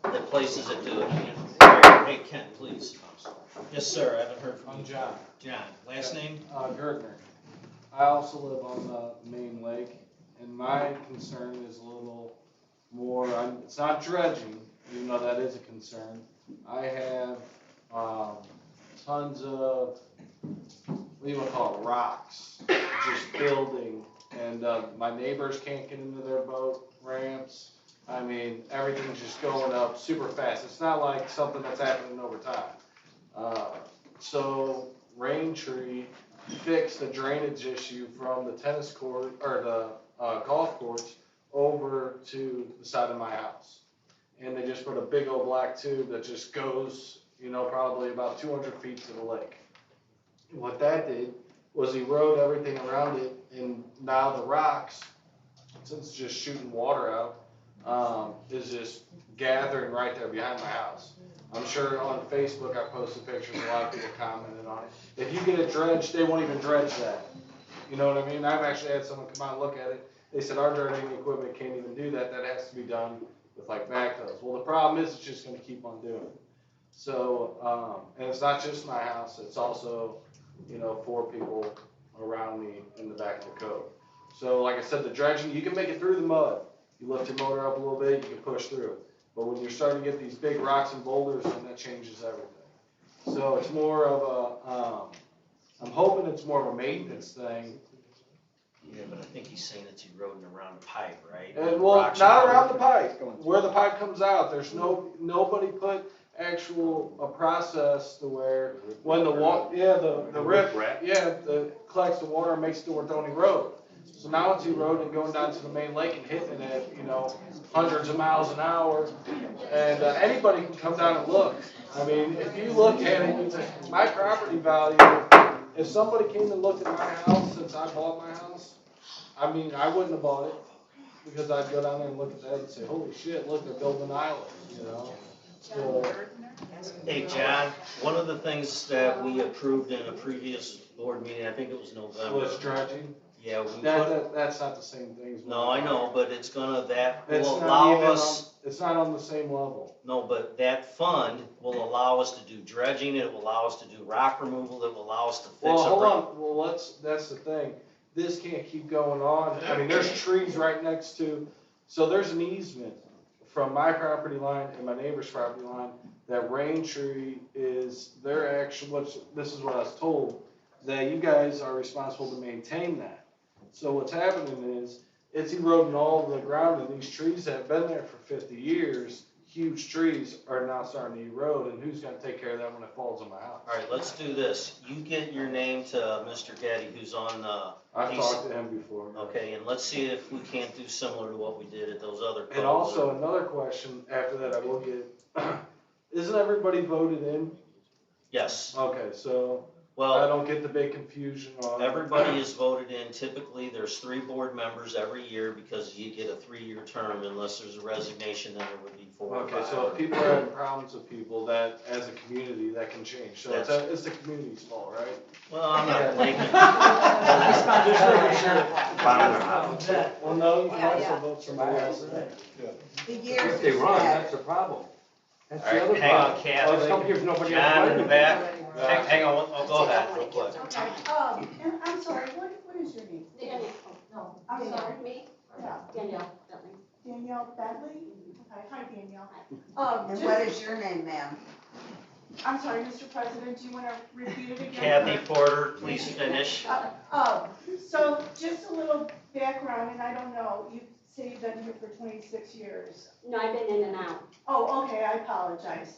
the places that do it. Hey, Ken, please. Yes, sir, I haven't heard from you. I'm John. John, last name? Gardner. I also live on the main lake, and my concern is a little more, it's not dredging, even though that is a concern. I have tons of, what do you want to call it, rocks, just building, and my neighbors can't get into their boat ramps. I mean, everything's just going up super fast. It's not like something that's happening over time. So Raintree fixed the drainage issue from the tennis court, or the golf course, over to the side of my house. And they just put a big old black tube that just goes, probably about 200 feet to the lake. What that did was erode everything around it, and now the rocks, since it's just shooting water out, is just gathering right there behind my house. I'm sure on Facebook I posted pictures, a lot of people commented on it. If you get it dredged, they won't even dredge that. You know what I mean? I've actually had someone come out and look at it. They said our dredging equipment can't even do that. That has to be done with like backhoes. Well, the problem is it's just going to keep on doing it. So, and it's not just my house. It's also, 4 people around me in the back of the cove. So, like I said, the dredging, you can make it through the mud. You lift your motor up a little bit, you can push through it. But when you're starting to get these big rocks and boulders, then that changes everything. So it's more of a, I'm hoping it's more of a maintenance thing. Yeah, but I think he's saying it's eroding around the pipe, right? And well, not around the pipe. Where the pipe comes out, there's nobody put actual a process to where when the water, the rip, collects the water and makes it to where it don't erode. So now it's eroding, going down to the main lake and hitting it at, hundreds of miles an hour. And anybody can come down and look. I mean, if you look at it, you say, my property value, if somebody came and looked at my house since I bought my house, I mean, I wouldn't have bought it because I'd go down there and look at that and say, holy shit, look, they're building an island, So, Hey, John, one of the things that we approved in a previous board meeting, I think it was November. was dredging. Yeah, we put, that's not the same thing as. no, I know, but it's gonna, that It's will not allow even us, it's not on the same level. no, but that fund will allow us to do dredging, it will allow us to do rock removal, it will allow us to fix. Well, hold on, that's the thing. This can't keep going on. I mean, there's trees right next to, so there's an easement from my property line and my neighbor's property line that Raintree is their actual, this is what I was told, that you guys are responsible to maintain that. So what's happening is, it's eroding all the ground, and these trees that have been there for 50 years, huge trees, are now starting to erode, and who's gonna take care of that when it falls on my house? All right, let's do this. You get your name to Mr. Getty, who's on, I've talked to him before. Okay, and let's see if we can't do similar to what we did at those other. And also, another question after that I will get, isn't everybody voted in? Yes. Okay, so Well, don't get the big confusion on. everybody is voted in. Typically, there's 3 board members every year because you get a 3-year term unless there's a resignation, then it would be 4 or 5. Okay, so if people are having problems with people, that, as a community, that can change. So it's the community's fault, right? Well, I'm not blaming. Well, no, you can also vote somebody else in. The years If they run, that- that's the problem. That's All the right, other hang on, problem. Kathy. Well, some years nobody else John in running. the back. Hang on, oh, go ahead, real quick. Okay, and I'm sorry, what is your name? Danielle, no, I'm sorry? me? Yeah. Danielle, Bentley. Danielle Bentley? Okay, hi Danielle. And what is your name, ma'am? I'm sorry, Mr. President, do you wanna repeat it again? Kathy Porter, please finish. So just a little background, and I don't know, you say you've been here for 26 years. No, I've been in and out. Oh, okay, I apologize.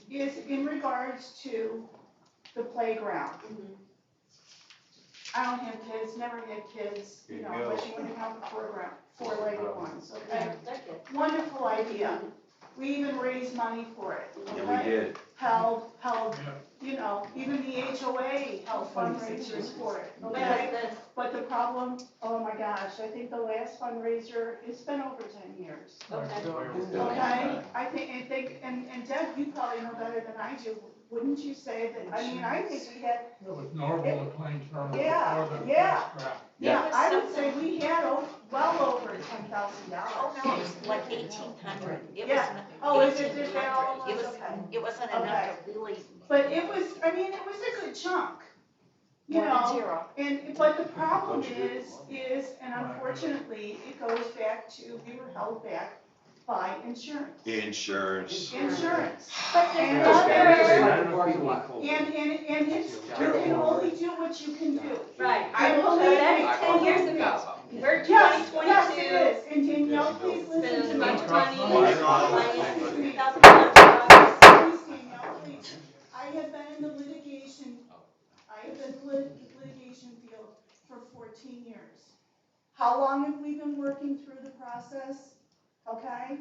Is in regards to the playground. I don't have kids, never had kids, you know, unless you want to count the four-legged ones, okay? Wonderful idea. We even raised money for it, okay? Yeah, we did. Held, you know, even the HOA held fundraisers for it, okay? But the problem, oh my gosh, I think the last fundraiser, it's been over 10 years. Okay, I think, and Deb, you probably know better than I do, wouldn't you say that, I mean, I think we had. It was normal to claim term Yeah, before the yeah. scrap. Yeah, I would say we had well over $10,000. Oh, no, it was like 1,800. It Yeah. was Oh, is it just that all It was, okay. it wasn't Okay. enough to really. But it was, I mean, it was a good chunk, you More than know, zero. but the problem is, and unfortunately, it goes back to, we were held back by insurance. Insurance. Insurance. But there's And other, and it's, you can only do what you can do. right, And so believe me, that's 10 years believe me. ago. We're Yes, 2022. yes, it is, and Danielle, please listen Spend to a me. bunch of money, Please plans, listen to me. $2,000. Please, Danielle, please. I have been in the litigation field for 14 years. How long have we been working through the process? Okay?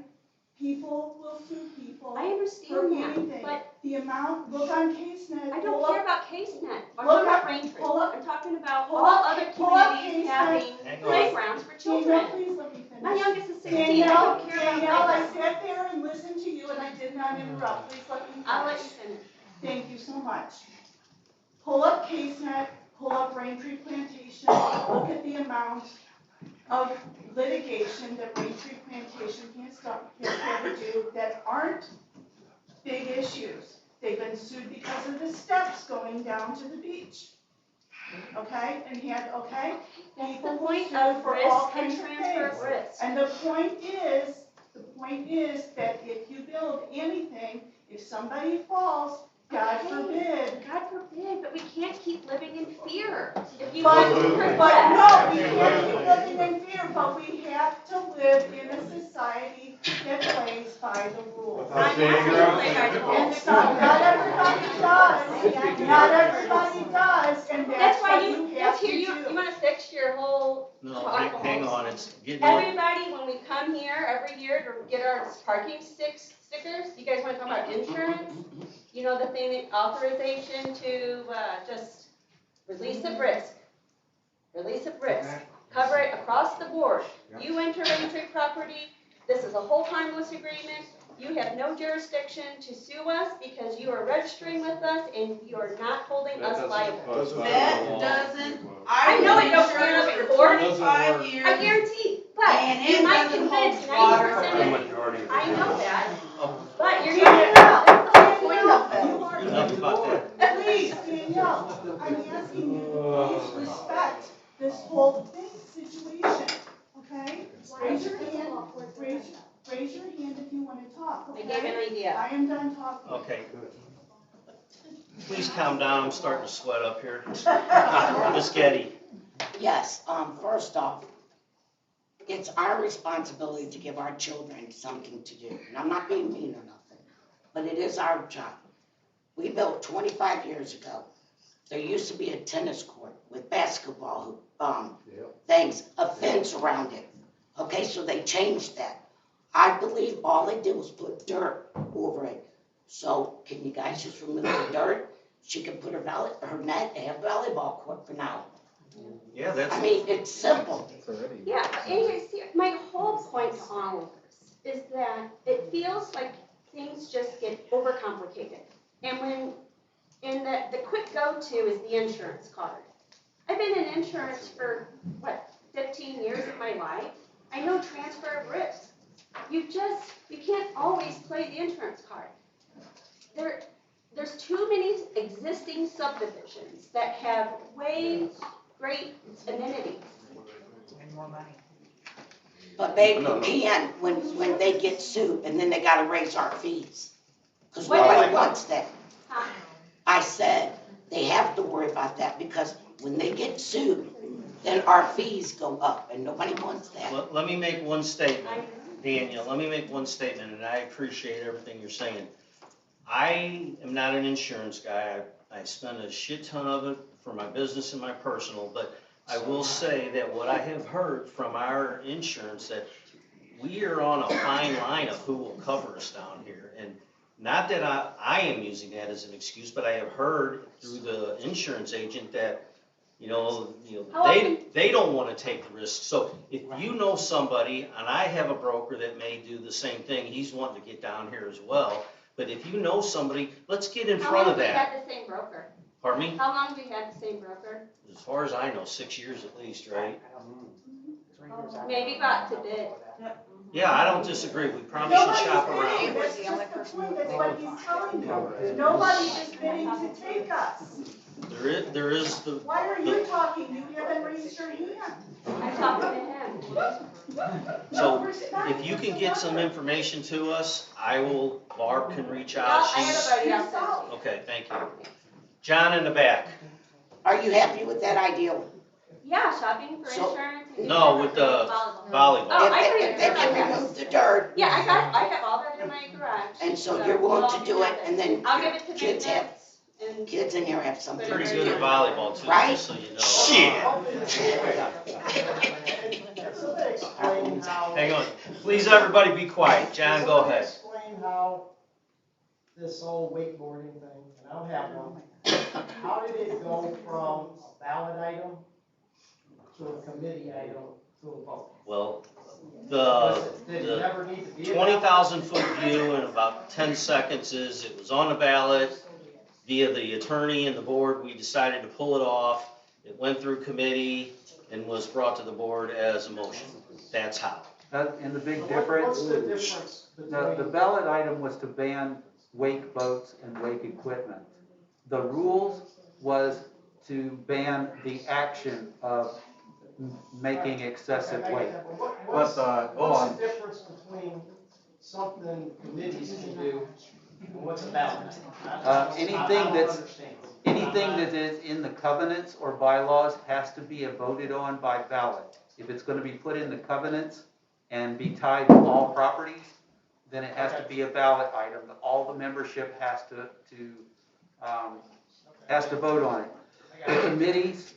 People will sue people. I for understand anything. that, but The amount, look on CaseNet. I don't care about CaseNet. I'm Look talking about up- Raintree. pull up- I'm talking about pull all up- other pull up communities CaseNet. having Hang on. playgrounds for Danielle, children. please let me finish. My youngest is 16. I Danielle, don't care about Danielle, I playgrounds. sat there and listened to you and I did not interrupt. Please let me finish. I'll let you finish. Thank you so much. Pull up CaseNet, pull up Raintree Plantation, look at the amount of litigation that Raintree Plantation has had to do that aren't big issues. They've been sued because of the steps going down to the beach. Okay, and okay? That's People the will point sue of for all risk and kinds of transfer things. of risk. And the point is that if you build anything, if somebody falls, God forbid. God forbid, but we can't keep living in fear. If you But, want to but progress. no, we can't keep living in fear, but we have to live in a society that plays by the rules. I'm asking you to play by the And rules. not everybody does, not everybody does, and That's why what you, have that's to here, do. you wanna fix your whole. No, hang on, it's getting. Everybody, when we come here every year to get our parking stickers, you guys wanna talk about insurance? You know, the thing, authorization to, just release of risk. Release of risk, cover it across the board. You enter Raintree property, this is a whole harmless agreement. You have no jurisdiction to sue us because you are registering with us and you are not holding us liable. That doesn't, I know it don't stand up in court. 25 years. I guarantee, but And it you might doesn't convince hold water. 90% of it. I know that, but you're Danielle, gonna, that's the whole point of it. you are. Enough about that. Please, Danielle, I'm asking you to please respect this whole thing, situation, okay? Raise your hand, raise your hand if you want to talk, I okay? gave an idea. I am done talking. Okay. Please calm down, I'm starting to sweat up here. Miss Getty. Yes, first off, it's our responsibility to give our children something to do. And I'm not being mean or nothing, but it is our job. We built 25 years ago. There used to be a tennis court with basketball things, a fence around it. Okay, so they changed that. I believe all they did was put dirt over it. So can you guys just remove the dirt she can put her net and have volleyball court for now. Yeah, that's. I mean, it's simple. Yeah, but anyways, see, my whole point to all of this is that it feels like things just get overcomplicated. And the quick go-to is the insurance card. I've been in insurance for, 15 years of my life. I know transfer of risk. You can't always play the insurance card. There's too many existing subdivisions that have way great amenities. And more money. But babe, you can when they get sued and then they gotta raise our fees. Cause What nobody is- wants that. Huh? I said, they have to worry about that because when they get sued, then our fees go up and nobody wants that. Let me make one statement, Daniel, let me make one statement, and I appreciate everything you're saying. I am not an insurance guy, I spend a shit ton of it for my business and my personal, but I will say that what I have heard from our insurance, that we are on a fine line of who will cover us down here. And not that I am using that as an excuse, but I have heard through the insurance agent that, they don't wanna take the risk. So if you know somebody, and I have a broker that may do the same thing, he's wanting to get down here as well. But if you know somebody, let's get in front of How long have we that. had the same broker? Pardon me? How long have we had the same broker? As far as I know, 6 years at least, right? Maybe got to bid. Yeah, I don't disagree, we probably should shop around. It was the only person who That's what he's telling you. Nobody is bidding to take us. There is the. Why are you talking? You haven't raised your hand. I'm talking to him. So if you can get some information to us, Barb can reach No, out. I have a buddy else. Okay, thank you. John in the back. Are you happy with that idea? Yeah, shopping for So- insurance. and No, with the volleyball. Oh, I If they can remove the dirt, Yeah, I have all that in my garage. and so you're willing to do it, and then I'll give it to kids have, maintenance and. kids in here have something to Pretty do. good at volleyball too, Right? just so you know. Explain how. Hang on, please everybody be quiet. John, go ahead. Explain how this whole wakeboarding thing, and I don't have one, how did it go from a ballot item to a committee item to a vote? Well, Did it never need to be a 20,000 foot view in about 10 seconds is, it was on the ballot via the attorney and the board. We decided to pull it off. It went through committee and was brought to the board as a motion. That's how. And the big difference, What's the difference the between? ballot item was to ban wake boats and wake equipment. The rules was to ban the action of making excessive wake. What's the difference between something committees can do and what's a ballot? Anything that is in the covenants or bylaws has to be voted on by ballot. If it's gonna be put in the covenants and be tied to all properties, then it has to be a ballot item. All the membership has to vote on it. The committees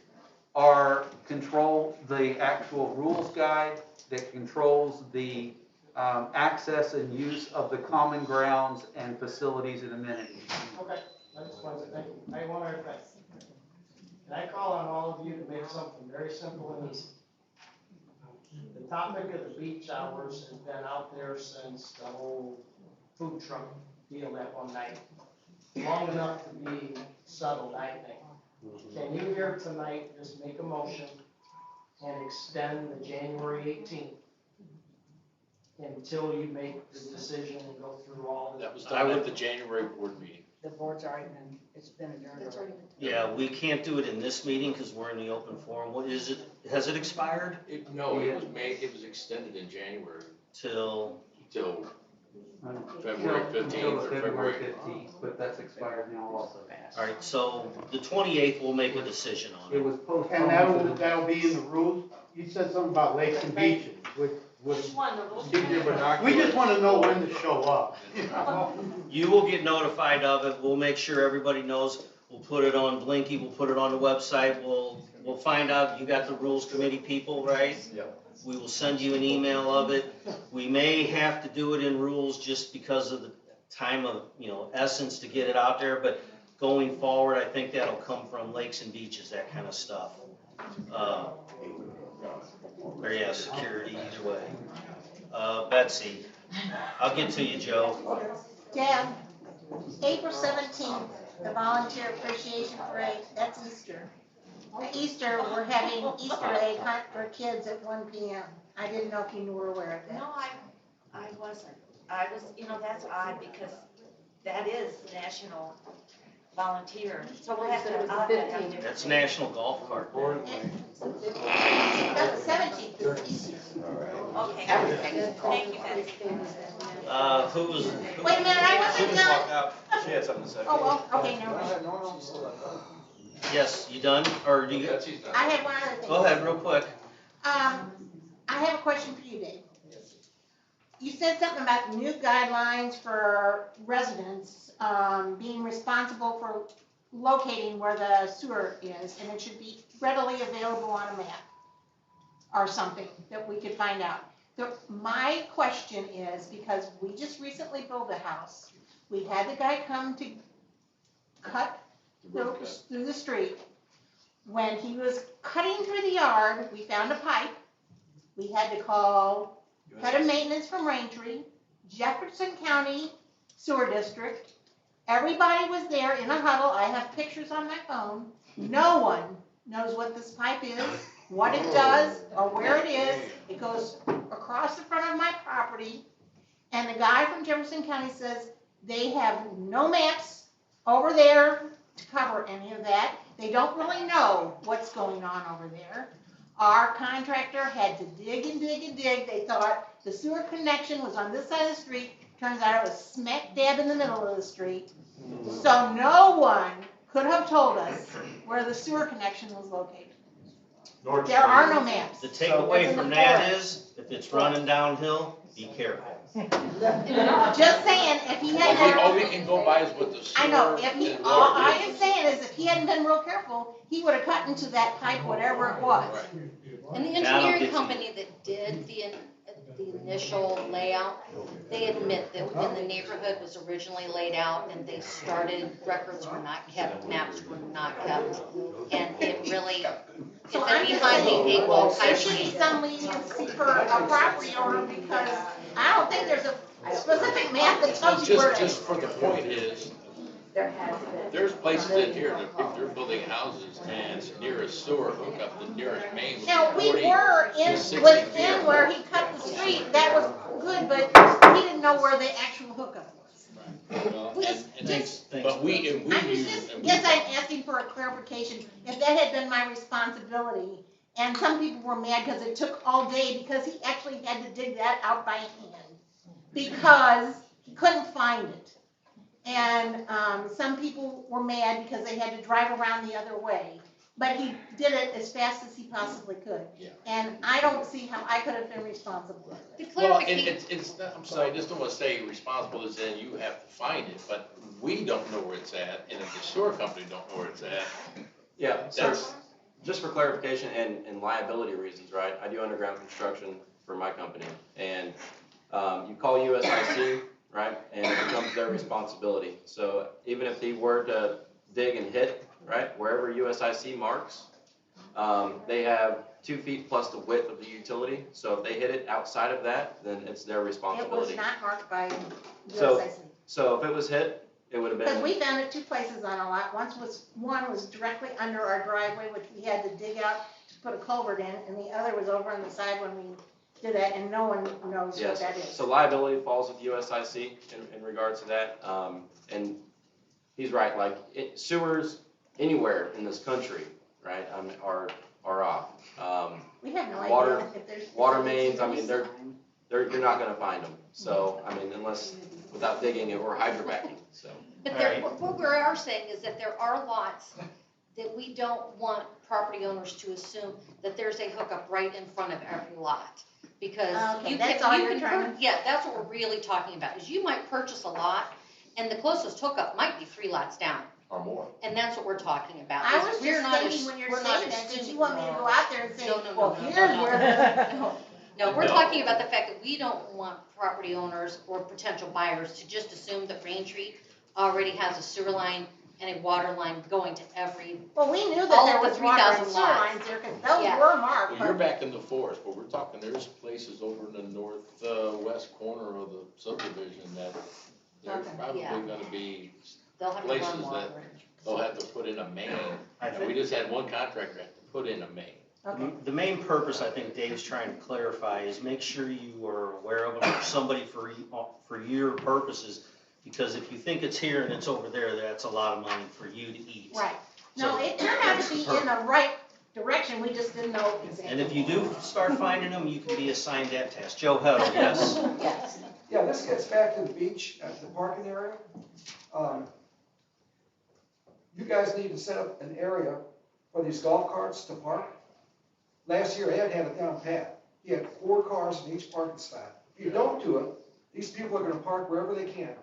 control the actual rules guide that controls the access and use of the common grounds and facilities and amenities. Okay, that explains it, thank you. I have one other thing. Can I call on all of you to make something very simple and easy? The topic of the beach hours has been out there since the whole food truck deal that one night. Long enough to be settled, I think. Can you here tonight just make a motion and extend the January 18th until you make the decision and go through all the. That was done at the January board meeting. The board's already been, it's been adjourned. Yeah, we can't do it in this meeting because we're in the open forum. What is it? Has it expired? No, it was extended in January Till till February 15th Until or February February. 15th, but that's expired now also. All right, so the 28th, we'll make a decision on It it. was postponed. And that'll be in the rules? You said something about lakes and beaches, which Which one, the rules? we just wanna know when to show up. You will get notified of it. We'll make sure everybody knows. We'll put it on Blinky, we'll put it on the website. We'll find out, you got the rules committee people, right? Yep. We will send you an email of it. We may have to do it in rules just because of the time of, essence to get it out there, but going forward, I think that'll come from lakes and beaches, that kind of stuff. Or yeah, security, either way. Betsy, I'll get to you, Joe. Dan, April 17th, the Volunteer Appreciation Parade, that's Easter. Easter, we're having Easter egg hunt for kids at 1 p.m. I didn't know if you were aware of that. No, I wasn't. I was, that's odd because that is National Volunteer. So we'll have to, I'll have to have different. That's National Golf Cart Day. That's the 17th, is Easter. Okay. Thank you, Betsy. Who's? Wait a minute, I wasn't done. She had something to say. Oh, well, okay, never mind. Yes, you done? Or do you? Betsy's done. I had one other thing. Go ahead, real quick. I have a question for you, Dave. You said something about new guidelines for residents, being responsible for locating where the sewer is, and it should be readily available on a map or something that we could find out. My question is, because we just recently built a house, we had the guy come to cut through the street. When he was cutting through the yard, we found a pipe. We had to call head of maintenance from Raintree, Jefferson County Sewer District. Everybody was there in a huddle. I have pictures on my phone. No one knows what this pipe is, what it does, or where it is. It goes across the front of my property. And the guy from Jefferson County says they have no maps over there to cover any of that. They don't really know what's going on over there. Our contractor had to dig and dig and dig. They thought the sewer connection was on this side of the street. Turns out it was smack dab in the middle of the street. So no one could have told us where the sewer connection was located. There are no maps. The takeaway from that is, if it's running downhill, be careful. Just saying, if he had. All we can go by is what the sewer. I know, if he, and all water I is. am saying is if he hadn't been real careful, he would have cut into that pipe, whatever it was. And the Yeah, I don't engineering get company that did the initial layout, they admit that when the neighborhood was originally laid out and they started, records were not kept, maps were not kept. And it really, it's So a I'm just behind the saying, eight ball there type should be thing. some leniency for a property owner because I don't think there's a specific map that tells you where it is. Just for the point is, There has been. there's places in here that they're building houses and the nearest sewer hookup, the nearest main would be Now, we 40 were to in, 60 within feet. where he cut the street, that was good, but he didn't know where the actual hookup was. Well, Just- Thanks. But we I was just, guess I'm asking for a clarification, if that had been my responsibility, and some people were mad because it took all day, because he actually had to dig that out by hand, because he couldn't find it. And, some people were mad because they had to drive around the other way, but he did it as fast as he possibly could. Yeah. And I don't see how I could have been responsible. The Well, clarification, it's not, I'm sorry, I just don't wanna say responsible as in you have to find it, but we don't know where it's at, and if the sewer company don't know where it's at, Yeah, so that's, just for clarification and liability reasons, right? I do underground construction for my company, and you call USIC, right, and it becomes their responsibility. So even if they were to dig and hit, right, wherever USIC marks, they have 2 feet plus the width of the utility. So if they hit it outside of that, then it's their It was responsibility. not marked by So- USIC. So if it was hit, it would have Because been, we found it 2 places on a lot. One was directly under our driveway, which we had to dig out to put a culvert in, and the other was over on the side when we did that, and no one knows what yes. that is. So liability falls with USIC in regards to that. And he's right, like sewers anywhere in this country, right, are off. We have no water- idea if there's. Water mains, I mean, you're not gonna find them. So, I mean, unless, without digging or hydrovacing, so. but All there, right. what we are saying is that there are lots that we don't want property owners to assume that there's a hookup right in front of every lot. Because Okay, you that's can, all you you're can, trying yeah, that's what we're really talking about, is you might purchase a lot and the closest hookup might be 3 lots down. or more. And that's what we're talking about. I is was we're just not thinking ass- when you're we're not saying that, did you assuming- want me to go out there and say, No, no, no, well, no, here's no. where No, we're No. talking about the fact that we don't want property owners or potential buyers to just assume that Raintree already has a sewer line and a water line going to every, Well, we knew that all there of the was water and 3,000 sewer lots. lines there, because those Yeah. were marked, Well, you're but back in the forest, but we're talking, there's places over in the northwest corner of the subdivision that there's Okay. probably Yeah. gonna be they'll have to places run that water. they'll have to put in a main. I And we just had one contractor have to put in a main. okay. The main purpose, I think Dave's trying to clarify, is make sure you are aware of them, or somebody for your purposes, because if you think it's here and it's over there, that's a lot of money for you to eat. Right. No, So it turned out that's to the be purpose. in the right direction, we just didn't know exactly. And if you do start finding them, you can be assigned that task. Joe Huddle, yes? Yes. Yeah, this gets back to the beach, the parking area. You guys need to set up an area for these golf carts to park. Last year, Ed had it down pat. He had 4 cars in each parking spot. If you don't do it, these people are gonna park wherever they can.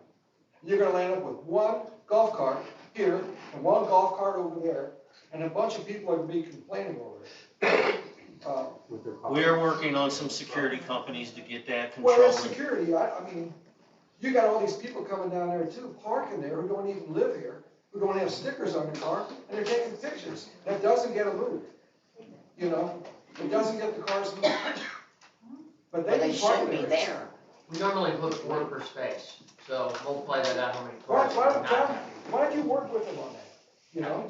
You're gonna land up with 1 golf cart here and 1 golf cart over there, and a bunch of people are gonna be complaining over it. We're working on some security companies to get that Well, controlled. that's security, I mean, you got all these people coming down there too, parking there, who don't even live here, who don't have stickers on their car, and they're taking pictures. That doesn't get them moved, you know, it doesn't get the cars moved. But Well, they they can park should be there. We normally put 1 per space, so multiply that out how many Why, cars. why, we're not why, having. why don't you work with them on that, you know?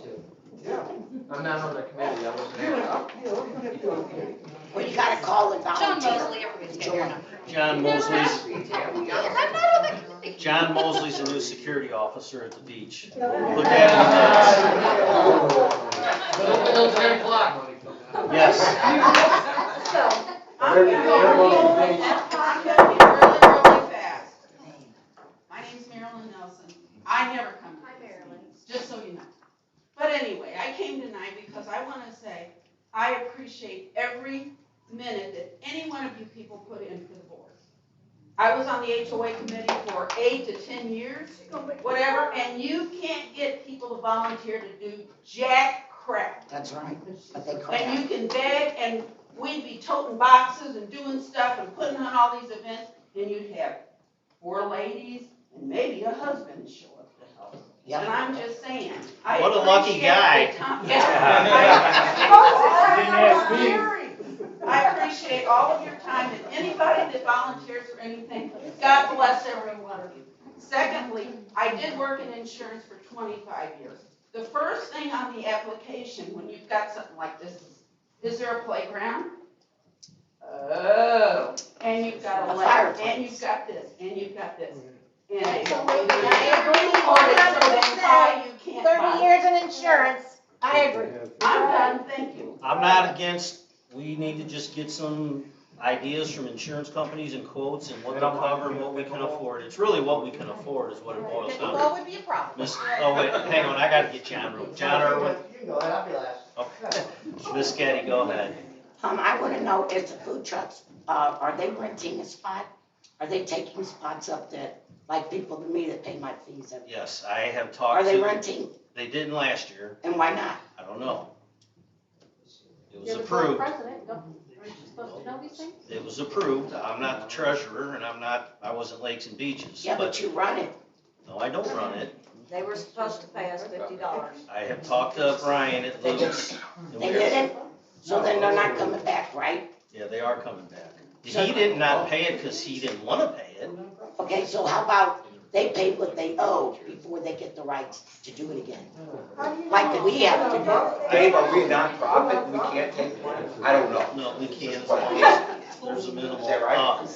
Yeah. I'm not on the committee, I wasn't You there. know, you don't have to do it. Well, you gotta call the John volunteer. Mosley, everybody's got your number. John Mosley's, Yes, I'm not on the committee. John Mosley's a new security officer at the beach. Put that in Until 10 o'clock. the minutes. Yes. So, I'm gonna be really fast. My name's Marilyn Nelson. I never come to these meetings, just so you know. But anyway, I came tonight because I wanna say, I appreciate every minute that any one of you people put in for the board. I was on the HOA committee for 8 to 10 years, whatever, and you can't get people to volunteer to do jack crap. That's right, but they And crap. you can beg, and we'd be toting boxes and doing stuff and putting on all these events, and you'd have 4 ladies and maybe a husband show up to help. And Yep. I'm just saying, I What a lucky appreciate guy. the time- I appreciate all of your time, and anybody that volunteers for anything, God bless every one of you. Secondly, I did work in insurance for 25 years. The first thing on the application, when you've got something like this, is there a playground? Oh, and you've got a lake, and you've got this, and you've got this. And I it's agree, only I agree, so why you can't 30 buy. years in insurance, I agree. I'm done, thank you. I'm not against, we need to just get some ideas from insurance companies and quotes and what they'll cover and what we can afford. It's really what we can afford is what it boils down Pickleball to. would be a problem. Oh, wait, hang on, I gotta get John Irwin. You can go ahead, I'll be last. Okay. Miss Getty, go ahead. I wanna know, if the food trucks, are they renting a spot? Are they taking spots up that, like people to me that pay my fees every year? Yes, I have Are talked they to, renting? they didn't last year. And why not? I don't know. It was You're the board approved. president, aren't you supposed to know these things? It was approved. I'm not the treasurer and I wasn't Lakes and Beaches. Yeah, but you run it. No, I don't run it. They were supposed to pay us $50. I have talked to Brian at Luke's. They didn't? So then they're not coming back, right? Yeah, they are coming back. He did not pay it because he didn't want to pay it. Okay, so how about they pay what they owe before they get the rights to do it again? Like we have to do. Dave, are we a nonprofit? We can't take money? I don't know. No, we can't. There's a minimum. Is that right?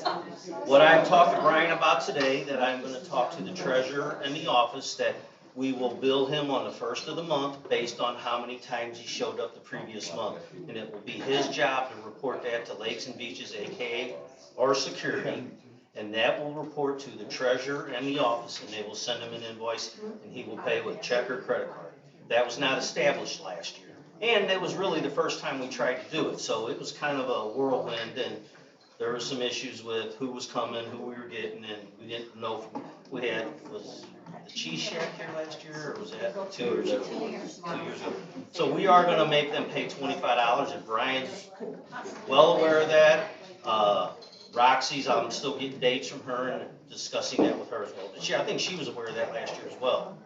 What I've talked to Brian about today, that I'm gonna talk to the treasurer and the office, that we will bill him on the first of the month based on how many times he showed up the previous month. And it will be his job to report that to Lakes and Beaches, AKA, or security. And that will report to the treasurer and the office, and they will send him an invoice, and he will pay with check or credit card. That was not established last year. And that was really the first time we tried to do it, so it was kind of a whirlwind, and there were some issues with who was coming, who we were getting, and we didn't know, was the Cheese Shack here last year, or was that 2 years ago? 2 years ago. So we are gonna make them pay $25, and Brian's well aware of that. Roxy's, I'm still getting dates from her, and discussing that with her as well. I think she was aware of that last year as well.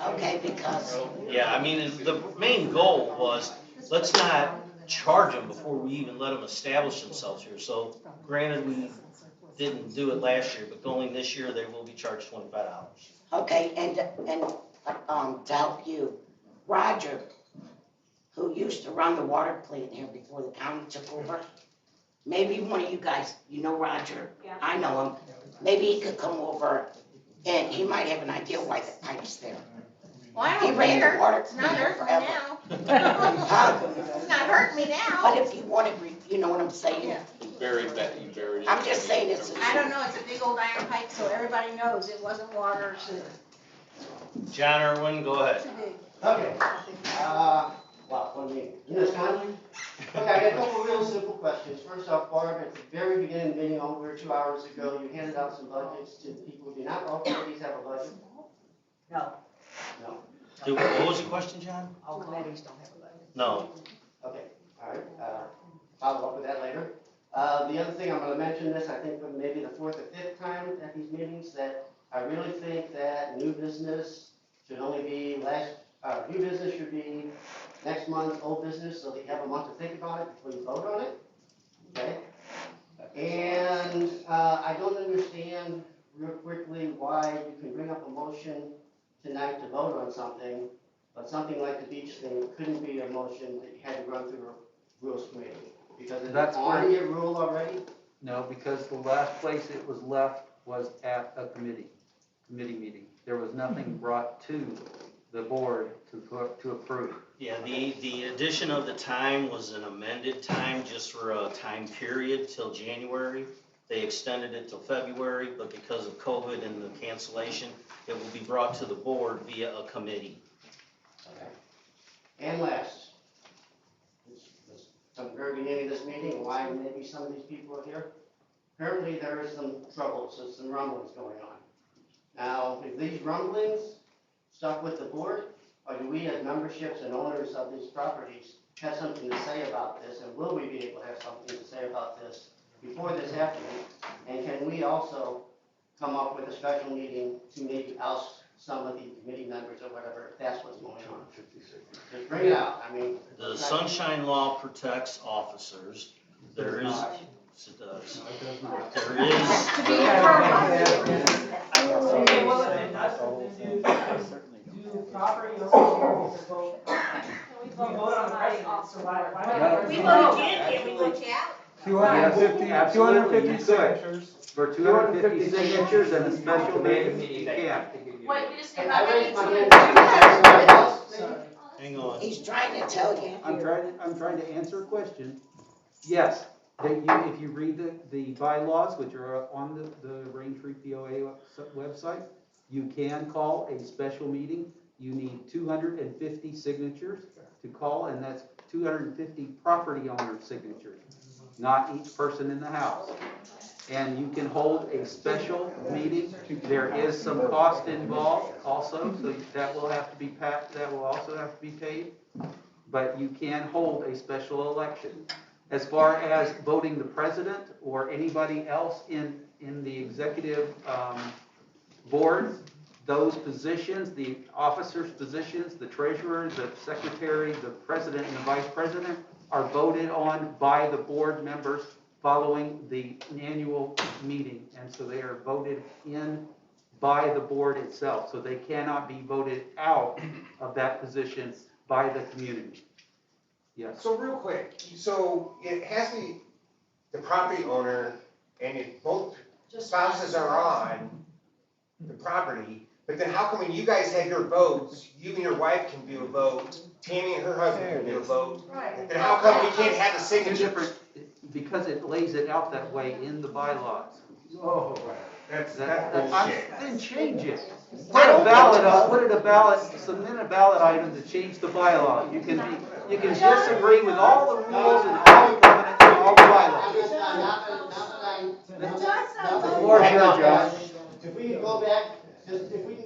Okay, because, Yeah, I mean, the main goal was, let's not charge them before we even let them establish themselves here. So granted, we didn't do it last year, but going this year, they will be charged $25. okay, and to help you, Roger, who used to run the water plant here before the county took over, maybe one of you guys, you know Roger, I know him, maybe he could come over and he might have an idea why the pipe's there. Well, I He don't ran the care, water it's not plant hurting me forever. now. Huh? It's not hurting me now. But if you wanted, you know what I'm saying? Yeah. You buried it. I'm just saying it's. I don't know, it's a big old iron pipe, so everybody knows it wasn't water or sewer. John Irwin, go ahead. Too big. Okay, wow, one meeting. In this one? Okay, I got a couple real simple questions. First off, Barb, at the very beginning of the meeting, over 2 hours ago, you handed out some budgets to people. Do not all committees have a budget? No, No. What was the question, John? all committees don't have a budget. No. Okay, all right, follow up with that later. The other thing, I'm gonna mention this, I think for maybe the 4th or 5th time at these meetings, that I really think that new business should only be new business should be next month, old business, so that you have a month to think about it before you vote on it, okay? And, I don't understand real quickly why you can bring up a motion tonight to vote on something, but something like the beach thing couldn't be a motion that you had to run through a rules committee. Because it's That's on correct. your rule already? No, because the last place it was left was at a committee meeting. There was nothing brought to the board to approve. Yeah, the addition of the time was an amended time just for a time period till January. They extended it till February, but because of COVID and the cancellation, it will be brought to the board via a committee. Okay. And last, from the very beginning of this meeting, why maybe some of these people are here. Apparently there is some troubles, there's some rumblings going on. Now, if these rumblings stuck with the board, or do we as memberships and owners of these properties have something to say about this, and will we be able to have something to say about this before this happens? And can we also come up with a special meeting to maybe oust some of the committee members or whatever, if that's what's going on? Just bring it out, I mean. The Sunshine Law protects officers. There is, it does. There is. Do property owners vote? We vote on the president, so why? We voted in, can we vote you out? 250, absolutely, you could. signatures. For 250 signatures and a special meeting, you can. Wait, we just did I not raised my have hand. Hang on. He's trying to tell you. I'm trying to answer a question. Yes, if you read the bylaws, which are on the Raintree POA website, you can call a special meeting. You need 250 signatures to call, and that's 250 property owner signatures, not each person in the house. And you can hold a special meeting. There is some cost involved also, so that will have to be that will also have to be paid. But you can hold a special election. As far as voting the president or anybody else in the executive board, those positions, the officers' positions, the treasurer, the secretary, the president, and the vice president are voted on by the board members following the annual meeting. And so they are voted in by the board itself. So they cannot be voted out of that position by the community. Yes. So real quick, so it has to be the property owner, and if both spouses are on the property, but then how come when you guys have your votes, you and your wife can do a vote, Tammy and her husband can do a vote, Right. then how come we can't have the Two signatures? different, because it lays it out that way in the bylaws. Oh, that's bullshit. Then change it. Put a ballot, submit a ballot item to change the bylaw. You can disagree with all the rules and all the covenants and all the bylaws. The floor is yours, Josh. If we can go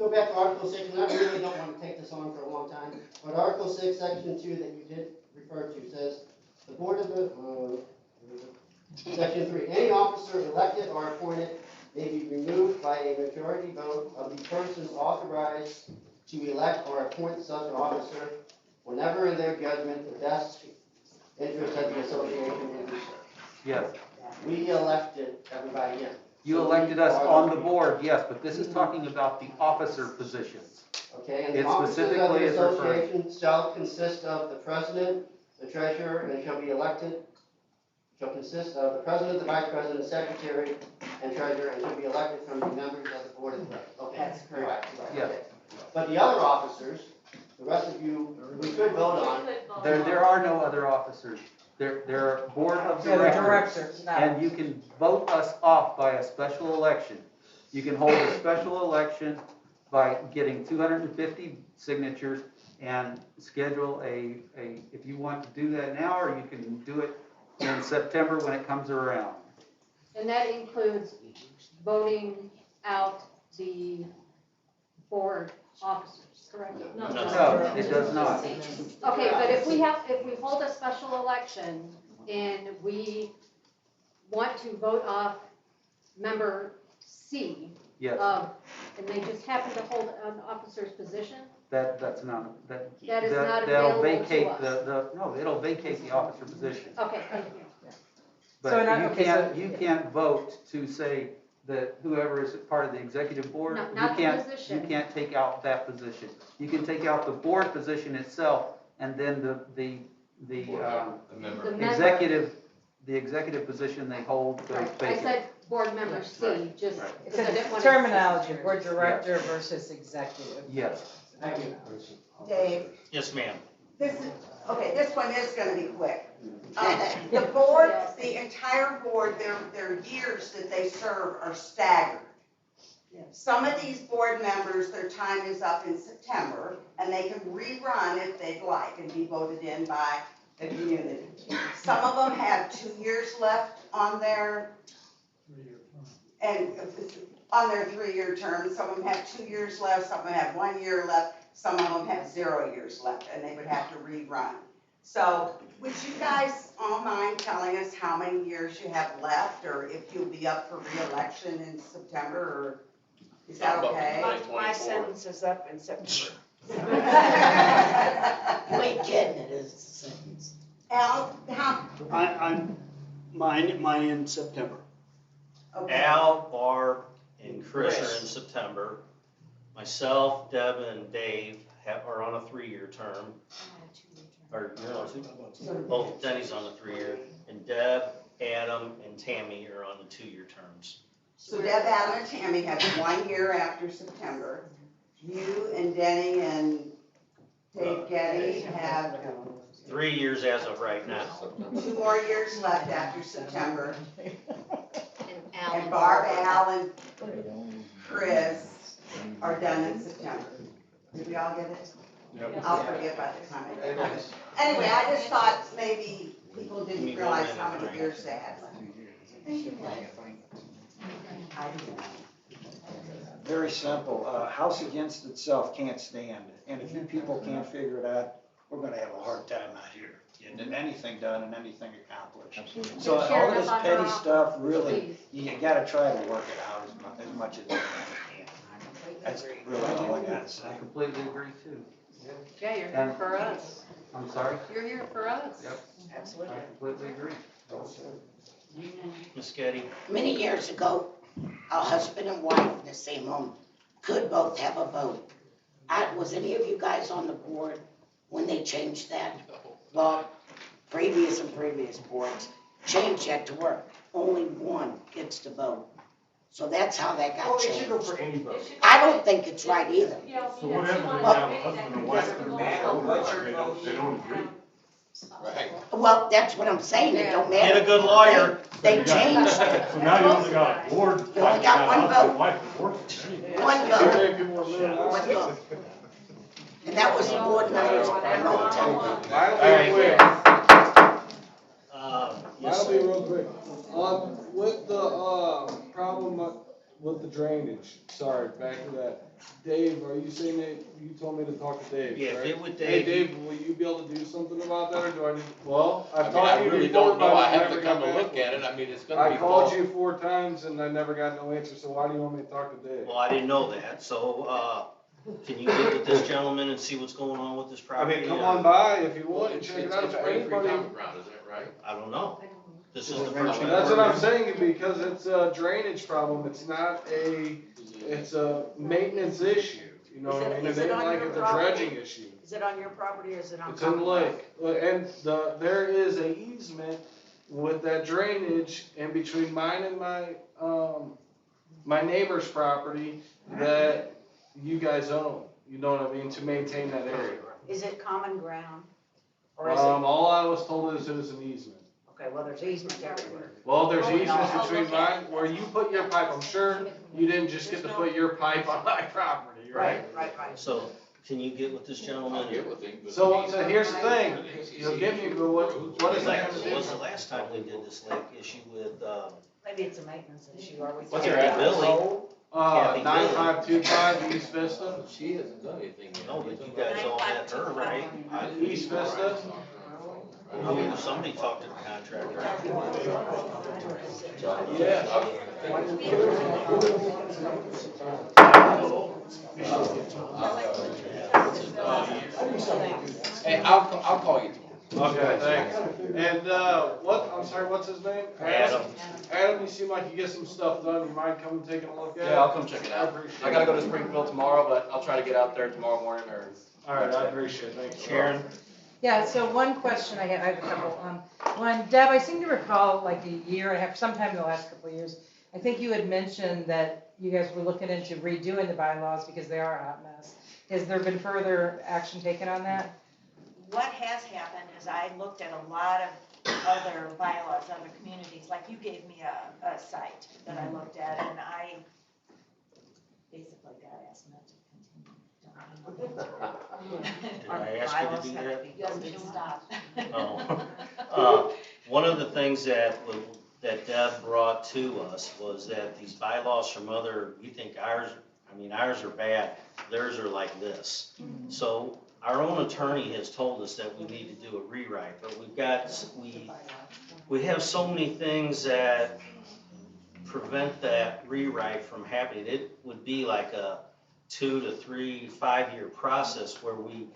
back, to Article 6, and I really don't want to take this on for a long time, but Article 6, Section 2 that you did refer to says, the Board of the, Section 3, any officer elected or appointed may be removed by a majority vote of the persons authorized to elect or appoint such an officer whenever in their judgment the best interest of the association will be served. Yes. We elected everybody in. You So we elected us are on the board, yes, but this is talking about the officer positions. Okay, and the It officers of specifically the is referring. association shall consist of the president, the treasurer, and shall be elected, shall consist of the president, the vice president, secretary, and treasurer, and shall be elected from the members of the board of directors. Okay, That's correct. right, Yeah. okay. But the other officers, the rest of you, we could vote on. There are no other officers. There are board of Yeah, the directors. directors, no. And you can vote us off by a special election. You can hold a special election by getting 250 signatures and schedule if you want to do that now, or you can do it in September when it comes around. And that includes voting out the board officers, correct? No, it does not. Okay, but if we hold a special election and we want to vote off member C, Yes, and they just happen to hold an officer's position, that's not, that is not that'll available to vacate us. no, it'll vacate the officer position. Okay, thank you. But So not- you okay, can't, so- you can't vote to say that whoever is part of the executive board, Not you the can't, position. you can't take out that position. You can take out the board position itself, and then the The executive position they hold goes Right, I vacant. said board member C, Right. just. Right. It's because I a didn't want to- terminology, board director versus executive. Yes. Thank you. Dave, Yes, ma'am. this one is gonna be quick. The board, the entire board, their years that they serve are staggered. Some of these board members, their time is up in September, and they can rerun if they'd like and be voted in by the community. Some of them have 2 years left on their, on their 3-year term. Some of them have 2 years left, some of them have 1 year left, some of them have 0 years left, and they would have to rerun. So, would you guys all mind telling us how many years you have left, or if you'll be up for re-election in September, or is that okay? My sentence is up in September. You ain't kidding, it is a sentence. Al, how, I'm, mine in September. okay. Al, Barb, and Chris are in September. Myself, Deb, and Dave are on a 3-year term. Or you're on 2? Both Denny's on a 3-year. And Deb, Adam, and Tammy are on the 2-year terms. So Deb, Adam, and Tammy have 1 year after September. You and Denny and Dave Getty have 3 years as of right now. 2 more years left after September. And And Barb, Al, and Chris are done in September. Did we all get it? Yep. I'll forget by the time I get it. Anyway, I just thought maybe people didn't realize how many years they had left. I didn't know. Very simple. House against itself can't stand. And if you people can't figure it out, we're gonna have a hard time out here getting anything done and anything accomplished. So all of this petty stuff, really, you gotta try to work it out as much as you can. That's really all I gotta say. I completely agree too. Yeah, you're here And- for us. I'm sorry? You're here for us. Yep, Absolutely. I completely agree. Ms. Getty? Many years ago, a husband and wife in the same home could both have a vote. Was any of you guys on the board when they changed that? Well, previous boards changed that to where only one gets to vote. So that's how that Well, got it should go changed. for any vote. I don't think it's right either. So what happens when you have a husband and wife that they don't agree? Right. Well, that's what I'm saying, it don't matter. Get a good lawyer. They changed it. So now you only got a board. You only got one vote. Wife divorces. One vote. One vote. And that was the board members for a long time. Alright. Yes, I'll be sir. real quick. With the problem with the drainage, sorry, back to that. Dave, are you saying that, you told me to talk to Dave, Yeah, right? get with Hey, Dave. Dave, will you be able to do something about that, or do I need, well, I I've mean, talked I to you really before, don't know, but I I have never to got come and back look with at you. it, I mean, it's gonna I be. called fall- you 4 times and I never got no answer, so why do you want me to talk to Dave? Well, I didn't know that, so, can you get with this gentleman and see what's going on with this I property? mean, come on by if you Well, want and it's, check it it's out, it's if Raintree anybody. common ground, is that right? I don't know. This is Is the it first. Raintree? I've That's heard what I'm of it. saying, because it's a drainage problem, it's not it's a maintenance issue, you know what I mean? Is It it ain't on like your it's a property? dredging issue. Is it on your property or is it on? It's in the lake, and there is a easement with that drainage in between mine and my neighbor's property that you guys own, you know what I mean, to maintain that area. Is it common ground? Or is it, All I was told is it was an easement. okay, well, there's easement everywhere. Well, there's Oh, no. easements I'll between look at mine, where you put your pipe, I'm sure you didn't just get to put your pipe on my property, right? Right. So, can you get with this gentleman? I'll get with him, but. So here's the thing, you'll give me, but what is that gonna What was do? the last time we did this lake issue with, Maybe it's a maintenance issue, are we? What's your address? Kathy 9525 East Vista, She hasn't done anything yet. no, but you guys all met her, right? East Vista. Somebody talked to the contractor. Yeah. Hey, I'll call you tomorrow. Okay, thanks. And, I'm sorry, what's his name? Adam. Adam, you seem like you get some stuff done, you mind coming taking a look at it? Yeah, I'll come check it I out. appreciate I gotta go to Springfield tomorrow, but I'll try to get out there tomorrow morning or. Alright, I appreciate it, thanks. Sharon? Yeah, so one question I have a couple. One, Deb, I seem to recall like a year and a half, sometime in the last couple of years, I think you had mentioned that you guys were looking into redoing the bylaws because they are a hot mess. Has there been further action taken on that? What has happened is I looked at a lot of other bylaws, other communities, like you gave me a site that I looked at, and I basically got asked not to continue. Did I ask you to do that? Yes, we don't stop. Oh. One of the things that Deb brought to us was that these bylaws from other, we think ours are bad, theirs are like this. So our own attorney has told us that we need to do a rewrite, but we have so many things that prevent that rewrite from happening. It would be like a 2 to 3, 5 year process where we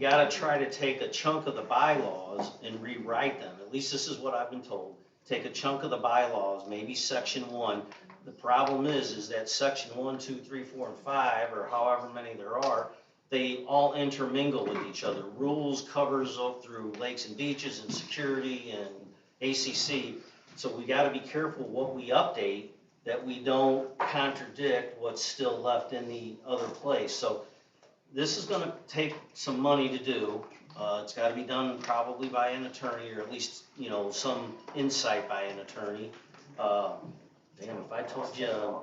gotta try to take a chunk of the bylaws and rewrite them. At least this is what I've been told. Take a chunk of the bylaws, maybe section 1. The problem is that section 1, 2, 3, 4, and 5, or however many there are, they all intermingle with each other. Rules covers up through lakes and beaches and security and ACC. So we gotta be careful what we update, that we don't contradict what's still left in the other place. So this is gonna take some money to do. It's gotta be done probably by an attorney, or at least, some insight by an attorney. Damn, if I told you,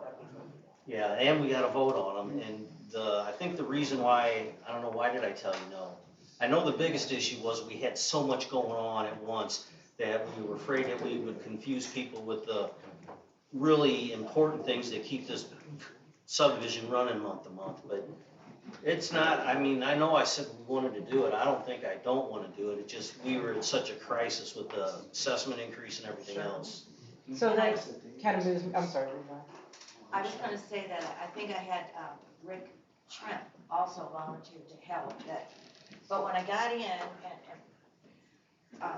yeah, and we gotta vote on them, and I think the reason why, I don't know, why did I tell you no? I know the biggest issue was we had so much going on at once that we were afraid that we would confuse people with the really important things that keep this subdivision running month to month, but it's not, I know I said we wanted to do it, I don't think I don't wanna do it, it just, we were in such a crisis with the assessment increase and everything else. So that kind of moves me, I'm sorry, Reba. I was gonna say that I think I had Rick Shrimp also volunteered to help that, but when I got in and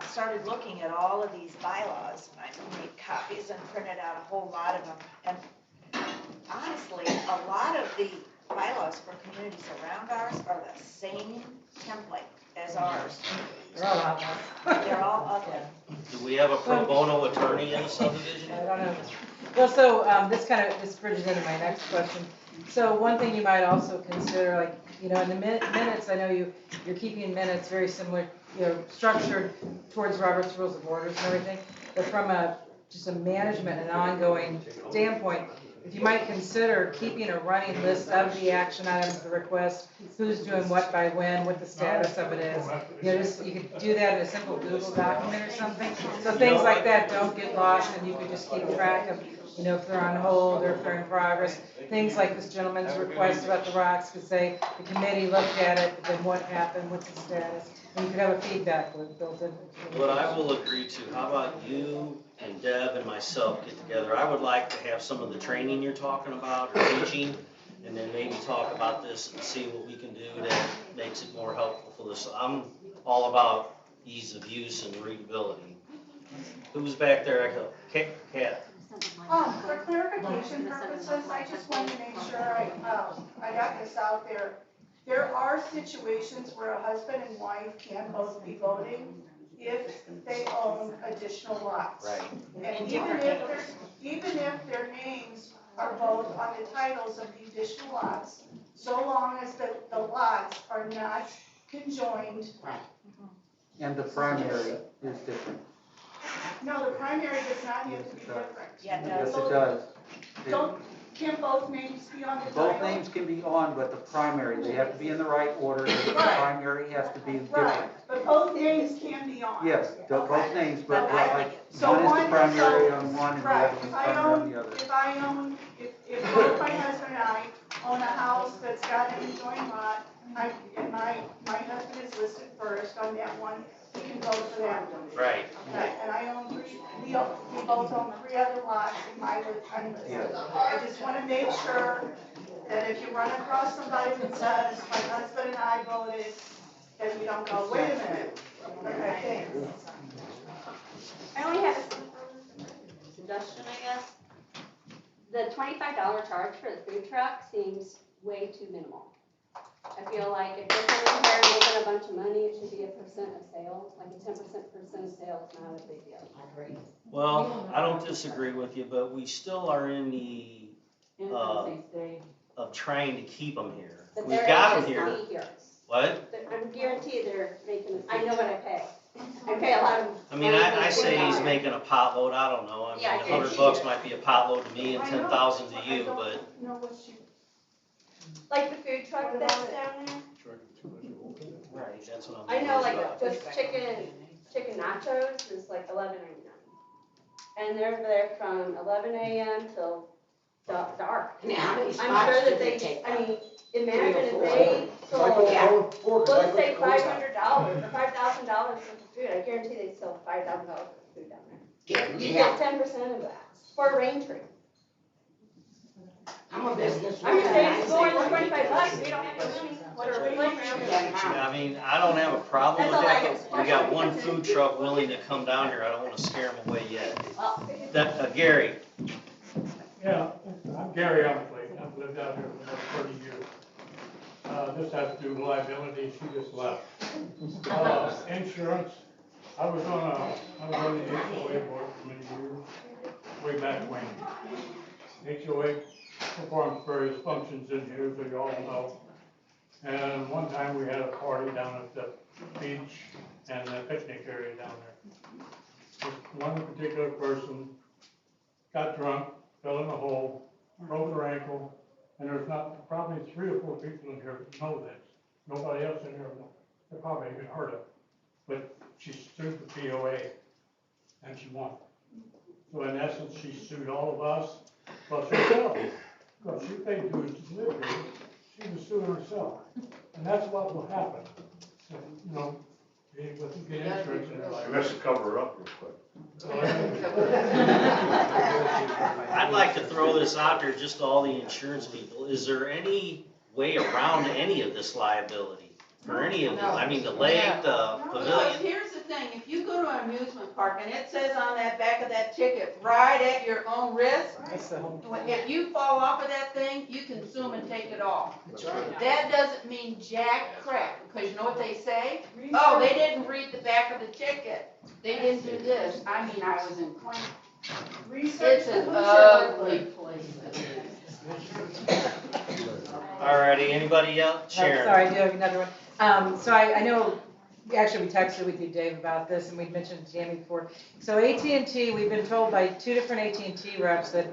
started looking at all of these bylaws, and I made copies and printed out a whole lot of them, and honestly, a lot of the bylaws for communities around ours are the same template as ours. They're all hot mess. They're all ugly. Do we have a pro bono attorney in the subdivision? I don't know. Well, so this bridges into my next question. So one thing you might also consider, like, in the minutes, I know you're keeping minutes very similar, structured towards Robert's Rules of Orders and everything, but from just a management and ongoing standpoint, if you might consider keeping a running list of the action items, the requests, who's doing what by when, what the status of it is. You could do that in a simple Google document or something. So things like that don't get lost, and you could just keep track of you know, if they're on hold or if they're in progress. Things like this gentleman's request about the rocks, could say the committee looked at it, but then what happened, what's the status? And you could have a feedback loop built in. What I will agree to, how about you and Deb and myself get together? I would like to have some of the training you're talking about or teaching, and then maybe talk about this and see what we can do that makes it more helpful for this. I'm all about ease of use and readability. Who's back there? Kat? For clarification purposes, I just wanted to make sure I got this out there. There are situations where a husband and wife can both be voting if they own additional lots. Right. And even if their names are both on the titles of the additional lots, so long as the lots are not conjoined. And the primary is different. No, the primary does not have to be different. Yeah, it Yes, does. it does. Can both names be on the title? Both names can be on, but the primary, they have to be in the right order, and the primary has to be Right, different. but both names can be on. Yes, both names, but like, So one is one- the primary so- on one and the Right, other one's primary on the other. If both my husband and I own a house that's got an adjoining lot, and my husband is listed first on that one, he can vote for that one. Right. Okay, and I own we both own 3 other lots in my I'm listed. I just want to make sure that if you run across somebody that says, my husband and I voted, then you don't go, wait a minute. Okay, thanks. I only have a suggestion, I guess. The $25 charge for the food truck seems way too minimal. I feel like if they're coming here and making a bunch of money, it should be a percent of sales, like a 10% of sales, not a big deal. I agree. Well, I don't disagree with you, but we still are in the, of trying to keep them here. But We've they're got them anxious here. to be here. What? I'm guaranteed they're making, I know what I pay. I pay a lot of. I mean, I say he's making a potload, I don't know, I mean, Yeah, I $100 might be a potload to me and 10,000 to you, but. Like the food truck that's down there. Right, that's what I I'm. know, like, this chicken nachos is like $11.99. And they're there from 11 a.m. till dark. And how many I'm spots sure do that they take I up? mean, imagine if 3 or they 4. sold, let's say $500 or $5,000 worth of food, I guarantee they sell $5,000 worth of food down there. You get 10% of that for a Raintree. I'm a businesswoman. I'm just saying, it's more than I say $25, we don't have the money, what are we playing around with? Yeah, I mean, I don't have a problem with That's all I that, get. but we got one food truck willing to come down here, I don't wanna scare them away yet. Gary, Yeah, I'm Gary Umpley, I've lived out here for about 30 years. This has to do with liability, she just left. Insurance, I was on the HOA board for many years, way back when. HOA performs various functions in here, so you all know. And one time we had a party down at the beach and the picnic area down there. One particular person got drunk, fell in a hole, broke her ankle, and there's not, probably 3 or 4 people in here that know this. Nobody else in here knows. They probably even heard of it. But she sued the POA, and she won. So in essence, she sued all of us, plus herself. Because she paid dues to live here, she was suing herself. And that's what will happen. So, you know, if you get insurance in your life. You have to cover up real quick. I'd like to throw this out there just to all the insurance people, is there any way around any of this liability? For any of them, I mean, the lake, the pavilion? Here's the thing, if you go to an amusement park and it says on that back of that ticket, ride at your own risk, if you fall off of that thing, you can sue and take it off. That doesn't mean jack crap, because you know what they say? Oh, they didn't read the back of the ticket. They didn't do this. I mean, I was in claim. It's an ugly place. Alrighty, anybody else? Sharon? Sorry, I do have another one. So I know, we texted with you, Dave, about this, and we'd mentioned to Jamie before. So AT&T, we've been told by 2 different AT&T reps that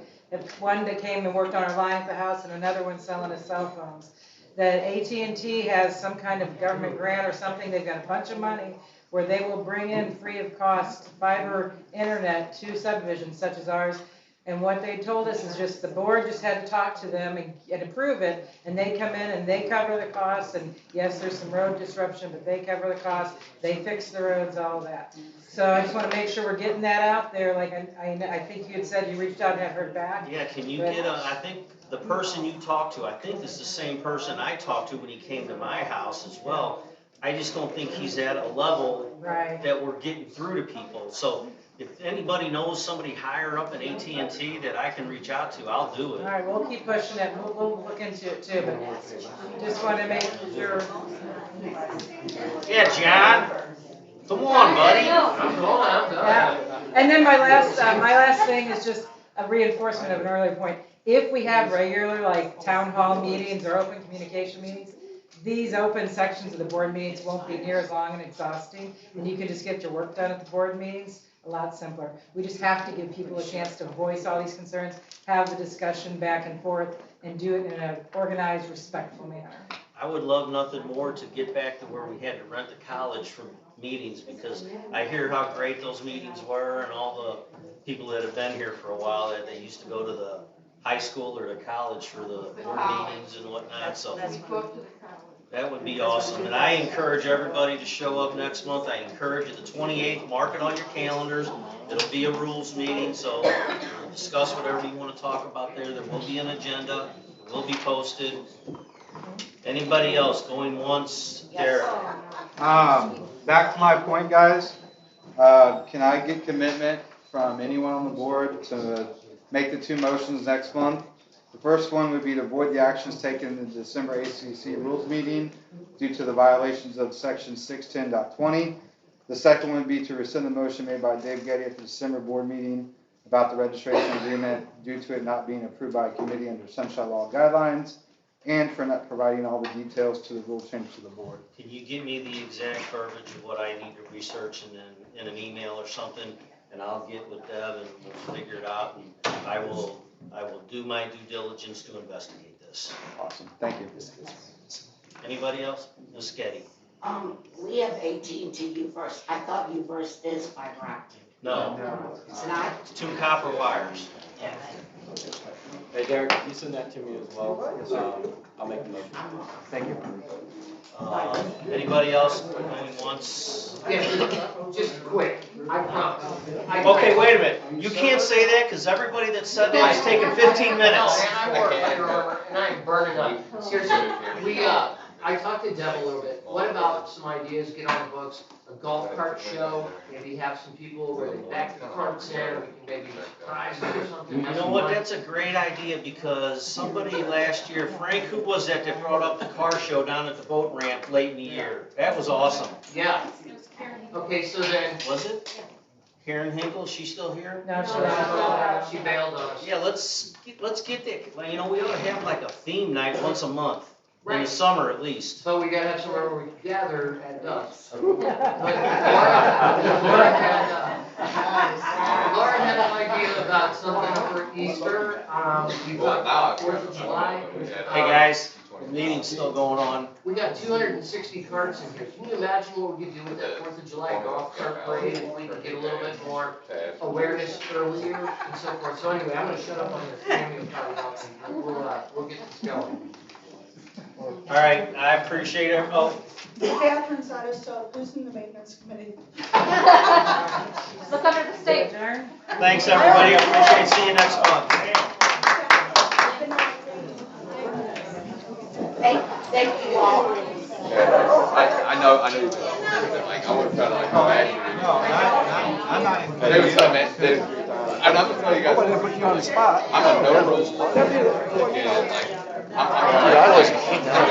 one that came and worked on our line at the house and another one selling us cell phones, that AT&T has some kind of government grant or something, they've got a bunch of money where they will bring in free of cost fiber internet to subdivisions such as ours. And what they told us is just the board just had to talk to them and approve it, and they come in and they cover the costs, and yes, there's some road disruption, but they cover the costs, they fix the roads, all of that. So I just wanna make sure we're getting that out there, like, I think you had said you reached out and had heard back. Yeah, can you get I think the person you talked to, I think is the same person I talked to when he came to my house as well. I just don't think he's at a level Right. that we're getting through to people. So if anybody knows somebody higher up in AT&T that I can reach out to, I'll do All it. right, we'll keep pushing it, we'll look into it too, but just wanna make sure. Yeah, John, come on, buddy. Yeah. And then my last thing is just a reinforcement of an earlier point. If we have regular, like, town hall meetings or open communication meetings, these open sections of the board meetings won't be near as long and exhausting, and you can just get your work done at the board meetings a lot simpler. We just have to give people a chance to voice all these concerns, have the discussion back and forth, and do it in an organized, respectful manner. I would love nothing more to get back to where we had to rent the college for meetings, because I hear how great those meetings were, and all the people that have been here for a while, that they used to go to the high school or the college for the board meetings and whatnot, so that would be awesome. And I encourage everybody to show up next month. I encourage you, the 28th, mark it on your calendars. It'll be a rules meeting, so we'll discuss whatever you want to talk about there. There will be an agenda, it will be posted. Anybody else going once? Derek? Back to my point, guys. Can I get commitment from anyone on the board to make the 2 motions next month? The first one would be to avoid the actions taken in the December ACC rules meeting due to the violations of section 610.20. The second would be to rescind the motion made by Dave Getty at the December board meeting about the registration agreement due to it not being approved by a committee under sunshine law guidelines, and for not providing all the details to the rule change to the board. Can you give me the exact verbiage of what I need to research and then in an email or something, and I'll get with Deb and we'll figure it out, and I will do my due diligence to investigate this. Awesome, thank you. Anybody else? Ms. Getty? We have AT&T U-verse. I thought U-verse is fiber optic. No. It's not? It's 2 copper wires. Yeah. Hey Derek, you send that to me as well, I'll make the motion. Thank you. Anybody else going once? Yeah, just quick, I promise. Okay, wait a minute. You can't say that, because everybody that said that is taking 15 minutes. No, and I work Under Armour, and I am burning up. Seriously, I talked to Deb a little bit. What about some ideas, get on the books, a golf cart show, maybe have some people where they back the carts in, we can maybe surprise them or something. You know what, that's a great idea, because somebody last year, Frank, who was that brought up the car show down at the boat ramp late in the year? That was awesome. Yeah. Okay, so then. Was it? Karen Hinkle, is she still here? No, She bailed on us. Yeah, let's get that, you know, we ought to have like a theme night once a month, in the Right. summer at least. So we gotta have somewhere where we can gather at dusk. But Laura had an idea about something for Easter, we've got 4th of July. Hey, guys, the meeting's still going on. We got 260 carts in here. Can you imagine what we could do with that 4th of July golf cart parade if we could get a little bit more awareness earlier and so forth? So anyway, I'm gonna shut up on this. Tammy will probably help me. We'll get this going. All right, I appreciate it. Oh, Catherine's out of soap, who's in the maintenance committee? Look under the stage. thanks, everybody. I appreciate seeing you next month. Thank you all. I know you did. Like, I would try to like imagine. No, I'm not. They would tell me, I'm not gonna tell you guys. Nobody put you on the spot. I'm a no rules. And like, I'm